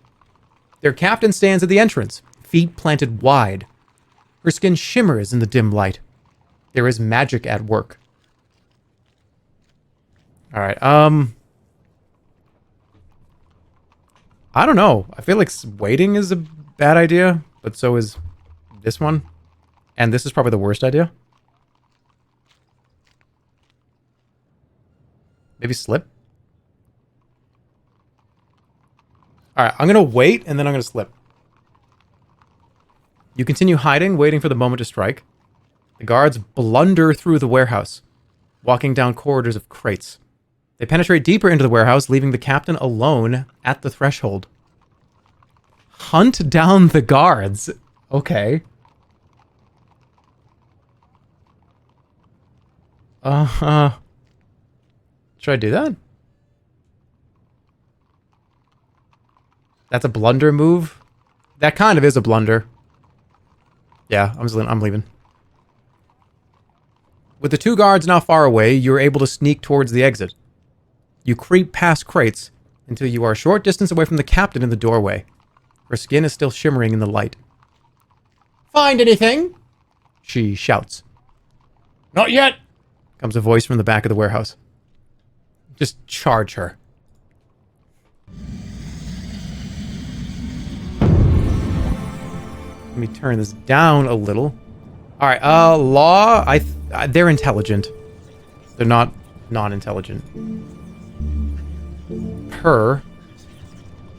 Their captain stands at the entrance, feet planted wide. Her skin shimmers in the dim light. There is magic at work. Alright, I don't know. I feel like waiting is a bad idea, but so is this one. And this is probably the worst idea. Maybe slip? Alright, I'm going to wait, and then I'm going to slip. You continue hiding, waiting for the moment to strike. The guards blunder through the warehouse, walking down corridors of crates. They penetrate deeper into the warehouse, leaving the captain alone at the threshold. Hunt down the guards. Okay. Should I do that? That's a blunder move? That kind of is a blunder. Yeah, I'm leaving. With the 2 guards now far away, you're able to sneak towards the exit. You creep past crates until you are a short distance away from the captain in the doorway. Her skin is still shimmering in the light. Find anything? She shouts. Not yet, Comes a voice from the back of the warehouse. Just charge her. Let me turn this down a little. All right, law, they're intelligent. They're not non-intelligent. Her,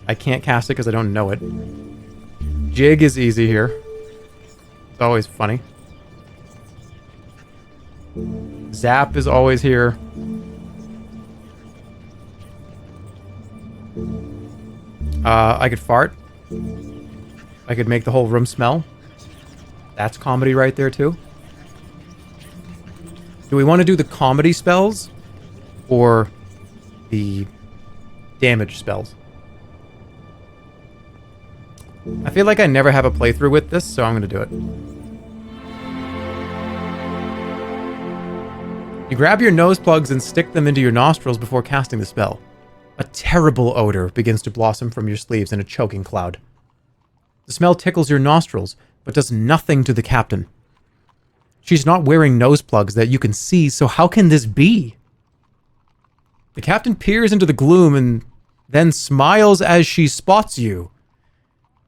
I can't cast it because I don't know it. Jig is easy here. It's always funny. Zap is always here. I could fart. I could make the whole room smell. That's comedy right there, too. Do we want to do the comedy spells? Or the damage spells? I feel like I never have a playthrough with this, so I'm going to do it. You grab your nose plugs and stick them into your nostrils before casting the spell. A terrible odor begins to blossom from your sleeves in a choking cloud. The smell tickles your nostrils, but does nothing to the captain. She's not wearing nose plugs that you can see, so how can this be? The captain peers into the gloom and then smiles as she spots you.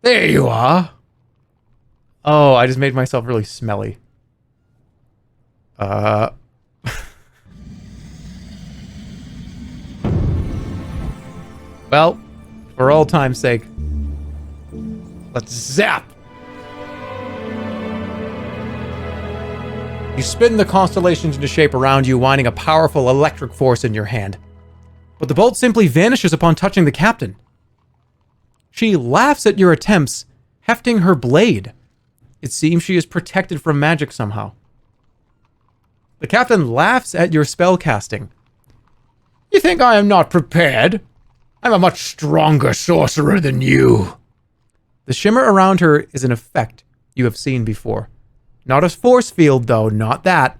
There you are. Oh, I just made myself really smelly. Well, for all time's sake, let's zap. You spin the constellations into shape around you, winding a powerful electric force in your hand. But the bolt simply vanishes upon touching the captain. She laughs at your attempts, hefting her blade. It seems she is protected from magic somehow. The captain laughs at your spell casting. You think I am not prepared? I'm a much stronger sorcerer than you. The shimmer around her is an effect you have seen before. Not a force field, though, not that.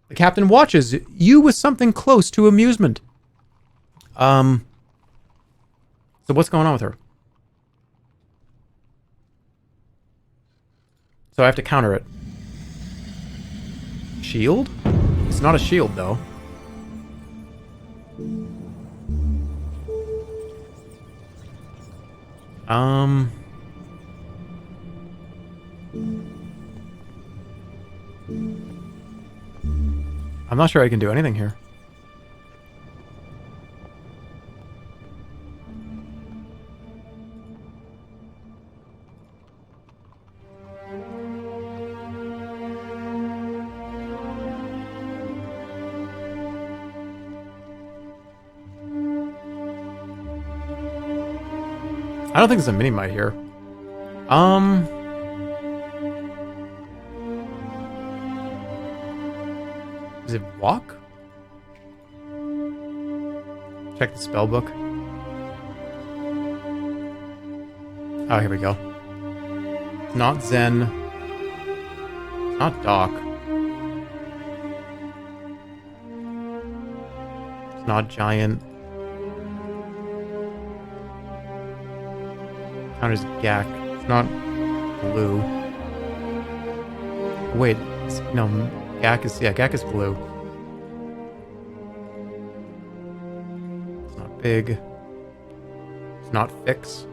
The captain watches you with something close to amusement. So what's going on with her? So I have to counter it. Shield? It's not a shield, though. I'm not sure I can do anything here. I don't think there's a mini-might here. Is it walk? Check the spell book. Oh, here we go. It's not Zen. It's not Doc. It's not Giant. Counters Gak. It's not blue. Wait, no, Gak is, yeah, Gak is blue. It's not big. It's not fix.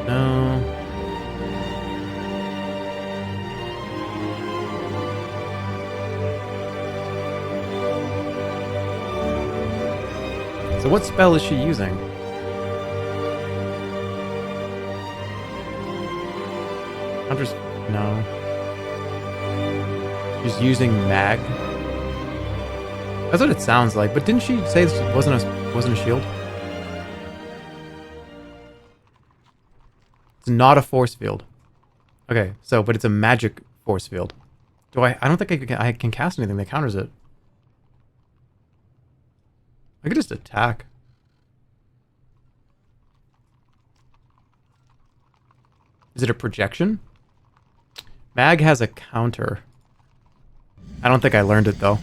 No. So what spell is she using? Hunter's... no. She's using mag. That's what it sounds like, but didn't she say this wasn't a shield? It's not a force field. Okay, so, but it's a magic force field. I don't think I can cast anything that counters it. I could just attack. Is it a projection? Mag has a counter. I don't think I learned it, though.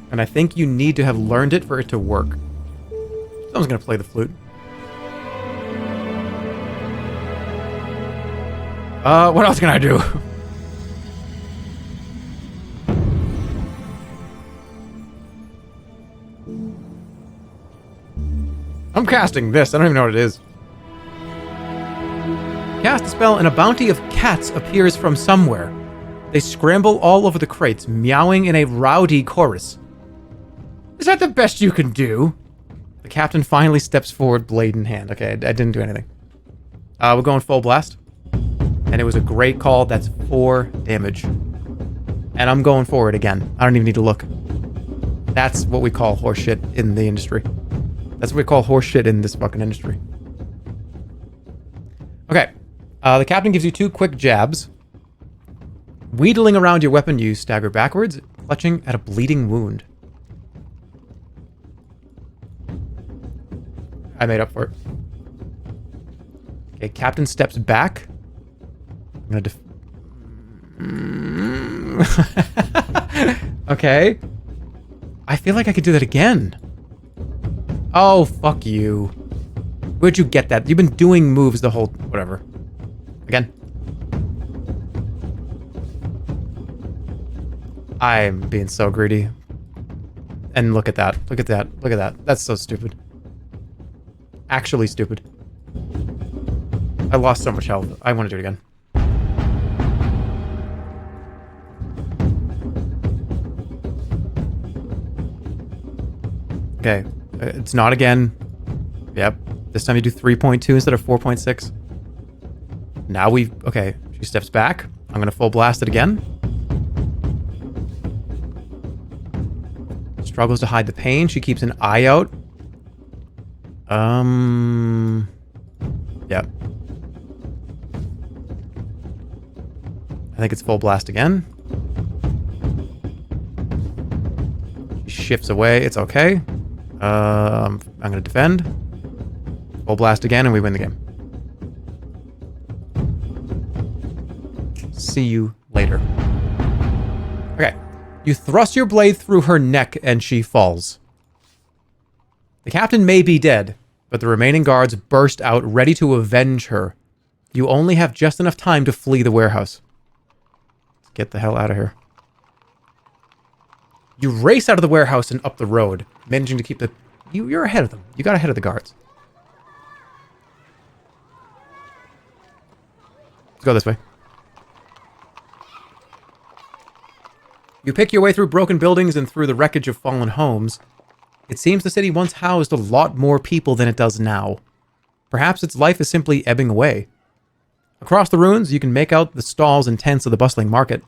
And I think you need to have learned it for it to work. Someone's gonna play the flute. What else can I do? I'm casting this. I don't even know what it is. Cast a spell and a bounty of cats appears from somewhere. They scramble all over the crates, meowing in a rowdy chorus. Is that the best you can do? The captain finally steps forward, blade in hand. Okay, I didn't do anything. We're going full blast. And it was a great call. That's 4 damage. And I'm going forward again. I don't even need to look. That's what we call horseshit in the industry. That's what we call horseshit in this fucking industry. Okay. The captain gives you 2 quick jabs. Wheedling around your weapon, you stagger backwards, clutching at a bleeding wound. I made up for it. Okay, captain steps back. I'm gonna okay. I feel like I could do that again. Oh, fuck you. Where'd you get that? You've been doing moves the whole... Whatever. Again. I'm being so greedy. And look at that. Look at that. Look at that. That's so stupid. Actually stupid. I lost so much health. I want to do it again. Okay. It's not again. Yep. This time you do 3.2 instead of 4.6. Now we... Okay. She steps back. I'm going to full blast it again. Struggles to hide the pain. She keeps an eye out. Yep. I think it's full blast again. She shifts away. It's okay. I'm going to defend. Full blast again, and we win the game. See you later. Okay. You thrust your blade through her neck, and she falls. The captain may be dead, but the remaining guards burst out, ready to avenge her. You only have just enough time to flee the warehouse. Let's get the hell out of here. You race out of the warehouse and up the road, managing to keep the... You're ahead of them. You got ahead of the guards. Let's go this way. You pick your way through broken buildings and through the wreckage of fallen homes. It seems the city once housed a lot more people than it does now. Perhaps its life is simply ebbing away. Across the ruins, you can make out the stalls and tents of the bustling market.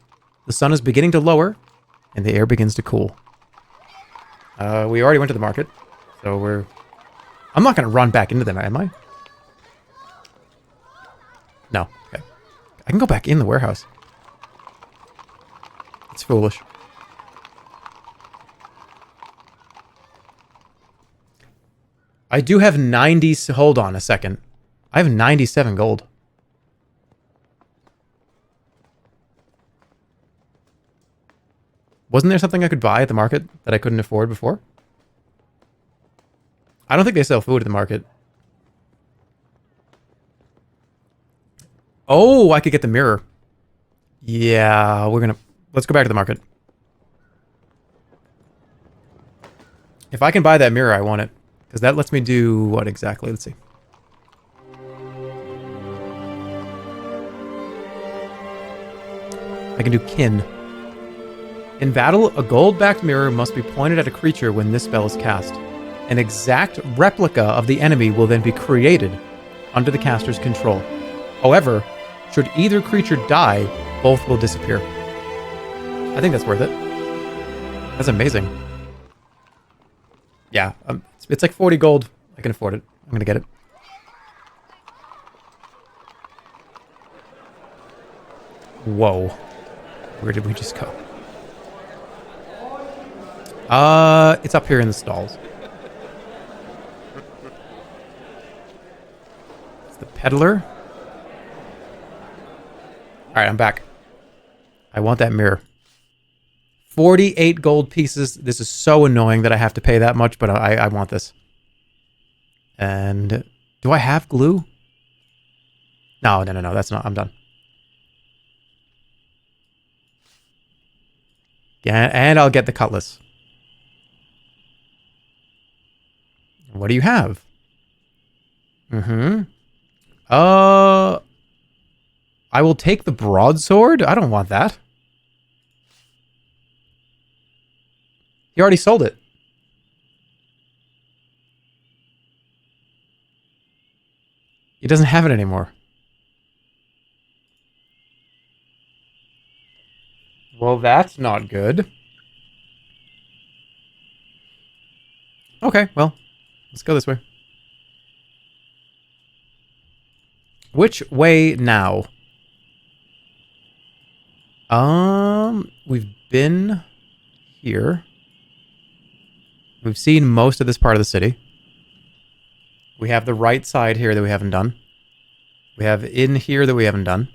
The sun is beginning to lower, and the air begins to cool. We already went to the market, so we're... I'm not going to run back into them, am I? No. Okay. I can go back in the warehouse. It's foolish. I do have 90... Hold on a second. I have 97 gold. Wasn't there something I could buy at the market that I couldn't afford before? I don't think they sell food at the market. Oh, I could get the mirror. Yeah, we're gonna... Let's go back to the market. If I can buy that mirror, I want it. Because that lets me do what exactly? Let's see. I can do kin. In battle, a gold-backed mirror must be pointed at a creature when this spell is cast. An exact replica of the enemy will then be created under the caster's control. However, should either creature die, both will disappear. I think that's worth it. That's amazing. Yeah, it's like 40 gold. I can afford it. I'm gonna get it. Whoa. Where did we just go? It's up here in the stalls. It's the peddler. Alright, I'm back. I want that mirror. 48 gold pieces. This is so annoying that I have to pay that much, but I want this. And do I have glue? No, that's not. I'm done. Yeah, and I'll get the cutlass. What do you have? Mm-hmm. I will take the broadsword. I don't want that. He already sold it. He doesn't have it anymore. Well, that's not good. Okay, well, let's go this way. Which way now? We've been here. We've seen most of this part of the city. We have the right side here that we haven't done. We have in here that we haven't done.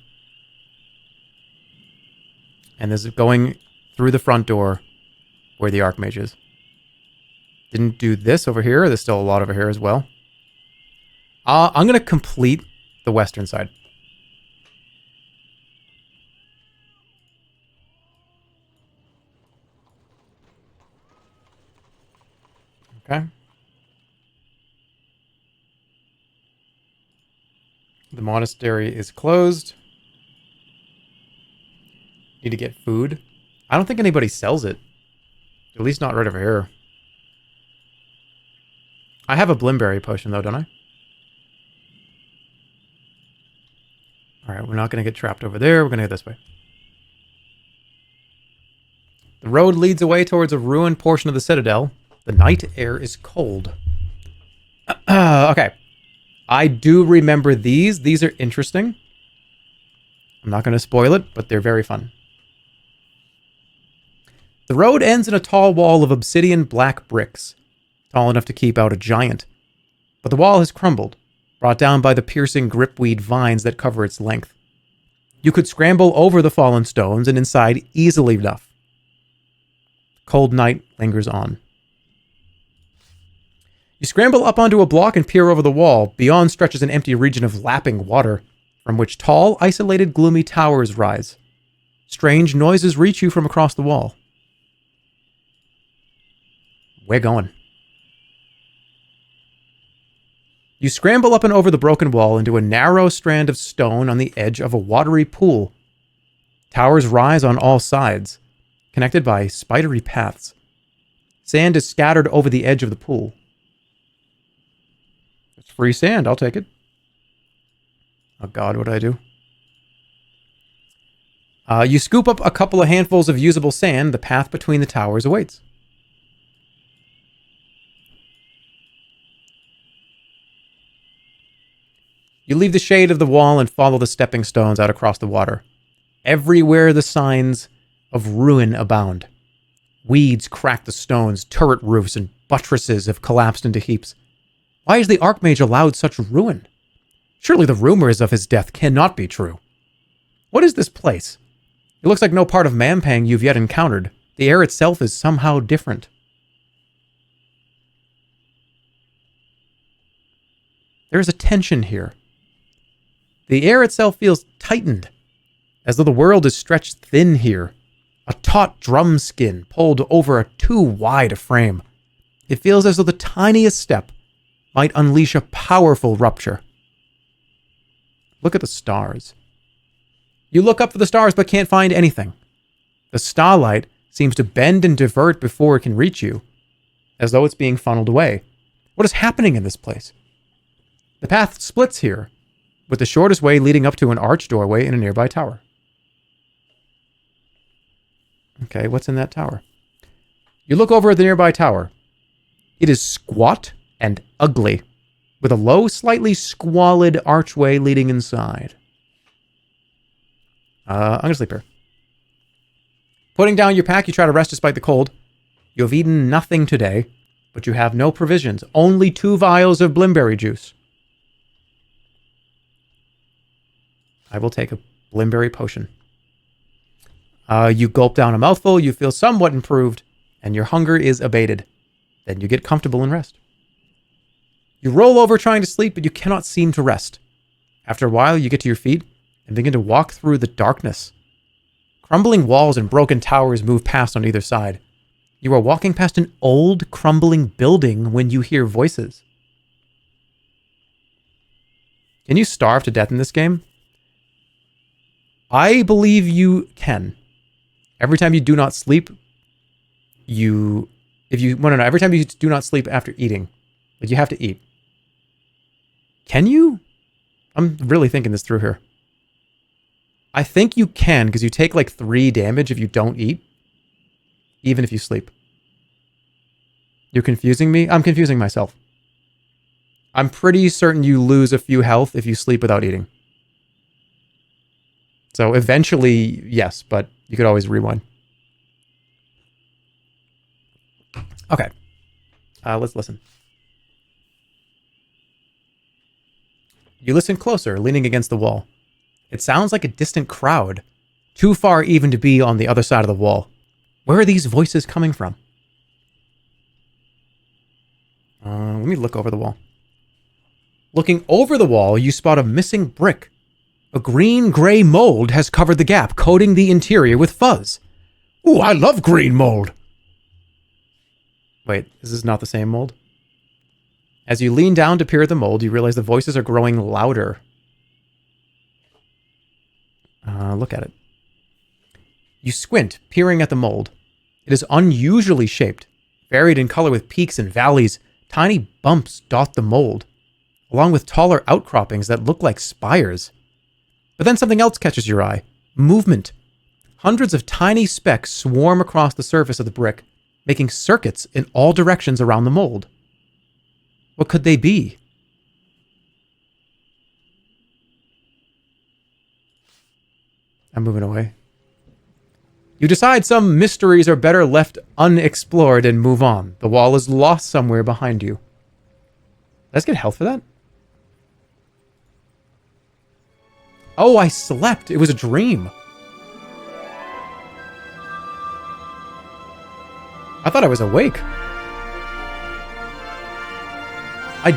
And this is going through the front door where the Archmage is. Didn't do this over here. There's still a lot over here as well. I'm going to complete the western side. Okay. The monastery is closed. Need to get food. I don't think anybody sells it. At least not right over here. I have a Blimberry potion though, don't I? Alright, we're not going to get trapped over there. We're going to go this way. The road leads away towards a ruined portion of the citadel. The night air is cold. Okay. I do remember these. These are interesting. I'm not going to spoil it, but they're very fun. The road ends in a tall wall of obsidian black bricks, tall enough to keep out a giant. But the wall has crumbled, brought down by the piercing gripweed vines that cover its length. You could scramble over the fallen stones and inside easily enough. The cold night lingers on. You scramble up onto a block and peer over the wall. Beyond stretches an empty region of lapping water, from which tall, isolated, gloomy towers rise. Strange noises reach you from across the wall. We're going. You scramble up and over the broken wall into a narrow strand of stone on the edge of a watery pool. Towers rise on all sides, connected by spidery paths. Sand is scattered over the edge of the pool. It's free sand, I'll take it. Oh god, what did I do? You scoop up a couple of handfuls of usable sand. The path between the towers awaits. You leave the shade of the wall and follow the stepping stones out across the water. Everywhere the signs of ruin abound. Weeds crack the stones, turret roofs and buttresses have collapsed into heaps. Why has the Archmage allowed such ruin? Surely the rumors of his death cannot be true. What is this place? It looks like no part of Mampang you've yet encountered. The air itself is somehow different. There is a tension here. The air itself feels tightened, as though the world is stretched thin here. A taut drum skin pulled over a too wide a frame. It feels as though the tiniest step might unleash a powerful rupture. Look at the stars. You look up for the stars but can't find anything. The starlight seems to bend and divert before it can reach you, as though it's being funneled away. What is happening in this place? The path splits here, with the shortest way leading up to an arched doorway in a nearby tower. Okay, what's in that tower? You look over at the nearby tower. It is squat and ugly, with a low, slightly squalid archway leading inside. I'm gonna sleep here. Putting down your pack, you try to rest despite the cold. You have eaten nothing today, but you have no provisions. Only 2 vials of Blimberry juice. I will take a Blimberry potion. You gulp down a mouthful, you feel somewhat improved, and your hunger is abated. Then you get comfortable and rest. You roll over trying to sleep, but you cannot seem to rest. After a while, you get to your feet and begin to walk through the darkness. Crumbling walls and broken towers move past on either side. You are walking past an old, crumbling building when you hear voices. Can you starve to death in this game? I believe you can. Every time you do not sleep, no, every time you do not sleep after eating, like you have to eat. Can you? I'm really thinking this through here. I think you can, because you take like 3 damage if you don't eat, even if you sleep. You're confusing me? I'm confusing myself. I'm pretty certain you lose a few health if you sleep without eating. So eventually, yes, but you could always rewind. Okay. Let's listen. You listen closer, leaning against the wall. It sounds like a distant crowd, too far even to be on the other side of the wall. Where are these voices coming from? Let me look over the wall. Looking over the wall, you spot a missing brick. A green-gray mold has covered the gap, coating the interior with fuzz. Ooh, I love green mold. Wait, this is not the same mold? As you lean down to peer at the mold, you realize the voices are growing louder. Look at it. You squint, peering at the mold. It is unusually shaped, varied in color with peaks and valleys. Tiny bumps dot the mold, along with taller outcroppings that look like spires. But then something else catches your eye. Movement. Hundreds of tiny specks swarm across the surface of the brick, making circuits in all directions around the mold. What could they be? I'm moving away. You decide some mysteries are better left unexplored and move on. The wall is lost somewhere behind you. Let's get health for that. Oh, I slept. It was a dream. I thought I was awake. I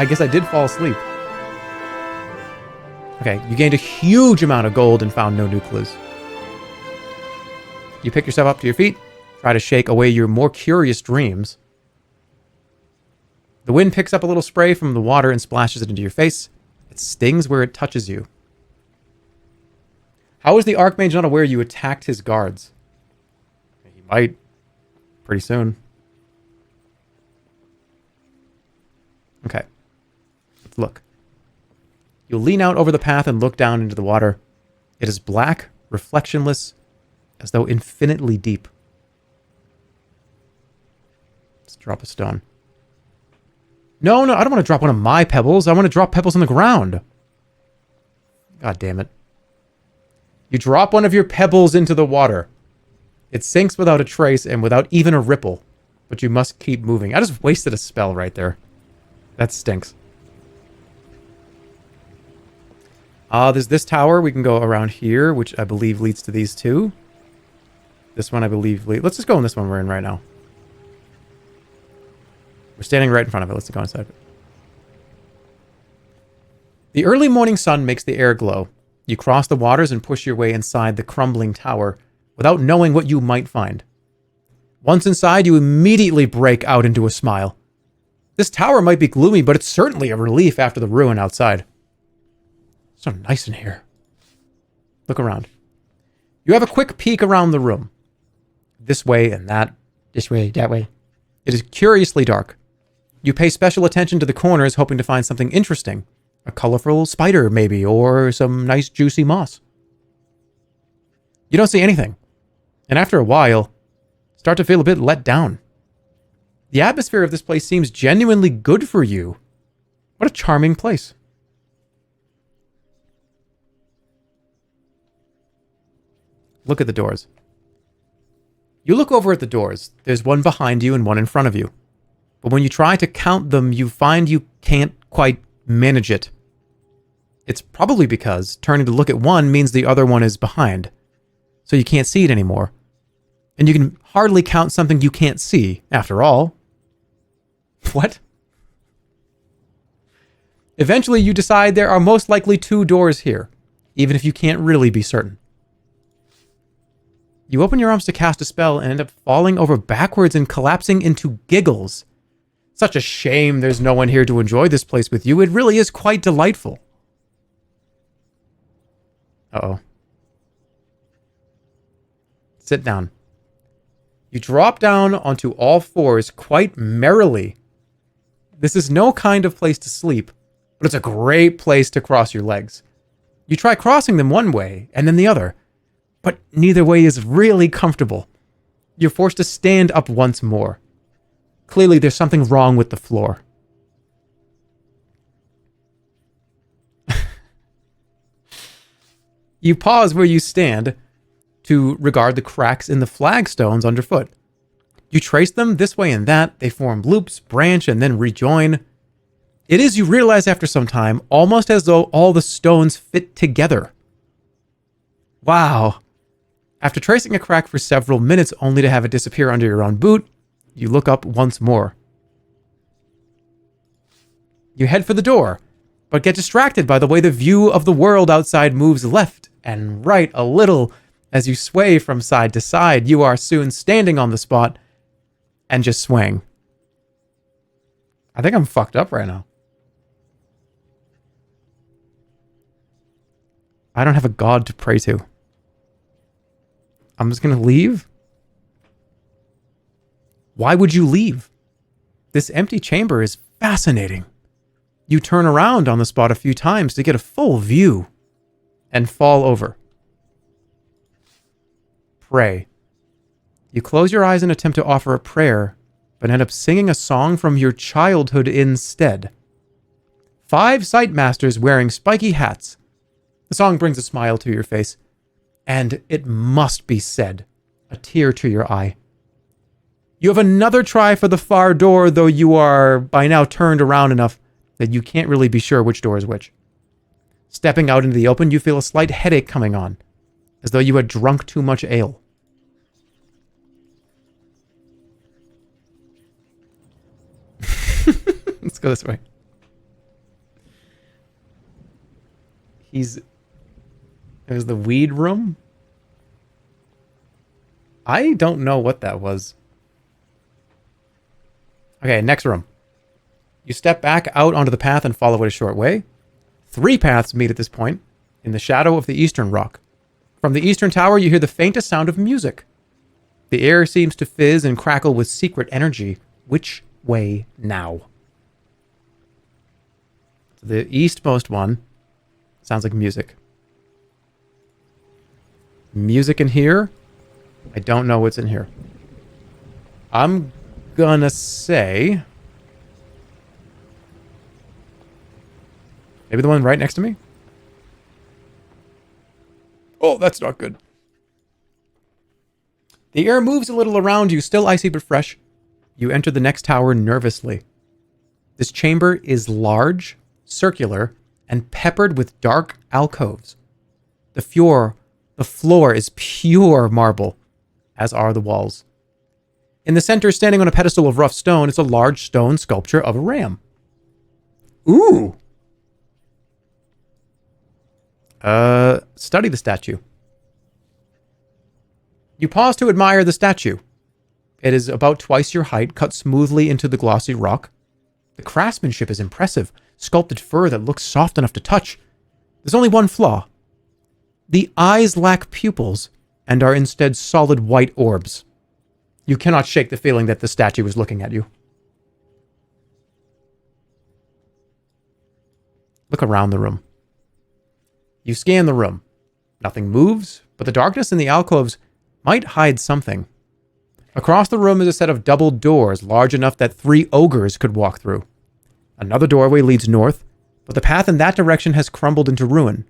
guess I did fall asleep. Okay, you gained a huge amount of gold and found no new clues. You pick yourself up to your feet, try to shake away your more curious dreams. The wind picks up a little spray from the water and splashes it into your face. It stings where it touches you. How is the Archmage not aware you attacked his guards? He might. Pretty soon. Okay. Let's look. You lean out over the path and look down into the water. It is black, reflectionless, as though infinitely deep. Let's drop a stone. No, I don't want to drop one of my pebbles. I want to drop pebbles on the ground. God damn it. You drop one of your pebbles into the water. It sinks without a trace and without even a ripple. But you must keep moving. I just wasted a spell right there. That stinks. There's this tower. We can go around here, which I believe leads to these two. This one, I believe, let's just go in this one we're in right now. We're standing right in front of it. Let's go inside. The early morning sun makes the air glow. You cross the waters and push your way inside the crumbling tower without knowing what you might find. Once inside, you immediately break out into a smile. This tower might be gloomy, but it's certainly a relief after the ruin outside. So nice in here. Look around. You have a quick peek around the room. This way and that. This way, that way. It is curiously dark. You pay special attention to the corners, hoping to find something interesting. A colorful spider, maybe, or some nice juicy moss. You don't see anything. And after a while, start to feel a bit let down. The atmosphere of this place seems genuinely good for you. What a charming place. Look at the doors. You look over at the doors. There's one behind you and one in front of you. But when you try to count them, you find you can't quite manage it. It's probably because turning to look at one means the other one is behind. So you can't see it anymore. And you can hardly count something you can't see, after all. What? Eventually, you decide there are most likely 2 doors here, even if you can't really be certain. You open your arms to cast a spell and end up falling over backwards and collapsing into giggles. Such a shame there's no one here to enjoy this place with you. It really is quite delightful. Uh-oh. Sit down. You drop down onto all fours quite merrily. This is no kind of place to sleep, but it's a great place to cross your legs. You try crossing them one way and then the other, but neither way is really comfortable. You're forced to stand up once more. Clearly, there's something wrong with the floor. You pause where you stand to regard the cracks in the flagstones underfoot. You trace them this way and that. They form loops, branch, and then rejoin. It is, you realize after some time, almost as though all the stones fit together. Wow. After tracing a crack for several minutes only to have it disappear under your own boot, you look up once more. You head for the door, but get distracted by the way the view of the world outside moves left and right a little as you sway from side to side. You are soon standing on the spot and just swaying. I think I'm fucked up right now. I don't have a god to pray to. I'm just going to leave. Why would you leave? This empty chamber is fascinating. You turn around on the spot a few times to get a full view and fall over. Pray. You close your eyes and attempt to offer a prayer, but end up singing a song from your childhood instead. 5 sight masters wearing spiky hats. The song brings a smile to your face, and it must be said, a tear to your eye. You have another try for the far door, though you are by now turned around enough that you can't really be sure which door is which. Stepping out into the open, you feel a slight headache coming on, as though you had drunk too much ale. Let's go this way. There's the weed room. I don't know what that was. Okay, next room. You step back out onto the path and follow it a short way. 3 paths meet at this point, in the shadow of the eastern rock. From the eastern tower, you hear the faintest sound of music. The air seems to fizz and crackle with secret energy. Which way now? The eastmost one sounds like music. Music in here? I don't know what's in here. I'm gonna say... maybe the one right next to me? Oh, that's not good. The air moves a little around you, still icy but fresh. You enter the next tower nervously. This chamber is large, circular, and peppered with dark alcoves. The floor is pure marble, as are the walls. In the center, standing on a pedestal of rough stone, is a large stone sculpture of a ram. Ooh! Study the statue. You pause to admire the statue. It is about twice your height, cut smoothly into the glossy rock. The craftsmanship is impressive, sculpted fur that looks soft enough to touch. There's only one flaw. The eyes lack pupils and are instead solid white orbs. You cannot shake the feeling that the statue is looking at you. Look around the room. You scan the room. Nothing moves, but the darkness in the alcoves might hide something. Across the room is a set of double doors large enough that 3 ogres could walk through. Another doorway leads north, but the path in that direction has crumbled into ruin.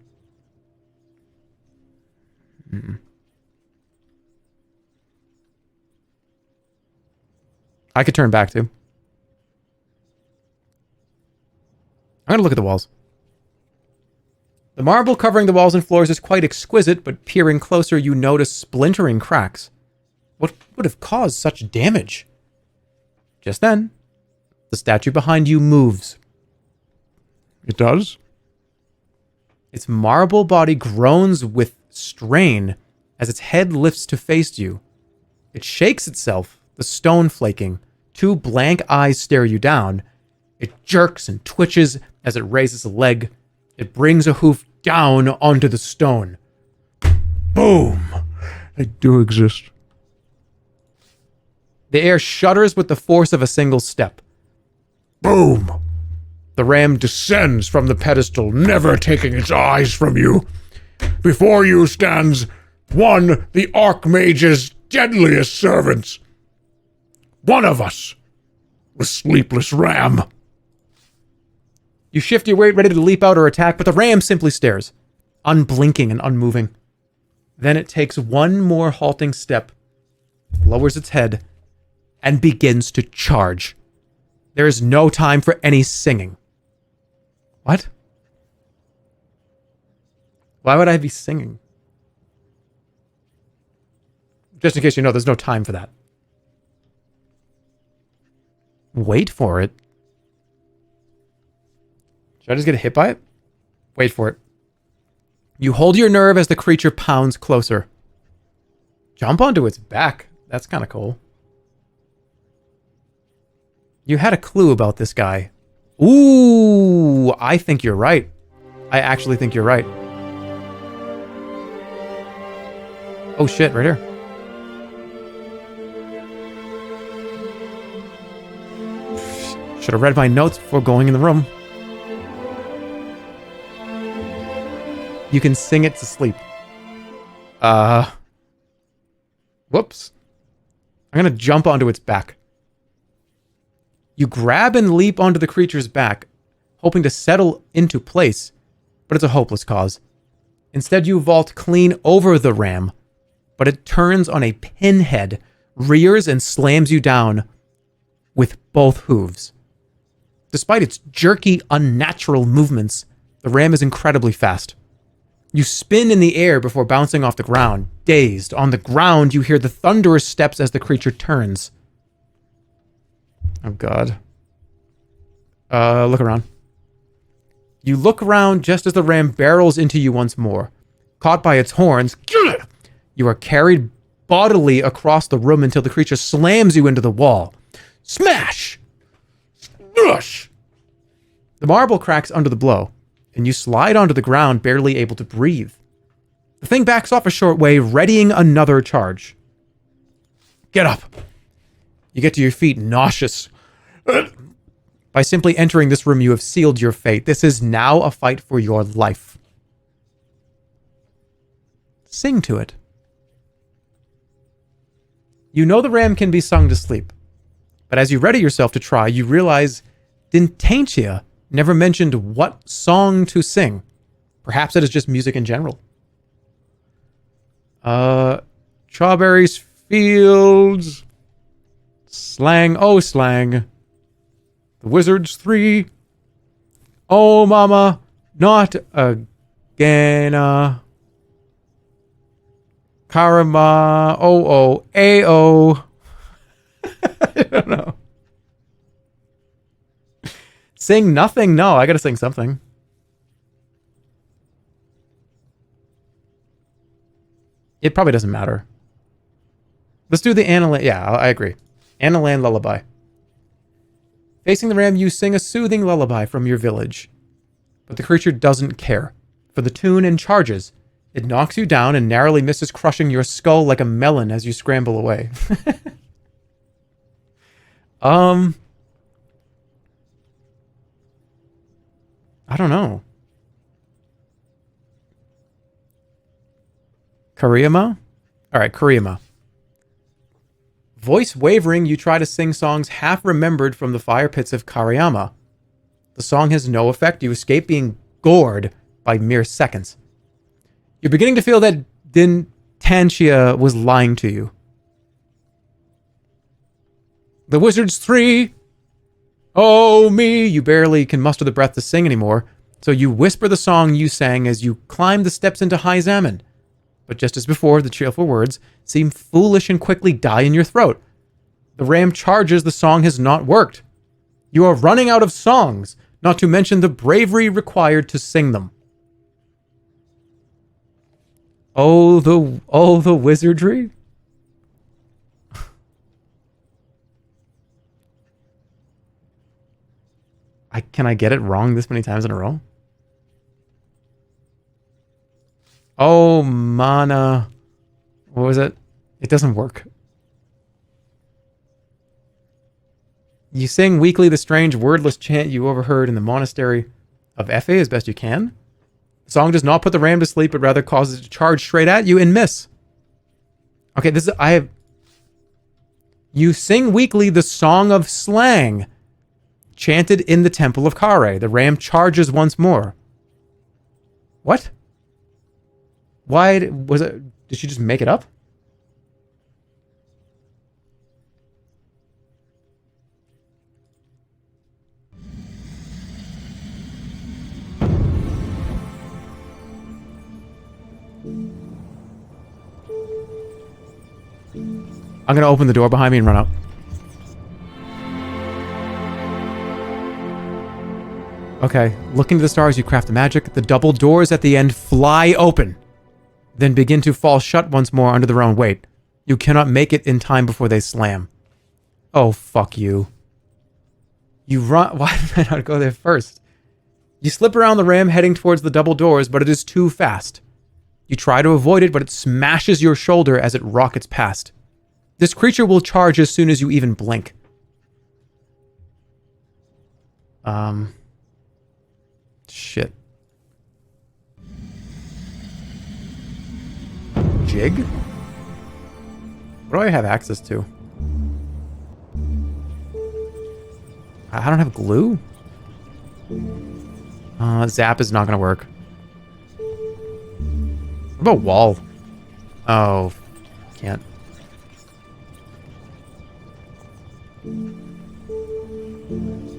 I could turn back too. I'm going to look at the walls. The marble covering the walls and floors is quite exquisite, but peering closer, you notice splintering cracks. What would have caused such damage? Just then, the statue behind you moves. It does? Its marble body groans with strain as its head lifts to face you. It shakes itself, the stone flaking. 2 blank eyes stare you down. It jerks and twitches as it raises a leg. It brings a hoof down onto the stone. Boom. They do exist. The air shudders with the force of a single step. Boom. The ram descends from the pedestal, never taking its eyes from you. Before you stands one, the Archmage's deadliest servants. One of us, the sleepless ram. You shift your weight, ready to leap out or attack, but the ram simply stares, unblinking and unmoving. Then it takes one more halting step, lowers its head, and begins to charge. There is no time for any singing. What? Why would I be singing? Just in case you know, there's no time for that. Wait for it. Should I just get hit by it? Wait for it. You hold your nerve as the creature pounds closer. Jump onto its back. That's kind of cool. You had a clue about this guy. Ooh, I think you're right. I actually think you're right. Oh shit, right here. Should have read my notes before going in the room. You can sing it to sleep. Whoops. I'm gonna jump onto its back. You grab and leap onto the creature's back, hoping to settle into place, but it's a hopeless cause. Instead, you vault clean over the ram, but it turns on a pinhead, rears and slams you down with both hooves. Despite its jerky, unnatural movements, the ram is incredibly fast. You spin in the air before bouncing off the ground, dazed. On the ground, you hear the thunderous steps as the creature turns. Oh, God. Look around. You look around just as the ram barrels into you once more. Caught by its horns, you are carried bodily across the room until the creature slams you into the wall. Smash! Smush! The marble cracks under the blow, and you slide onto the ground, barely able to breathe. The thing backs off a short way, readying another charge. Get up. You get to your feet, nauseous. By simply entering this room, you have sealed your fate. This is now a fight for your life. Sing to it. You know the ram can be sung to sleep, but as you ready yourself to try, you realize Dintaintia never mentioned what song to sing. Perhaps it is just music in general. Strawberries, fields, slang, oh slang. The Wizards 3. Oh mama, not again. Karama, oh, A-O. I don't know. Sing nothing? No, I gotta sing something. It probably doesn't matter. Let's do the Analand. Yeah, I agree. Analand lullaby. Facing the ram, you sing a soothing lullaby from your village. But the creature doesn't care for the tune and charges. It knocks you down and narrowly misses crushing your skull like a melon as you scramble away. I don't know. Kariyama? Alright, Kariyama. Voice wavering, you try to sing songs half remembered from the fire pits of Kariyama. The song has no effect. You escape being gored by mere seconds. You're beginning to feel that Dintaintia was lying to you. The Wizards 3. Oh, me. You barely can muster the breath to sing anymore, so you whisper the song you sang as you climb the steps into High Zaman. But just as before, the cheerful words seem foolish and quickly die in your throat. The ram charges. The song has not worked. You are running out of songs, not to mention the bravery required to sing them. Oh, the wizardry? Can I get it wrong this many times in a row? Oh, mana. What was it? It doesn't work. You sing weekly the strange wordless chant you overheard in the monastery of Efe as best you can. The song does not put the ram to sleep, but rather causes it to charge straight at you and miss. Okay, this is... I have... You sing weekly the song of slang, chanted in the temple of Kare. The ram charges once more. What? Why was it... Did she just make it up? I'm going to open the door behind me and run out. Okay, looking to the stars, you craft the magic. The double doors at the end fly open, then begin to fall shut once more under their own weight. You cannot make it in time before they slam. Oh, fuck you. You run... Why did I not go there first? You slip around the ram heading towards the double doors, but it is too fast. You try to avoid it, but it smashes your shoulder as it rockets past. This creature will charge as soon as you even blink. Shit. Jig? What do I have access to? I don't have glue? Zap is not gonna work. What about wall? Oh, can't.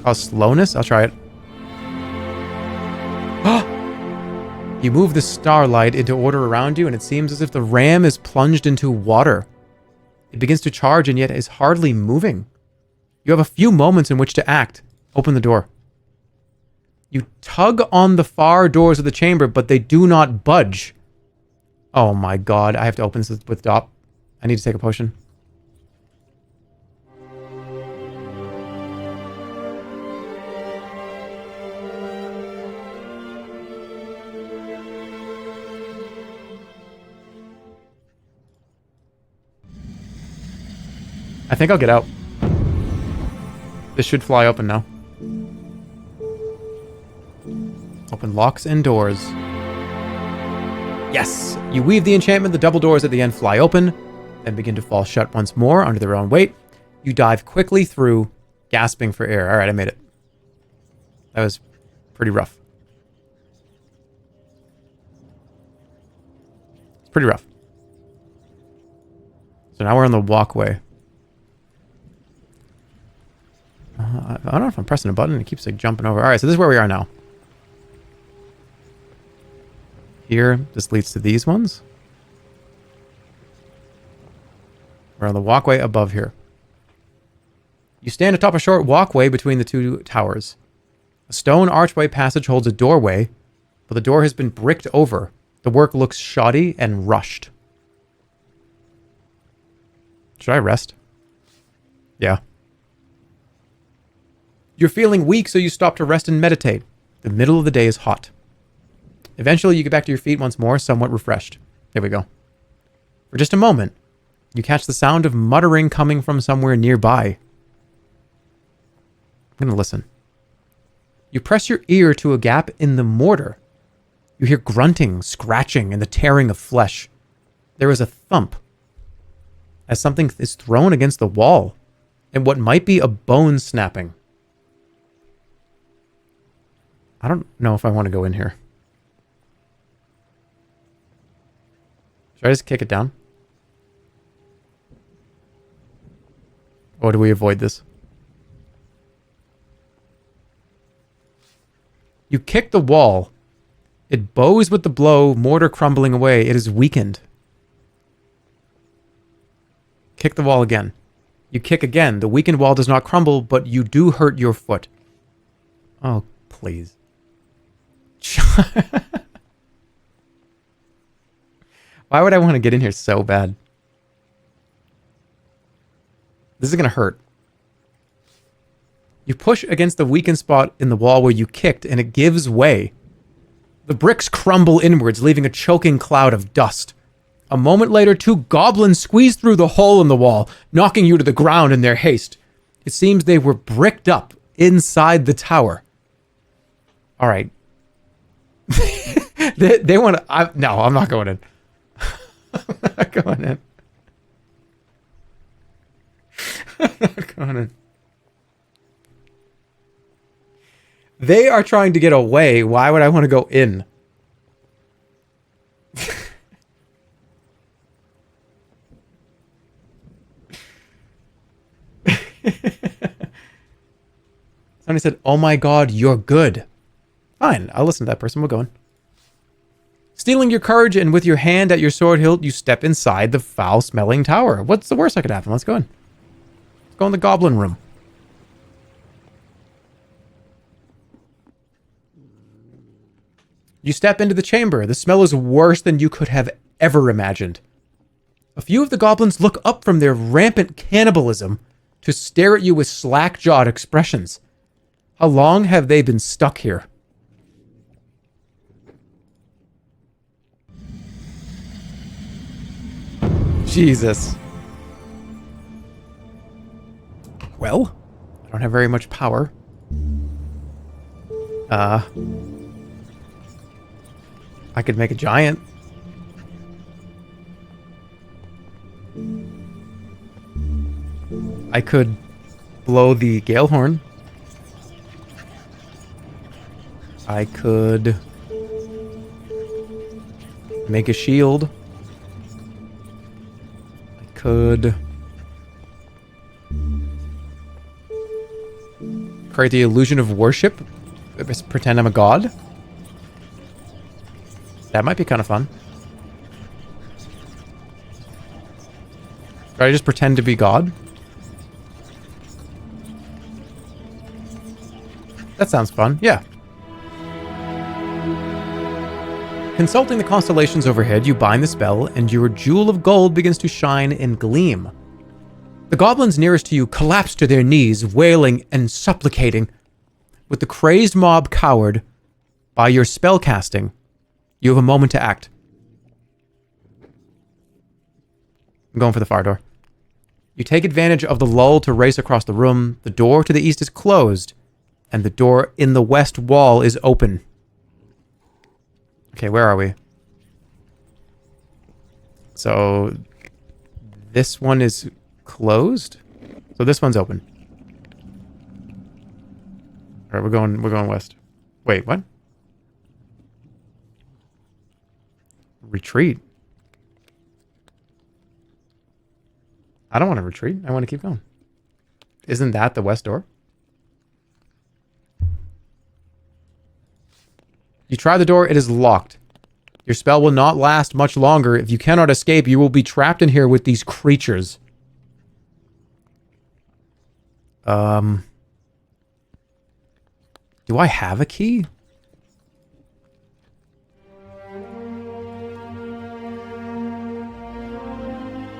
Cause slowness? I'll try it. You move the starlight into order around you, and it seems as if the ram is plunged into water. It begins to charge and yet is hardly moving. You have a few moments in which to act. Open the door. You tug on the far doors of the chamber, but they do not budge. Oh my god, I have to open this with Dop. I need to take a potion. I think I'll get out. This should fly open now. Open locks and doors. Yes! You weave the enchantment, the double doors at the end fly open, then begin to fall shut once more under their own weight. You dive quickly through, gasping for air. Alright, I made it. That was pretty rough. It's pretty rough. So now we're on the walkway. I don't know if I'm pressing a button and it keeps like jumping over. Alright, so this is where we are now. Here, this leads to these ones. We're on the walkway above here. You stand atop a short walkway between the two towers. A stone archway passage holds a doorway, but the door has been bricked over. The work looks shoddy and rushed. Should I rest? Yeah. You're feeling weak, so you stop to rest and meditate. The middle of the day is hot. Eventually, you get back to your feet once more, somewhat refreshed. There we go. For just a moment, you catch the sound of muttering coming from somewhere nearby. I'm going to listen. You press your ear to a gap in the mortar. You hear grunting, scratching, and the tearing of flesh. There is a thump as something is thrown against the wall, and what might be a bone snapping. I don't know if I want to go in here. Should I just kick it down? Or do we avoid this? You kick the wall. It bows with the blow, mortar crumbling away. It is weakened. Kick the wall again. You kick again. The weakened wall does not crumble, but you do hurt your foot. Oh, please. Why would I want to get in here so bad? This is going to hurt. You push against the weakened spot in the wall where you kicked, and it gives way. The bricks crumble inwards, leaving a choking cloud of dust. A moment later, 2 goblins squeeze through the hole in the wall, knocking you to the ground in their haste. It seems they were bricked up inside the tower. All right. they want to... No, I'm not going in. I'm not going in. I'm not going in. They are trying to get away. Why would I want to go in? Somebody said, "Oh my god, you're good." Fine, I'll listen to that person. We're going. Stealing your courage and with your hand at your sword hilt, you step inside the foul-smelling tower. What's the worst that could happen? Let's go in. Let's go in the goblin room. You step into the chamber. The smell is worse than you could have ever imagined. A few of the goblins look up from their rampant cannibalism to stare at you with slack-jawed expressions. How long have they been stuck here? Jesus. Well, I don't have very much power. I could make a giant. I could blow the gale horn. I could make a shield. I could create the illusion of worship. Just pretend I'm a god. That might be kind of fun. Should I just pretend to be God? That sounds fun, yeah. Consulting the constellations overhead, you bind the spell, and your jewel of gold begins to shine and gleam. The goblins nearest to you collapse to their knees, wailing and supplicating. With the crazed mob cowered by your spell casting, you have a moment to act. I'm going for the fire door. You take advantage of the lull to race across the room. The door to the east is closed, and the door in the west wall is open. Okay, where are we? So this one is closed. So this one's open. All right, we're going west. Wait, what? Retreat. I don't want to retreat. I want to keep going. Isn't that the west door? You try the door, it is locked. Your spell will not last much longer. If you cannot escape, you will be trapped in here with these creatures. Do I have a key?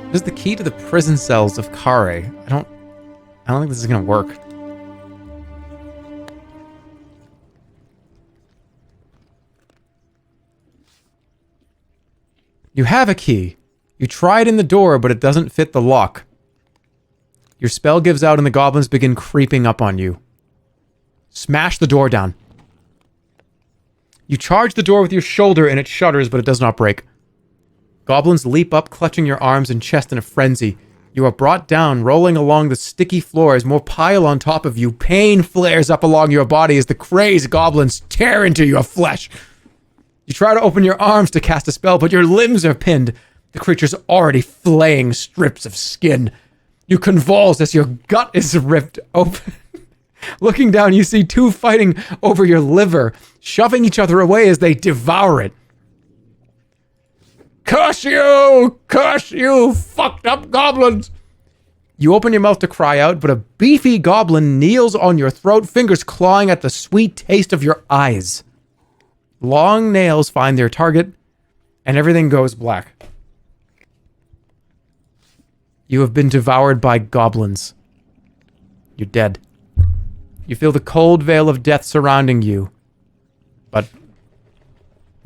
This is the key to the prison cells of Kare. I don't think this is gonna work. You have a key. You try it in the door, but it doesn't fit the lock. Your spell gives out and the goblins begin creeping up on you. Smash the door down. You charge the door with your shoulder and it shudders, but it does not break. Goblins leap up, clutching your arms and chest in a frenzy. You are brought down, rolling along the sticky floor as more pile on top of you. Pain flares up along your body as the crazed goblins tear into your flesh. You try to open your arms to cast a spell, but your limbs are pinned. The creature's already flaying strips of skin. You convulse as your gut is ripped open. Looking down, you see 2 fighting over your liver, shoving each other away as they devour it. Curse you, fucked up goblins! You open your mouth to cry out, but a beefy goblin kneels on your throat, fingers clawing at the sweet taste of your eyes. Long nails find their target, and everything goes black. You have been devoured by goblins. You're dead. You feel the cold veil of death surrounding you, but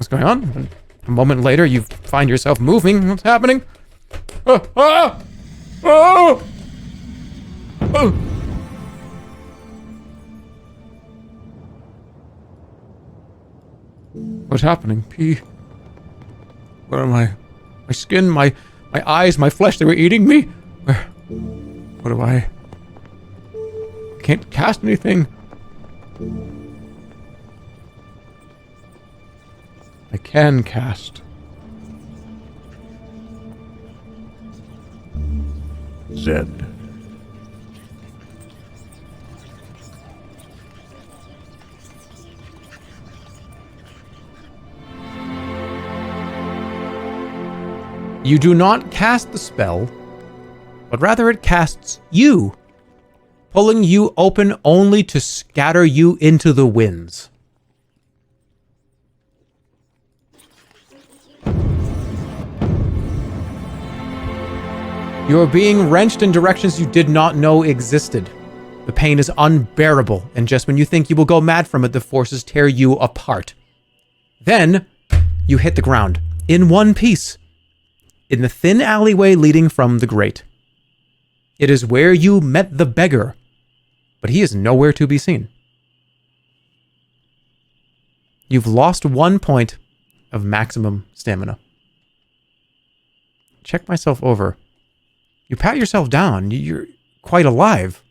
What's going on? And a moment later, you find yourself moving. What's happening? Ah! Ah! Oh! Oh! What's happening? P. Where am I? My skin, my eyes, my flesh, they were eating me? Where? What do I can't cast anything. I can cast. Zed. You do not cast the spell, but rather it casts you, pulling you open only to scatter you into the winds. You are being wrenched in directions you did not know existed. The pain is unbearable, and just when you think you will go mad from it, the forces tear you apart. Then, you hit the ground, in one piece, in the thin alleyway leading from the grate. It is where you met the beggar, but he is nowhere to be seen. You've lost 1 point of maximum stamina. Check myself over. You pat yourself down. You're quite alive.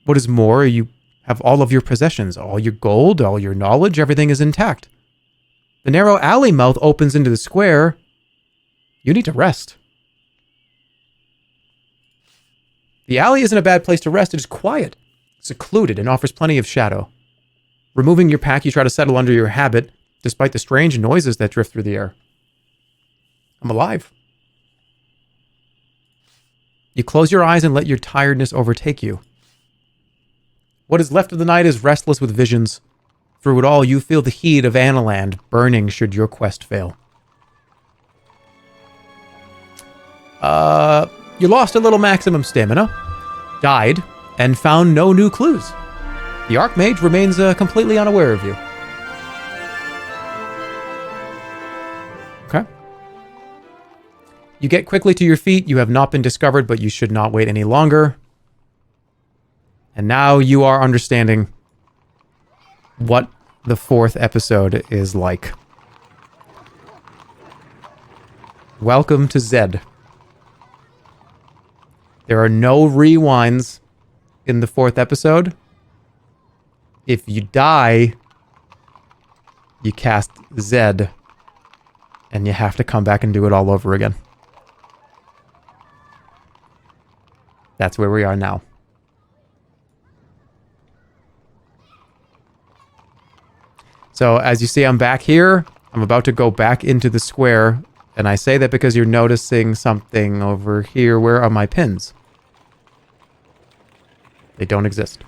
What is more, you have all of your possessions, all your gold, all your knowledge, everything is intact. The narrow alley mouth opens into the square. You need to rest. The alley isn't a bad place to rest. It is quiet, secluded, and offers plenty of shadow. Removing your pack, you try to settle under your habit, despite the strange noises that drift through the air. I'm alive. You close your eyes and let your tiredness overtake you. What is left of the night is restless with visions. Through it all, you feel the heat of Analand burning should your quest fail. You lost a little maximum stamina, died, and found no new clues. The Archmage remains completely unaware of you. Okay. You get quickly to your feet. You have not been discovered, but you should not wait any longer. And now you are understanding what the 4th episode is like. Welcome to Zed. There are no rewinds in the 4th episode. If you die, you cast Zed, and you have to come back and do it all over again. That's where we are now. So as you see, I'm back here. I'm about to go back into the square, and I say that because you're noticing something over here. Where are my pins? They don't exist.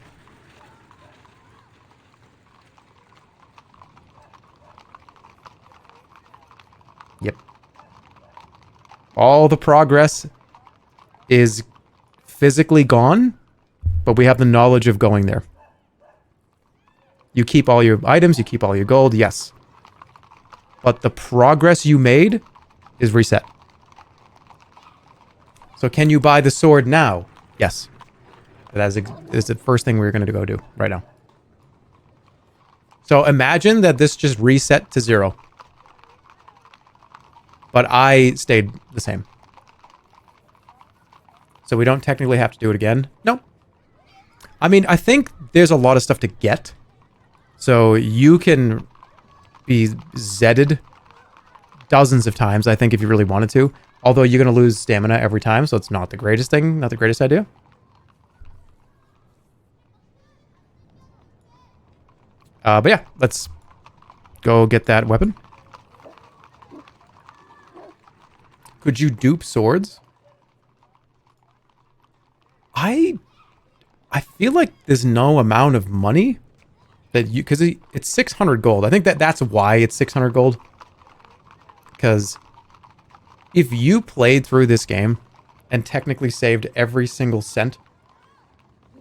Yep. All the progress is physically gone, but we have the knowledge of going there. You keep all your items, you keep all your gold, yes. But the progress you made is reset. So can you buy the sword now? Yes. That is the first thing we're going to go do right now. So imagine that this just reset to 0. But I stayed the same. So we don't technically have to do it again. Nope. I mean, I think there's a lot of stuff to get. So you can be Zedded dozens of times, I think, if you really wanted to. Although you're going to lose stamina every time, so it's not the greatest thing, not the greatest idea. But yeah, let's go get that weapon. Could you dupe swords? I feel like there's no amount of money that you... Because it's 600 gold. I think that's why it's 600 gold. Because if you played through this game and technically saved every single cent,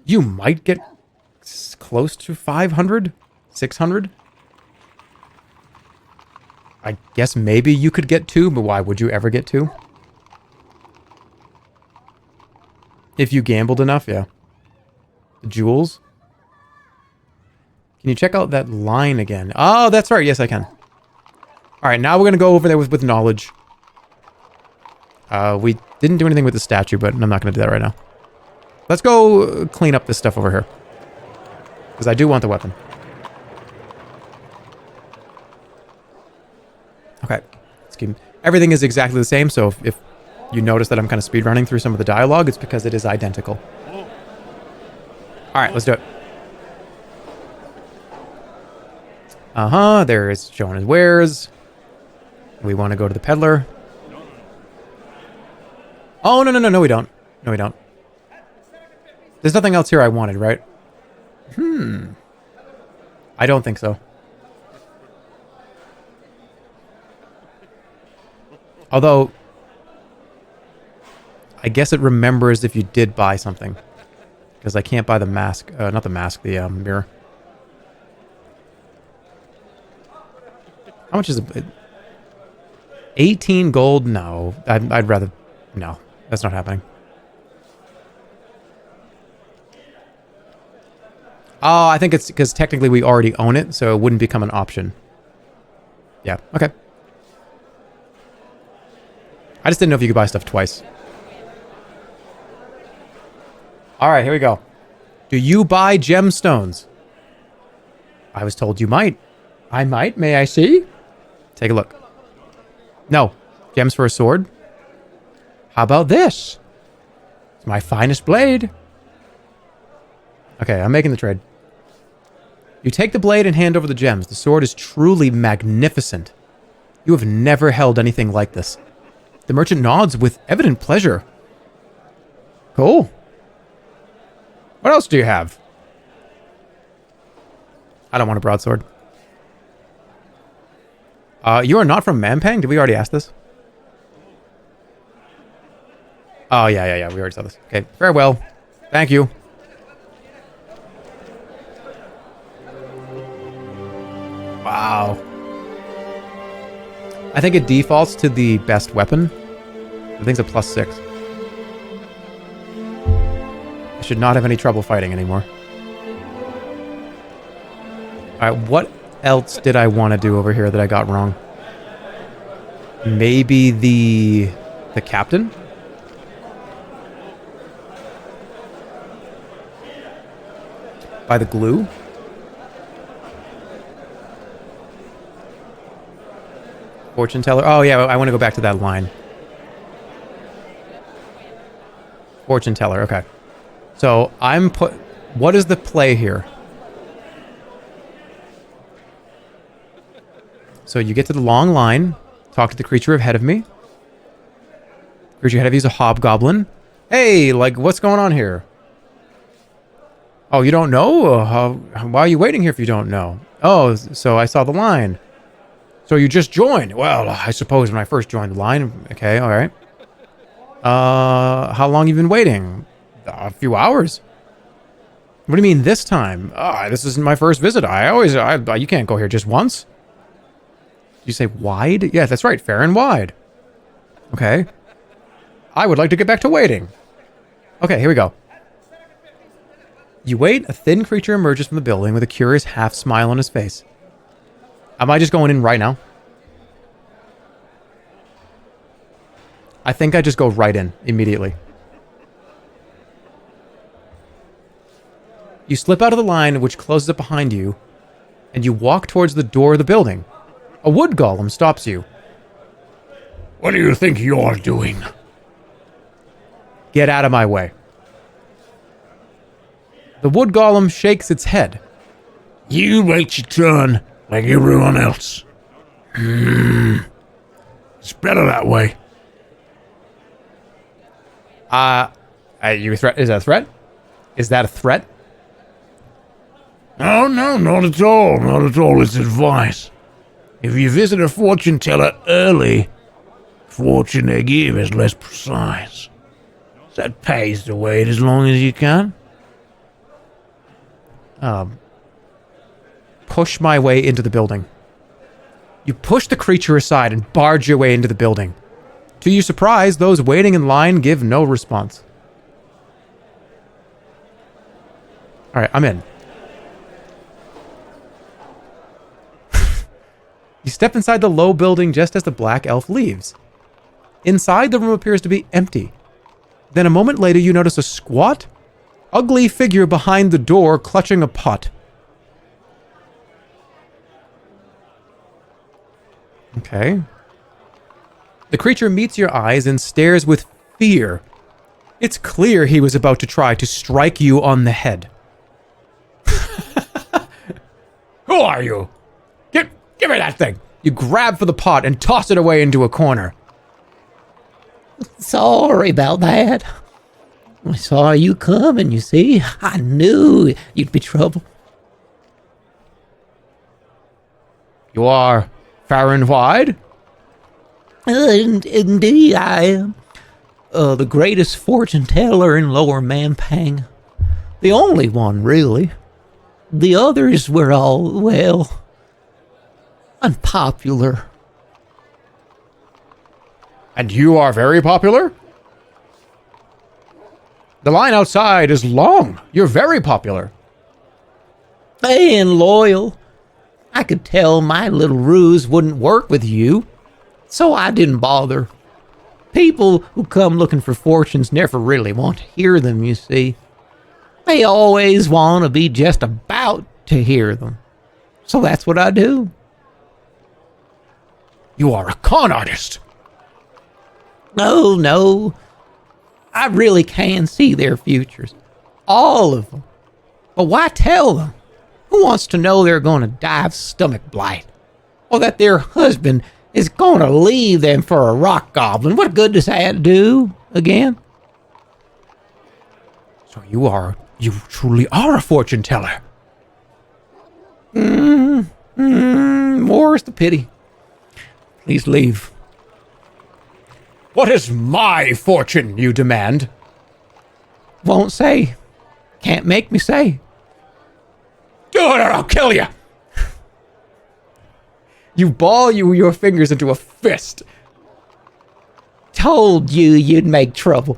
you might get close to 500, 600. I guess maybe you could get 2, but why would you ever get 2? If you gambled enough, yeah. The jewels. Can you check out that line again? Oh, that's right. Yes, I can. All right, now we're going to go over there with knowledge. We didn't do anything with the statue, but I'm not going to do that right now. Let's go clean up this stuff over here. Because I do want the weapon. Okay. Let's keep... Everything is exactly the same, so if you notice that I'm kind of speedrunning through some of the dialogue, it's because it is identical. Alright, let's do it. There is showing his wares. We want to go to the peddler. Oh, no, we don't. No, we don't. There's nothing else here I wanted, right? I don't think so. Although, I guess it remembers if you did buy something. Because I can't buy the mask. Not the mask, the mirror. How much is it? 18 gold? No. I'd rather... No, that's not happening. Oh, I think it's because technically we already own it, so it wouldn't become an option. Yeah, okay. I just didn't know if you could buy stuff twice. Alright, here we go. Do you buy gemstones? I was told you might. I might? May I see? Take a look. No. Gems for a sword? How about this? It's my finest blade. Okay, I'm making the trade. You take the blade and hand over the gems. The sword is truly magnificent. You have never held anything like this. The merchant nods with evident pleasure. Cool. What else do you have? I don't want a broadsword. You are not from Mampang? Did we already ask this? Oh, yeah. We already saw this. Okay, farewell. Thank you. Wow. I think it defaults to the best weapon. I think it's a +6. I should not have any trouble fighting anymore. Alright, what else did I want to do over here that I got wrong? Maybe the captain? By the glue? Fortune teller. Oh, yeah, I want to go back to that line. Fortune teller, okay. So, what is the play here? So, you get to the long line, talk to the creature ahead of me. Creature ahead of you is a hobgoblin. Hey, like, what's going on here? Oh, you don't know? Why are you waiting here if you don't know? Oh, so I saw the line. So you just joined? Well, I suppose when I first joined the line. Okay, all right. How long you been waiting? A few hours. What do you mean this time? This isn't my first visit. You can't go here just once. Did you say wide? Yeah, that's right. Fair and wide. Okay. I would like to get back to waiting. Okay, here we go. You wait. A thin creature emerges from the building with a curious half smile on his face. Am I just going in right now? I think I just go right in immediately. You slip out of the line, which closes up behind you, and you walk towards the door of the building. A wood golem stops you. What do you think you're doing? Get out of my way. The wood golem shakes its head. You wait your turn. Like everyone else. It's better that way. You threat? Is that a threat? Is that a threat? Oh, no, not at all. Not at all. It's advice. If you visit a fortune teller early, fortune they give is less precise. That pays to wait as long as you can. Push my way into the building. You push the creature aside and barge your way into the building. To your surprise, those waiting in line give no response. All right, I'm in. You step inside the low building just as the black elf leaves. Inside, the room appears to be empty. Then a moment later, you notice a squat, ugly figure behind the door clutching a pot. Okay. The creature meets your eyes and stares with fear. It's clear he was about to try to strike you on the head. Who are you? Give me that thing. You grab for the pot and toss it away into a corner. Sorry about that. I saw you coming, you see. I knew you'd be trouble. You are far and wide? Indeed, I am. The greatest fortune teller in Lower Mampang. The only one, really. The others were all, well, unpopular. And you are very popular? The line outside is long. You're very popular. And loyal. I could tell my little ruse wouldn't work with you, so I didn't bother. People who come looking for fortunes never really want to hear them, you see. They always want to be just about to hear them. So that's what I do. You are a con artist. No. I really can see their futures. All of them. But why tell them? Who wants to know they're going to die of stomach blight? Or that their husband is going to leave them for a rock goblin? What good does that do, again? So you truly are a fortune teller. More's the pity. Please leave. What is my fortune, you demand? Won't say. Can't make me say. Do it or I'll kill you. You ball your fingers into a fist. Told you you'd make trouble.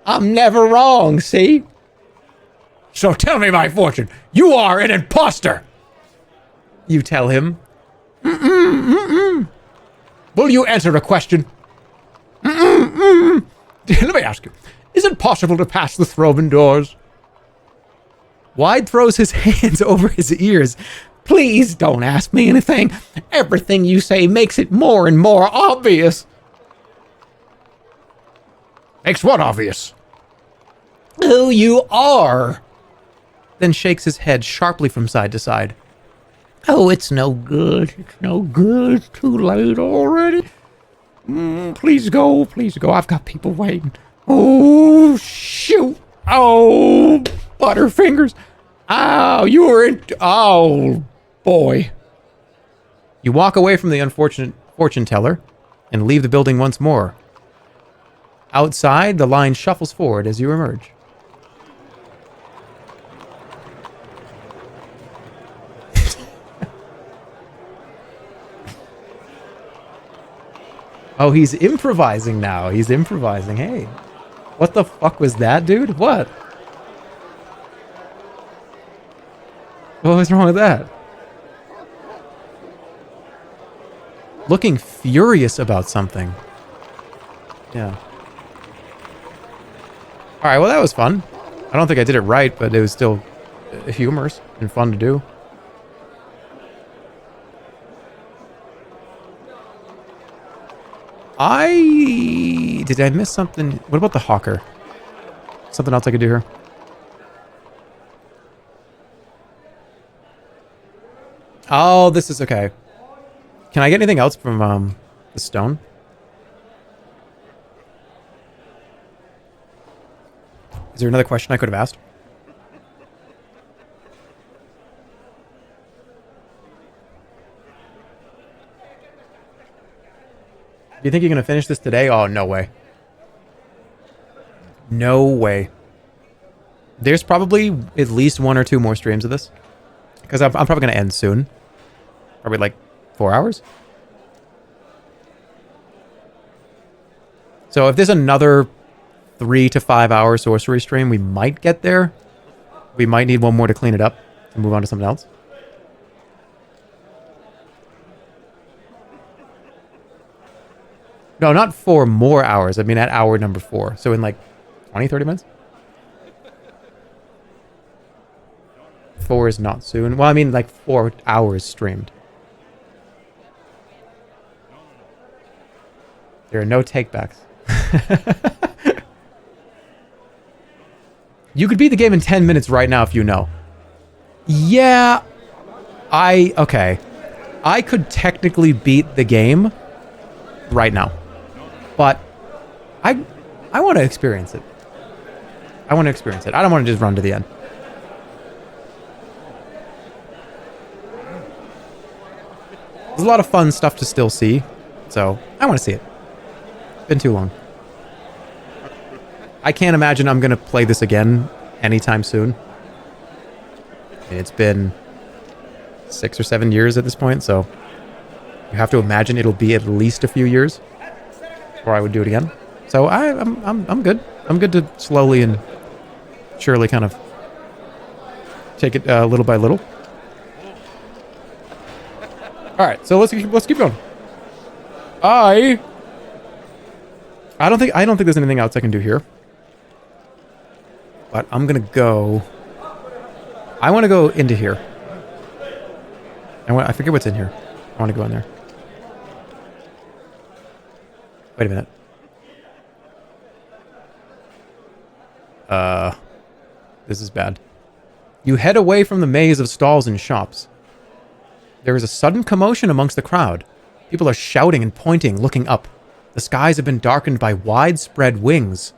I'm never wrong, see? So tell me my fortune. You are an imposter. You tell him. Will you answer a question? Let me ask you. Is it possible to pass the Throven doors? Wide throws his hands over his ears. Please don't ask me anything. Everything you say makes it more and more obvious. Makes what obvious? Who you are. Then shakes his head sharply from side to side. Oh, it's no good. It's no good. It's too late already. Please go. Please go. I've got people waiting. Oh, shoot. Oh, Butterfingers. Ow, you were in... Oh, boy. You walk away from the unfortunate fortune teller and leave the building once more. Outside, the line shuffles forward as you emerge. Oh, he's improvising now. He's improvising. Hey. What the fuck was that, dude? What? What was wrong with that? Looking furious about something. Yeah. Alright, well that was fun. I don't think I did it right, but it was still humorous and fun to do. Did I miss something? What about the hawker? Something else I could do here? Oh, this is okay. Can I get anything else from the stone? Is there another question I could have asked? Do you think you're going to finish this today? Oh, no way. No way. There's probably at least 1 or 2 more streams of this. Because I'm probably going to end soon. Probably like 4 hours. So if there's another 3 to 5 hour sorcery stream, we might get there. We might need one more to clean it up and move on to something else. No, not 4 more hours. I mean at hour number 4. So in like 20, 30 minutes? 4 is not soon. Well, I mean like 4 hours streamed. There are no takebacks. You could beat the game in 10 minutes right now if you know. Yeah. Okay. I could technically beat the game right now. But I want to experience it. I want to experience it. I don't want to just run to the end. There's a lot of fun stuff to still see. So, I want to see it. Been too long. I can't imagine I'm going to play this again anytime soon. I mean, it's been 6 or 7 years at this point, so you have to imagine it'll be at least a few years before I would do it again. So I'm good. I'm good to slowly and surely kind of take it little by little. All right, so let's keep going. I don't think there's anything else I can do here. But I'm gonna go. I want to go into here. I forget what's in here. I want to go in there. Wait a minute. This is bad. You head away from the maze of stalls and shops. There is a sudden commotion amongst the crowd. People are shouting and pointing, looking up. The skies have been darkened by widespread wings.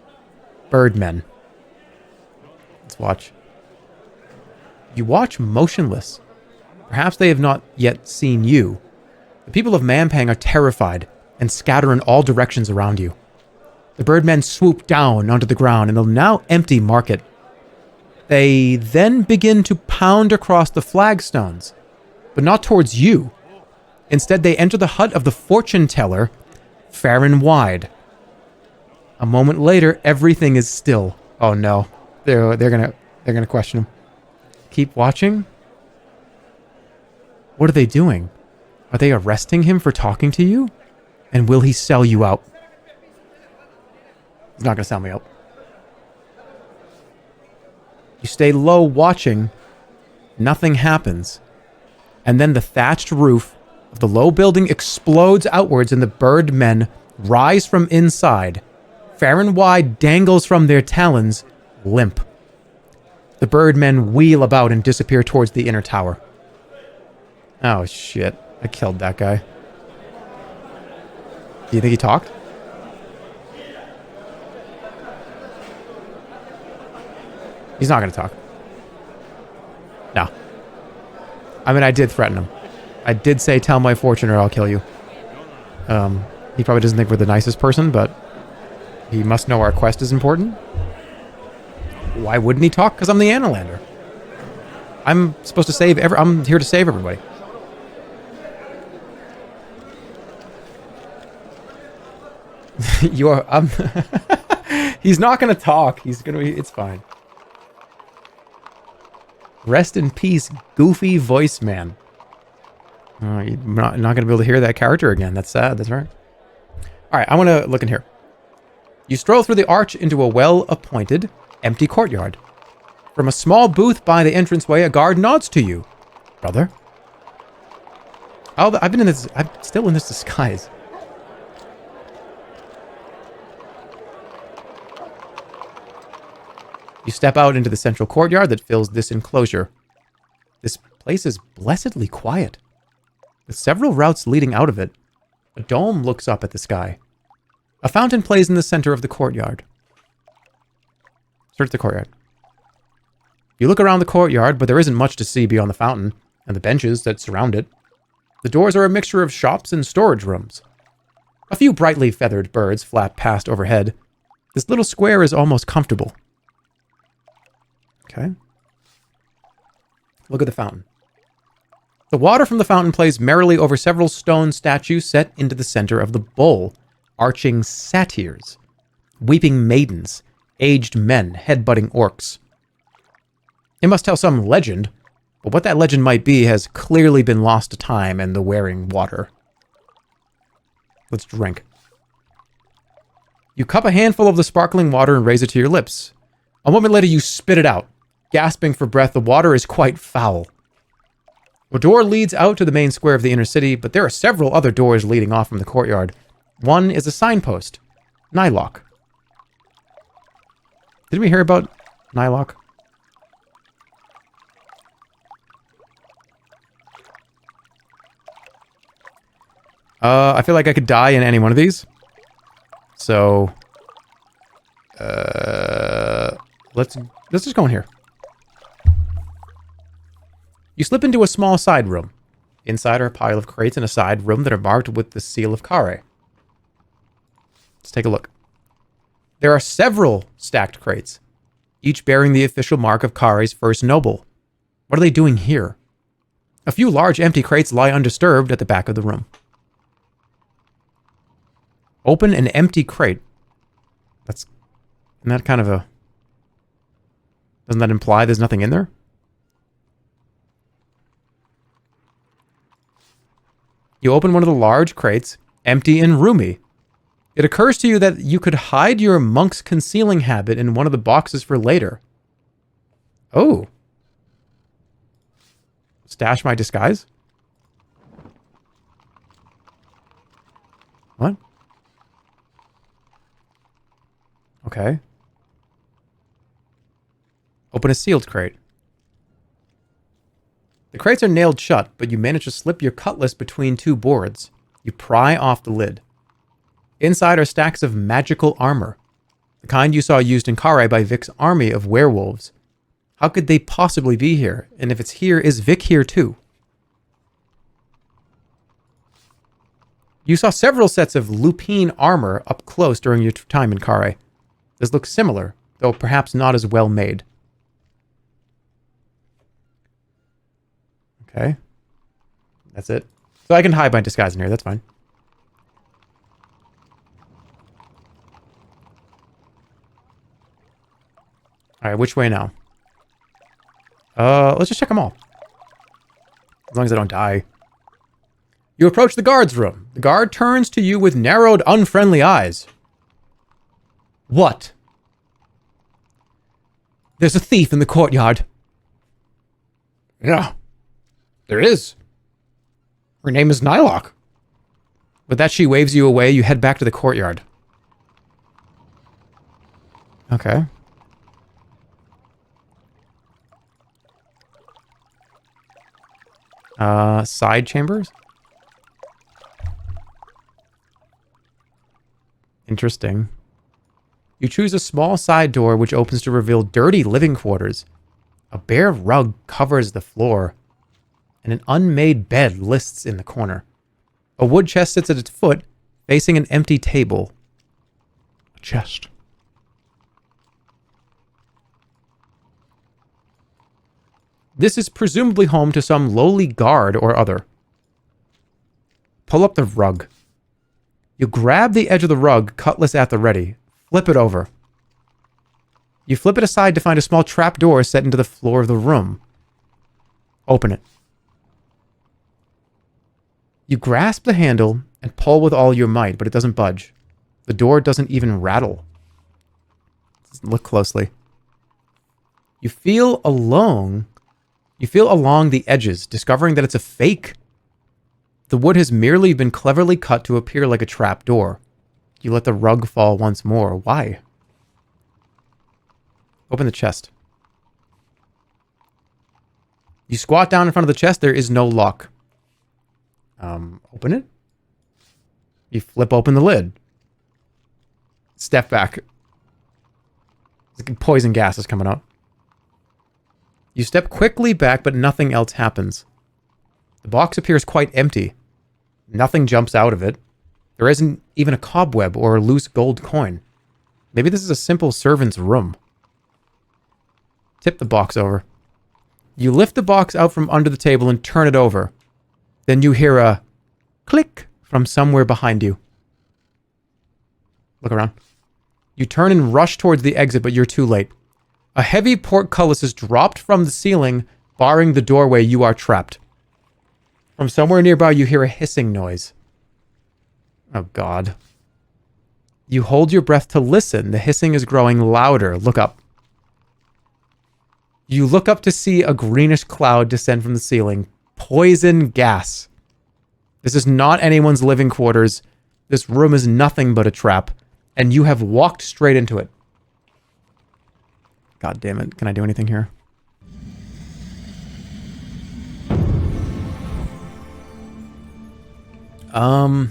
Birdmen. Let's watch. You watch motionless. Perhaps they have not yet seen you. The people of Mampang are terrified and scatter in all directions around you. The birdmen swoop down onto the ground in the now empty market. They then begin to pound across the flagstones, but not towards you. Instead, they enter the hut of the fortune teller, fair and wide. A moment later, everything is still. Oh no, they're gonna question him. Keep watching. What are they doing? Are they arresting him for talking to you? And will he sell you out? He's not gonna sell me out. You stay low watching. Nothing happens. And then the thatched roof of the low building explodes outwards and the birdmen rise from inside. Fair and wide dangles from their talons, limp. The birdmen wheel about and disappear towards the inner tower. Oh shit, I killed that guy. Do you think he talked? He's not gonna talk. No. I mean, I did threaten him. I did say, tell my fortune or I'll kill you. He probably doesn't think we're the nicest person, but he must know our quest is important. Why wouldn't he talk? Because I'm the Analander. I'm supposed to save I'm here to save everybody. You are, he's not gonna talk. He's gonna be, it's fine. Rest in peace, goofy voice man. You're not going to be able to hear that character again. That's sad. That's right. All right, I want to look in here. You stroll through the arch into a well-appointed, empty courtyard. From a small booth by the entranceway, a guard nods to you. Brother? Oh, I'm still in this disguise. You step out into the central courtyard that fills this enclosure. This place is blessedly quiet. With several routes leading out of it, a dome looks up at the sky. A fountain plays in the center of the courtyard. Search the courtyard. You look around the courtyard, but there isn't much to see beyond the fountain and the benches that surround it. The doors are a mixture of shops and storage rooms. A few brightly feathered birds flap past overhead. This little square is almost comfortable. Okay. Look at the fountain. The water from the fountain plays merrily over several stone statues set into the center of the bowl. arching satyrs, weeping maidens, aged men headbutting orcs. It must tell some legend, but what that legend might be has clearly been lost to time and the wearing water. Let's drink. You cup a handful of the sparkling water and raise it to your lips. A moment later, you spit it out. Gasping for breath, the water is quite foul. A door leads out to the main square of the inner city, but there are several other doors leading off from the courtyard. One is a signpost. Nylock. Did we hear about Nylock? I feel like I could die in any one of these. So, let's just go in here. You slip into a small side room. Inside are a pile of crates in a side room that are marked with the seal of Kare. Let's take a look. There are several stacked crates, each bearing the official mark of Kare's first noble. What are they doing here? A few large empty crates lie undisturbed at the back of the room. Open an empty crate. Isn't that kind of a... Doesn't that imply there's nothing in there? You open one of the large crates, empty and roomy. It occurs to you that you could hide your monk's concealing habit in one of the boxes for later. Oh. Stash my disguise? What? Okay. Open a sealed crate. The crates are nailed shut, but you manage to slip your cutlass between two boards. You pry off the lid. Inside are stacks of magical armor, the kind you saw used in Kare by Vic's army of werewolves. How could they possibly be here? And if it's here, is Vic here too? You saw several sets of lupine armor up close during your time in Kare. This looks similar, though perhaps not as well made. Okay. That's it. So I can hide my disguise in here, that's fine. Alright, which way now? Let's just check them all. As long as I don't die. You approach the guard's room. The guard turns to you with narrowed, unfriendly eyes. What? There's a thief in the courtyard. Yeah, there is. Her name is Nylock. With that, she waves you away. You head back to the courtyard. Okay. Side chambers? Interesting. You choose a small side door which opens to reveal dirty living quarters. A bare rug covers the floor, and an unmade bed lists in the corner. A wood chest sits at its foot, facing an empty table. A chest. This is presumably home to some lowly guard or other. Pull up the rug. You grab the edge of the rug, cutlass at the ready. Flip it over. You flip it aside to find a small trap door set into the floor of the room. Open it. You grasp the handle and pull with all your might, but it doesn't budge. The door doesn't even rattle. Look closely. You feel along the edges, discovering that it's a fake. The wood has merely been cleverly cut to appear like a trap door. You let the rug fall once more. Why? Open the chest. You squat down in front of the chest. There is no lock. Open it. You flip open the lid. Step back. Poison gas is coming out. You step quickly back, but nothing else happens. The box appears quite empty. Nothing jumps out of it. There isn't even a cobweb or a loose gold coin. Maybe this is a simple servant's room. Tip the box over. You lift the box out from under the table and turn it over. Then you hear a click from somewhere behind you. Look around. You turn and rush towards the exit, but you're too late. A heavy portcullis is dropped from the ceiling, barring the doorway. You are trapped. From somewhere nearby, you hear a hissing noise. Oh, God. You hold your breath to listen. The hissing is growing louder. Look up. You look up to see a greenish cloud descend from the ceiling. Poison gas. This is not anyone's living quarters. This room is nothing but a trap. And you have walked straight into it. God damn it. Can I do anything here? I'm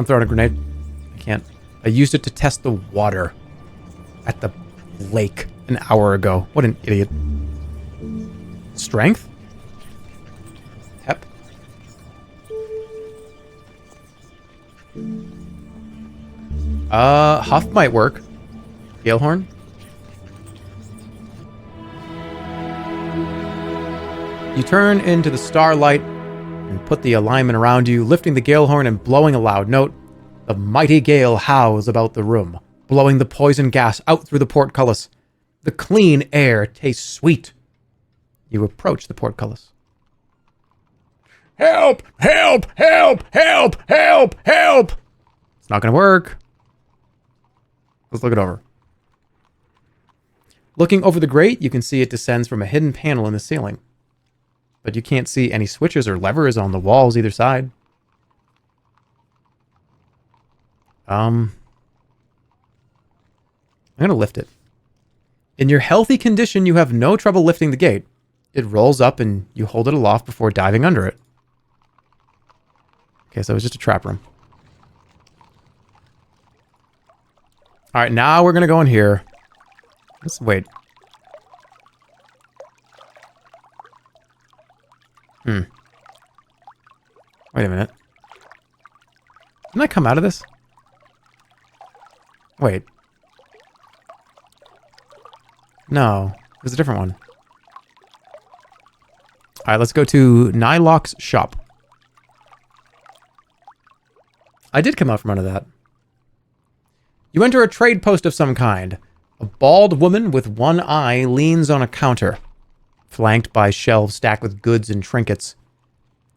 throwing a grenade. I can't. I used it to test the water at the lake an hour ago. What an idiot. Strength? Hep. Huff might work. Galehorn? You turn into the starlight and put the alignment around you, lifting the Galehorn and blowing a loud note. The mighty gale howls about the room, blowing the poison gas out through the portcullis. The clean air tastes sweet. You approach the portcullis. Help! Help! Help! Help! Help! Help! It's not going to work. Let's look it over. Looking over the grate, you can see it descends from a hidden panel in the ceiling. But you can't see any switches or levers on the walls either side. I'm going to lift it. In your healthy condition, you have no trouble lifting the gate. It rolls up and you hold it aloft before diving under it. Okay, so it was just a trap room. All right, now we're going to go in here. Let's wait. Wait a minute. Didn't I come out of this? Wait. No, there's a different one. All right, let's go to Nylock's shop. I did come out from under that. You enter a trade post of some kind. A bald woman with one eye leans on a counter, flanked by shelves stacked with goods and trinkets.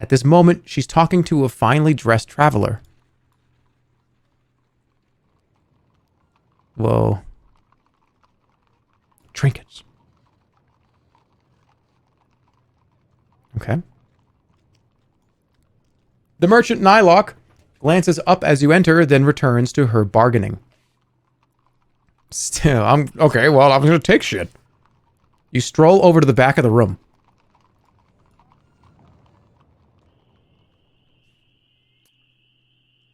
At this moment, she's talking to a finely dressed traveler. Whoa. Trinkets. Okay. The merchant Nylock glances up as you enter, then returns to her bargaining. Still, okay, well, I'm gonna take shit. You stroll over to the back of the room.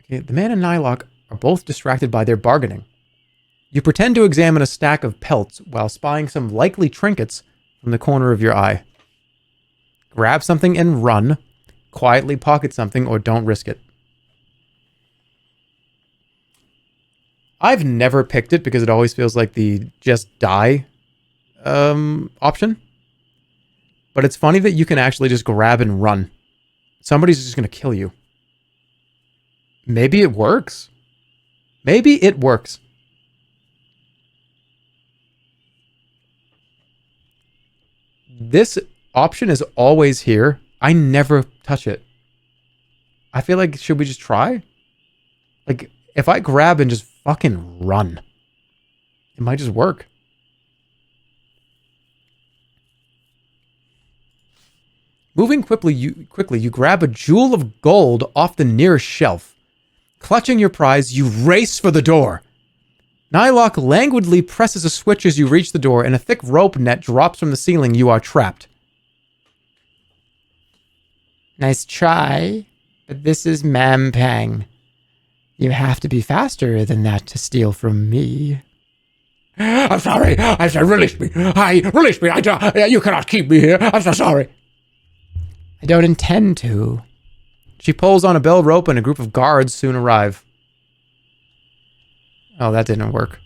Okay, the man and Nylock are both distracted by their bargaining. You pretend to examine a stack of pelts while spying some likely trinkets from the corner of your eye. Grab something and run. Quietly pocket something or don't risk it. I've never picked it because it always feels like the just die option. But it's funny that you can actually just grab and run. Somebody's just going to kill you. Maybe it works. Maybe it works. This option is always here. I never touch it. I feel like, should we just try? Like, if I grab and just fucking run, it might just work. Moving quickly, you grab a jewel of gold off the nearest shelf. Clutching your prize, you race for the door. Nylock languidly presses a switch as you reach the door, and a thick rope net drops from the ceiling. You are trapped. Nice try, but this is Mampang. You have to be faster than that to steal from me. I'm sorry. I said, release me. Release me. You cannot keep me here. I'm so sorry. I don't intend to. She pulls on a bell rope and a group of guards soon arrive. Oh, that didn't work.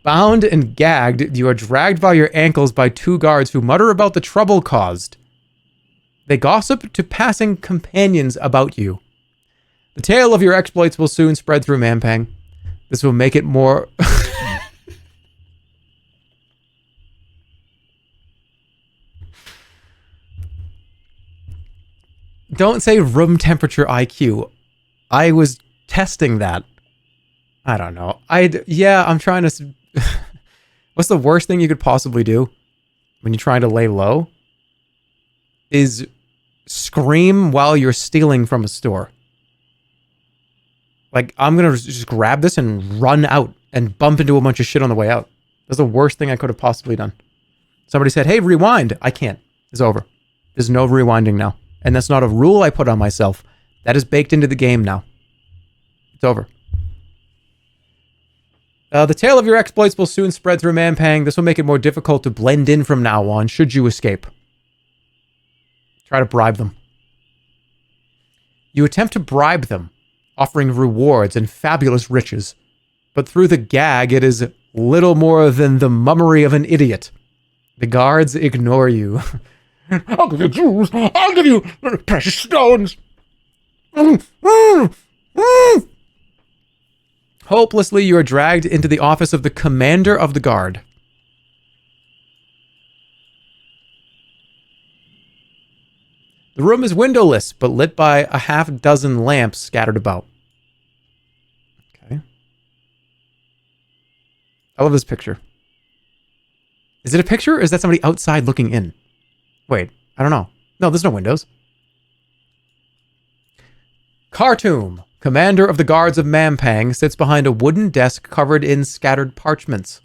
Bound and gagged, you are dragged by your ankles by two guards who mutter about the trouble caused. They gossip to passing companions about you. The tale of your exploits will soon spread through Mampang. This will make it more... Don't say room temperature IQ. I was testing that. I don't know. I'm trying to... What's the worst thing you could possibly do when you're trying to lay low? Is scream while you're stealing from a store. Like, I'm gonna just grab this and run out and bump into a bunch of shit on the way out. That's the worst thing I could have possibly done. Somebody said, hey, rewind. I can't. It's over. There's no rewinding now. And that's not a rule I put on myself. That is baked into the game now. It's over. The tale of your exploits will soon spread through Mampang. This will make it more difficult to blend in from now on, should you escape. Try to bribe them. You attempt to bribe them, offering rewards and fabulous riches. But through the gag, it is little more than the mummery of an idiot. The guards ignore you. I'll give you jewels. I'll give you precious stones. Hopelessly, you are dragged into the office of the commander of the guard. The room is windowless, but lit by a half-dozen lamps scattered about. Okay. I love this picture. Is it a picture, or is that somebody outside looking in? Wait, I don't know. No, there's no windows. Khartoum, commander of the guards of Mampang, sits behind a wooden desk covered in scattered parchments.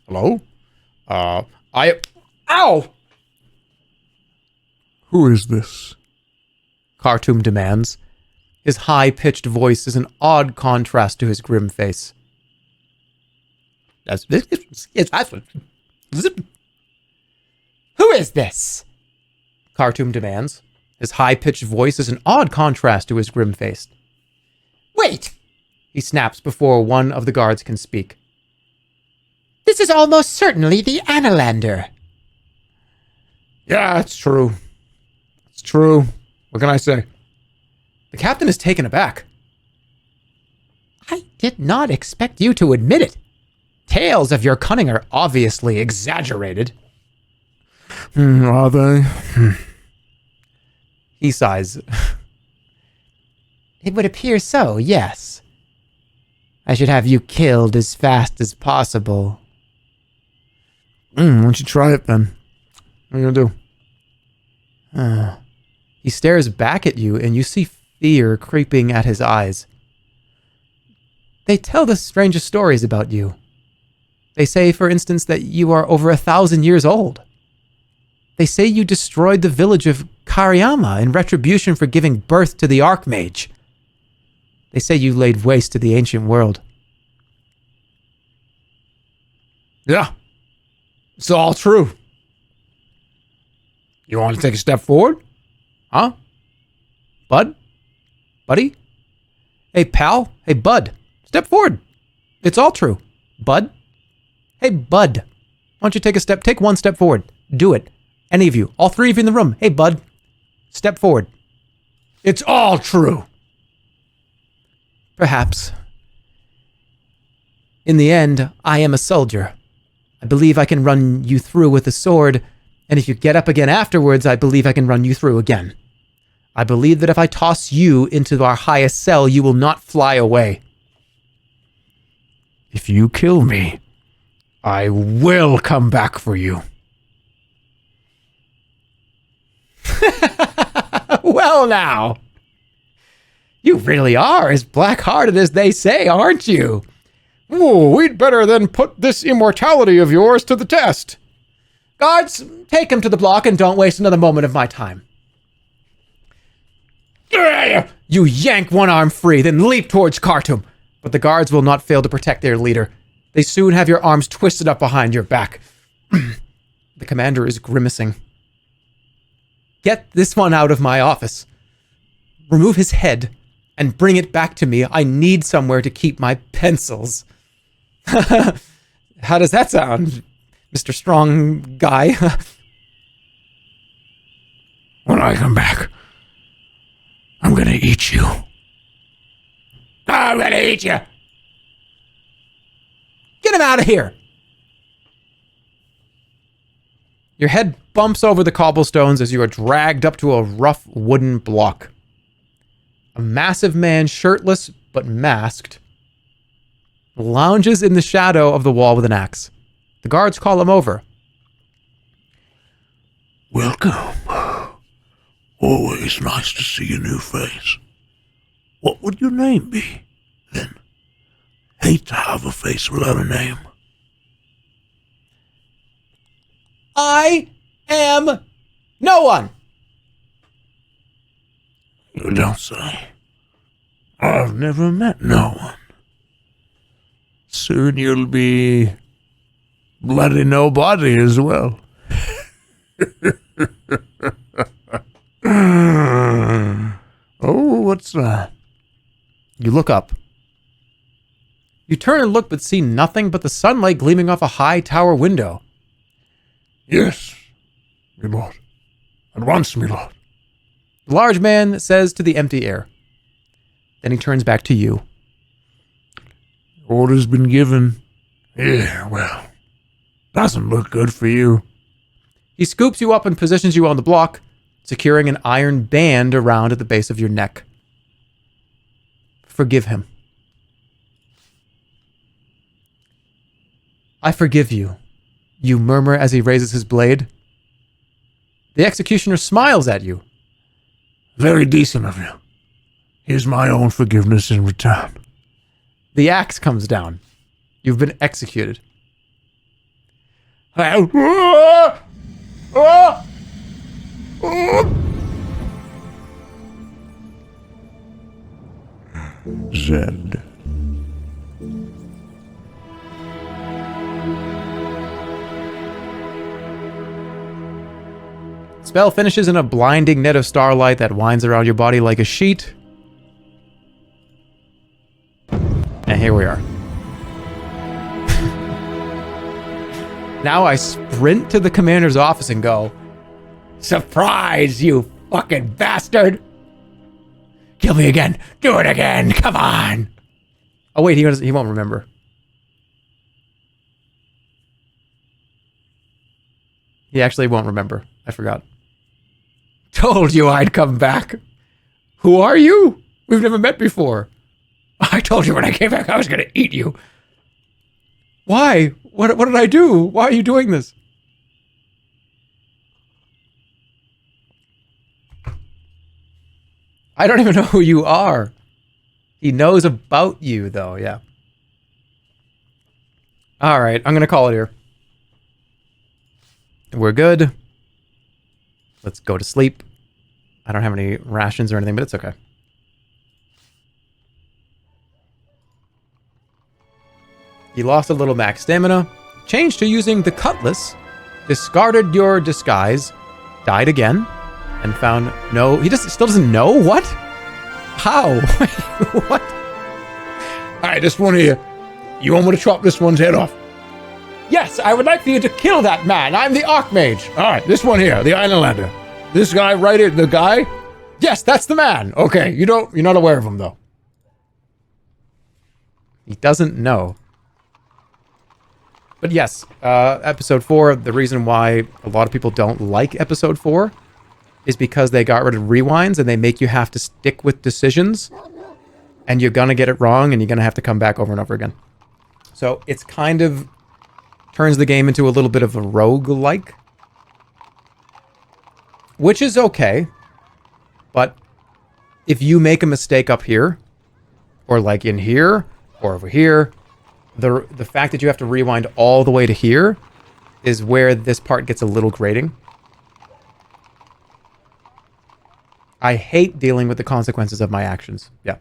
Hello? Ow! Who is this? Khartoum demands. His high-pitched voice is an odd contrast to his grim face. Who is this? Khartoum demands. His high-pitched voice is an odd contrast to his grim face. Wait! He snaps before one of the guards can speak. This is almost certainly the Analander. Yeah, it's true. It's true. What can I say? The captain is taken aback. I did not expect you to admit it. Tales of your cunning are obviously exaggerated. Are they? He sighs. It would appear so, yes. I should have you killed as fast as possible. Why don't you try it then? What are you gonna do? He stares back at you, and you see fear creeping at his eyes. They tell the strangest stories about you. They say, for instance, that you are over 1,000 years old. They say you destroyed the village of Kariyama in retribution for giving birth to the Archmage. They say you laid waste to the ancient world. Yeah. It's all true. You want to take a step forward? Huh? Bud? Buddy? Hey, pal? Hey, bud. Step forward. It's all true. Bud? Hey, bud. Why don't you take one step forward. Do it. Any of you. All three of you in the room. Hey, bud. Step forward. It's all true. Perhaps. In the end, I am a soldier. I believe I can run you through with a sword, and if you get up again afterwards, I believe I can run you through again. I believe that if I toss you into our highest cell, you will not fly away. If you kill me, I will come back for you. Well now. You really are as black-hearted as they say, aren't you? Ooh, we'd better then put this immortality of yours to the test. Guards, take him to the block and don't waste another moment of my time. You yank one arm free, then leap towards Khartoum. But the guards will not fail to protect their leader. They soon have your arms twisted up behind your back. The commander is grimacing. Get this one out of my office. Remove his head and bring it back to me. I need somewhere to keep my pencils. How does that sound? Mr. Strong Guy. When I come back, I'm gonna eat you. I'm gonna eat you. Get him out of here! Your head bumps over the cobblestones as you are dragged up to a rough wooden block. A massive man, shirtless but masked, lounges in the shadow of the wall with an axe. The guards call him over. Welcome. Always nice to see a new face. What would your name be, then? Hate to have a face without a name. I am no one! You don't say. I've never met no one. Soon you'll be bloody nobody as well. Oh, what's that? You look up. You turn and look but see nothing but the sunlight gleaming off a high tower window. Yes, my lord. At once, my lord. The large man says to the empty air. Then he turns back to you. Order's been given. Yeah, well, doesn't look good for you. He scoops you up and positions you on the block, securing an iron band around at the base of your neck. Forgive him. I forgive you, you murmur as he raises his blade. The executioner smiles at you. Very decent of you. Here's my own forgiveness in return. The axe comes down. You've been executed. Zed. Spell finishes in a blinding net of starlight that winds around your body like a sheet. And here we are. Now I sprint to the commander's office and go, Surprise, you fucking bastard! Kill me again! Do it again! Come on! oh wait, he won't remember. He actually won't remember. I forgot. Told you I'd come back. Who are you? We've never met before. I told you when I came back I was gonna eat you. Why? What did I do? Why are you doing this? I don't even know who you are. He knows about you, though, yeah. All right, I'm going to call it here. We're good. Let's go to sleep. I don't have any rations or anything, but it's okay. You lost a little max stamina, changed to using the cutlass, discarded your disguise, died again, and found no... He still doesn't know? What? How? What? Alright, this one here. You want me to chop this one's head off? Yes, I would like for you to kill that man. I'm the Archmage. Alright, this one here, the Islander. This guy right here, the guy? Yes, that's the man. Okay, you're not aware of him though. He doesn't know. But yes, episode 4, the reason why a lot of people don't like episode 4 is because they got rid of rewinds and they make you have to stick with decisions and you're gonna get it wrong and you're gonna have to come back over and over again. So it's kind of turns the game into a little bit of a roguelike, which is okay. But if you make a mistake up here, or like in here, or over here, the fact that you have to rewind all the way to here is where this part gets a little grating. I hate dealing with the consequences of my actions. Yeah.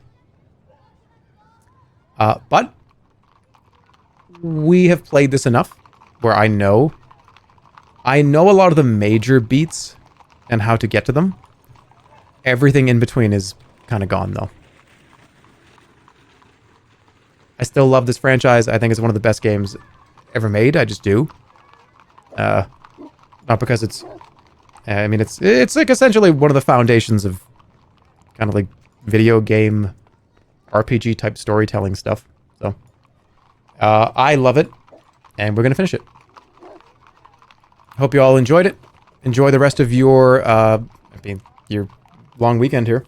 But we have played this enough where I know a lot of the major beats and how to get to them. Everything in between is kind of gone, though. I still love this franchise. I think it's one of the best games ever made. I just do. Not because it's... I mean, it's like essentially one of the foundations of kind of like video game RPG type storytelling stuff. So, I love it, and we're gonna finish it. Hope you all enjoyed it. Enjoy the rest of your, your long weekend here.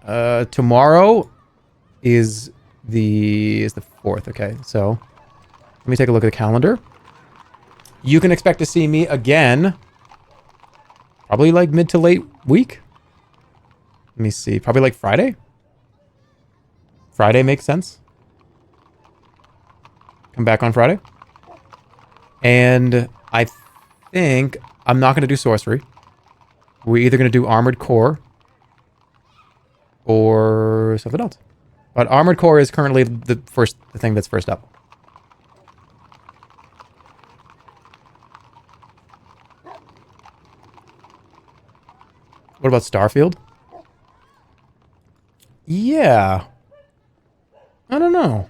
Tomorrow is the 4th. Okay, so let me take a look at the calendar. You can expect to see me again, probably like mid to late week. Let me see, probably like Friday. Friday makes sense. Come back on Friday. And I think I'm not going to do sorcery. We're either going to do armored core or something else. But armored core is currently the thing that's first up. What about Starfield? Yeah. I don't know.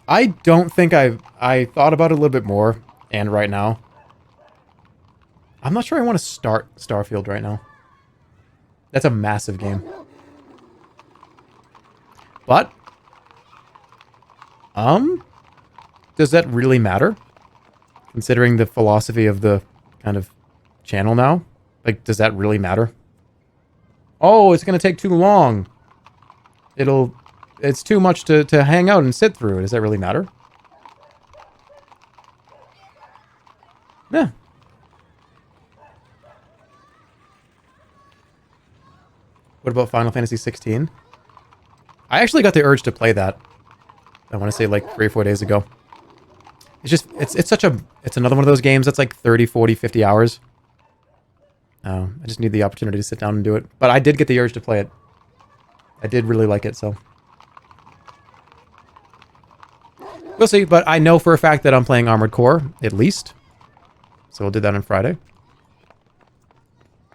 I don't think I thought about it a little bit more, and right now. I'm not sure I want to start Starfield right now. That's a massive game. But, does that really matter? Considering the philosophy of the kind of channel now? Like, does that really matter? Oh, it's going to take too long. It's too much to hang out and sit through. Does that really matter? Yeah. What about Final Fantasy 16? I actually got the urge to play that. I want to say like 3 or 4 days ago. It's just, it's another one of those games that's like 30, 40, 50 hours. I just need the opportunity to sit down and do it. But I did get the urge to play it. I did really like it, so. We'll see, but I know for a fact that I'm playing Armored Core, at least. So we'll do that on Friday.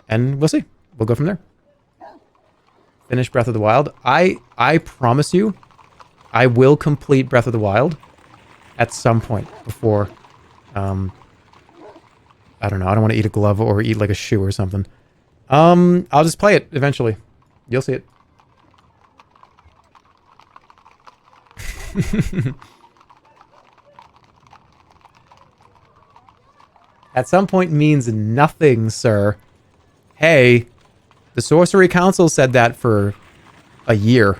And we'll see. We'll go from there. Finish Breath of the Wild. I promise you, I will complete Breath of the Wild at some point before, I don't know. I don't want to eat a glove or eat like a shoe or something. I'll just play it eventually. You'll see it. At some point means nothing, sir. Hey, the Sorcery Council said that for a year.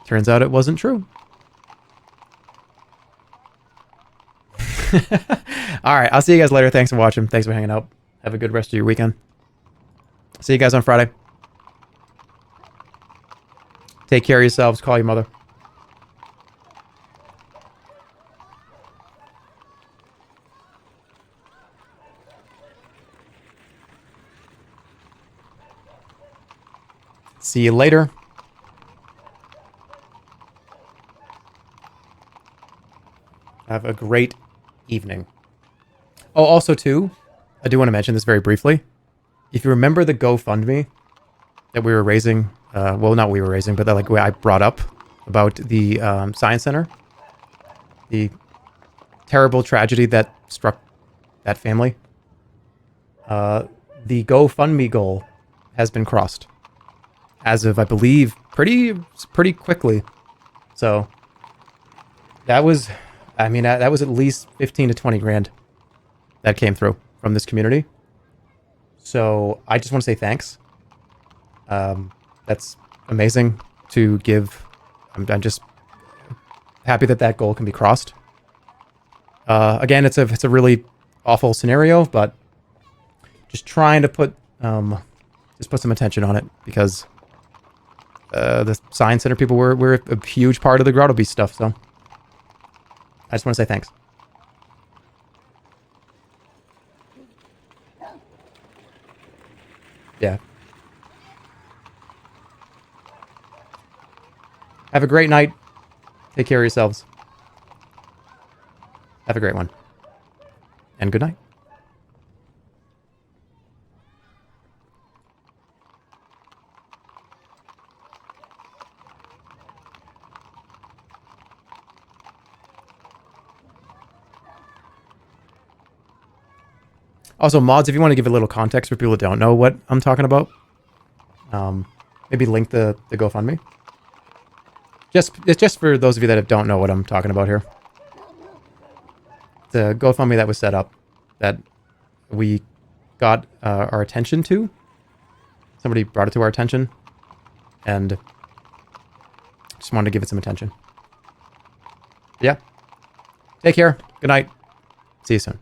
Turns out it wasn't true. Alright, I'll see you guys later. Thanks for watching. Thanks for hanging out. Have a good rest of your weekend. See you guys on Friday. Take care of yourselves. Call your mother. See you later. Have a great evening. Oh, also too, I do want to mention this very briefly. If you remember the GoFundMe that we were raising, well, not we were raising, but that like I brought up about the Science Center, the terrible tragedy that struck that family. The GoFundMe goal has been crossed as of, I believe, pretty quickly. So that was, I mean, that was at least 15 to 20 grand that came through from this community. So I just want to say thanks. That's amazing to give. I'm just happy that that goal can be crossed. Again, it's a really awful scenario, but just trying to put some attention on it because the Science Center people were a huge part of the Grotto Beast stuff. So I just want to say thanks. Yeah. Have a great night. Take care of yourselves. Have a great one. And good night. Also, mods, if you want to give a little context for people who don't know what I'm talking about, maybe link the GoFundMe. It's just for those of you that don't know what I'm talking about here. The GoFundMe that was set up that we got our attention to. Somebody brought it to our attention, and just wanted to give it some attention. Yeah. Take care. Good night. See you soon.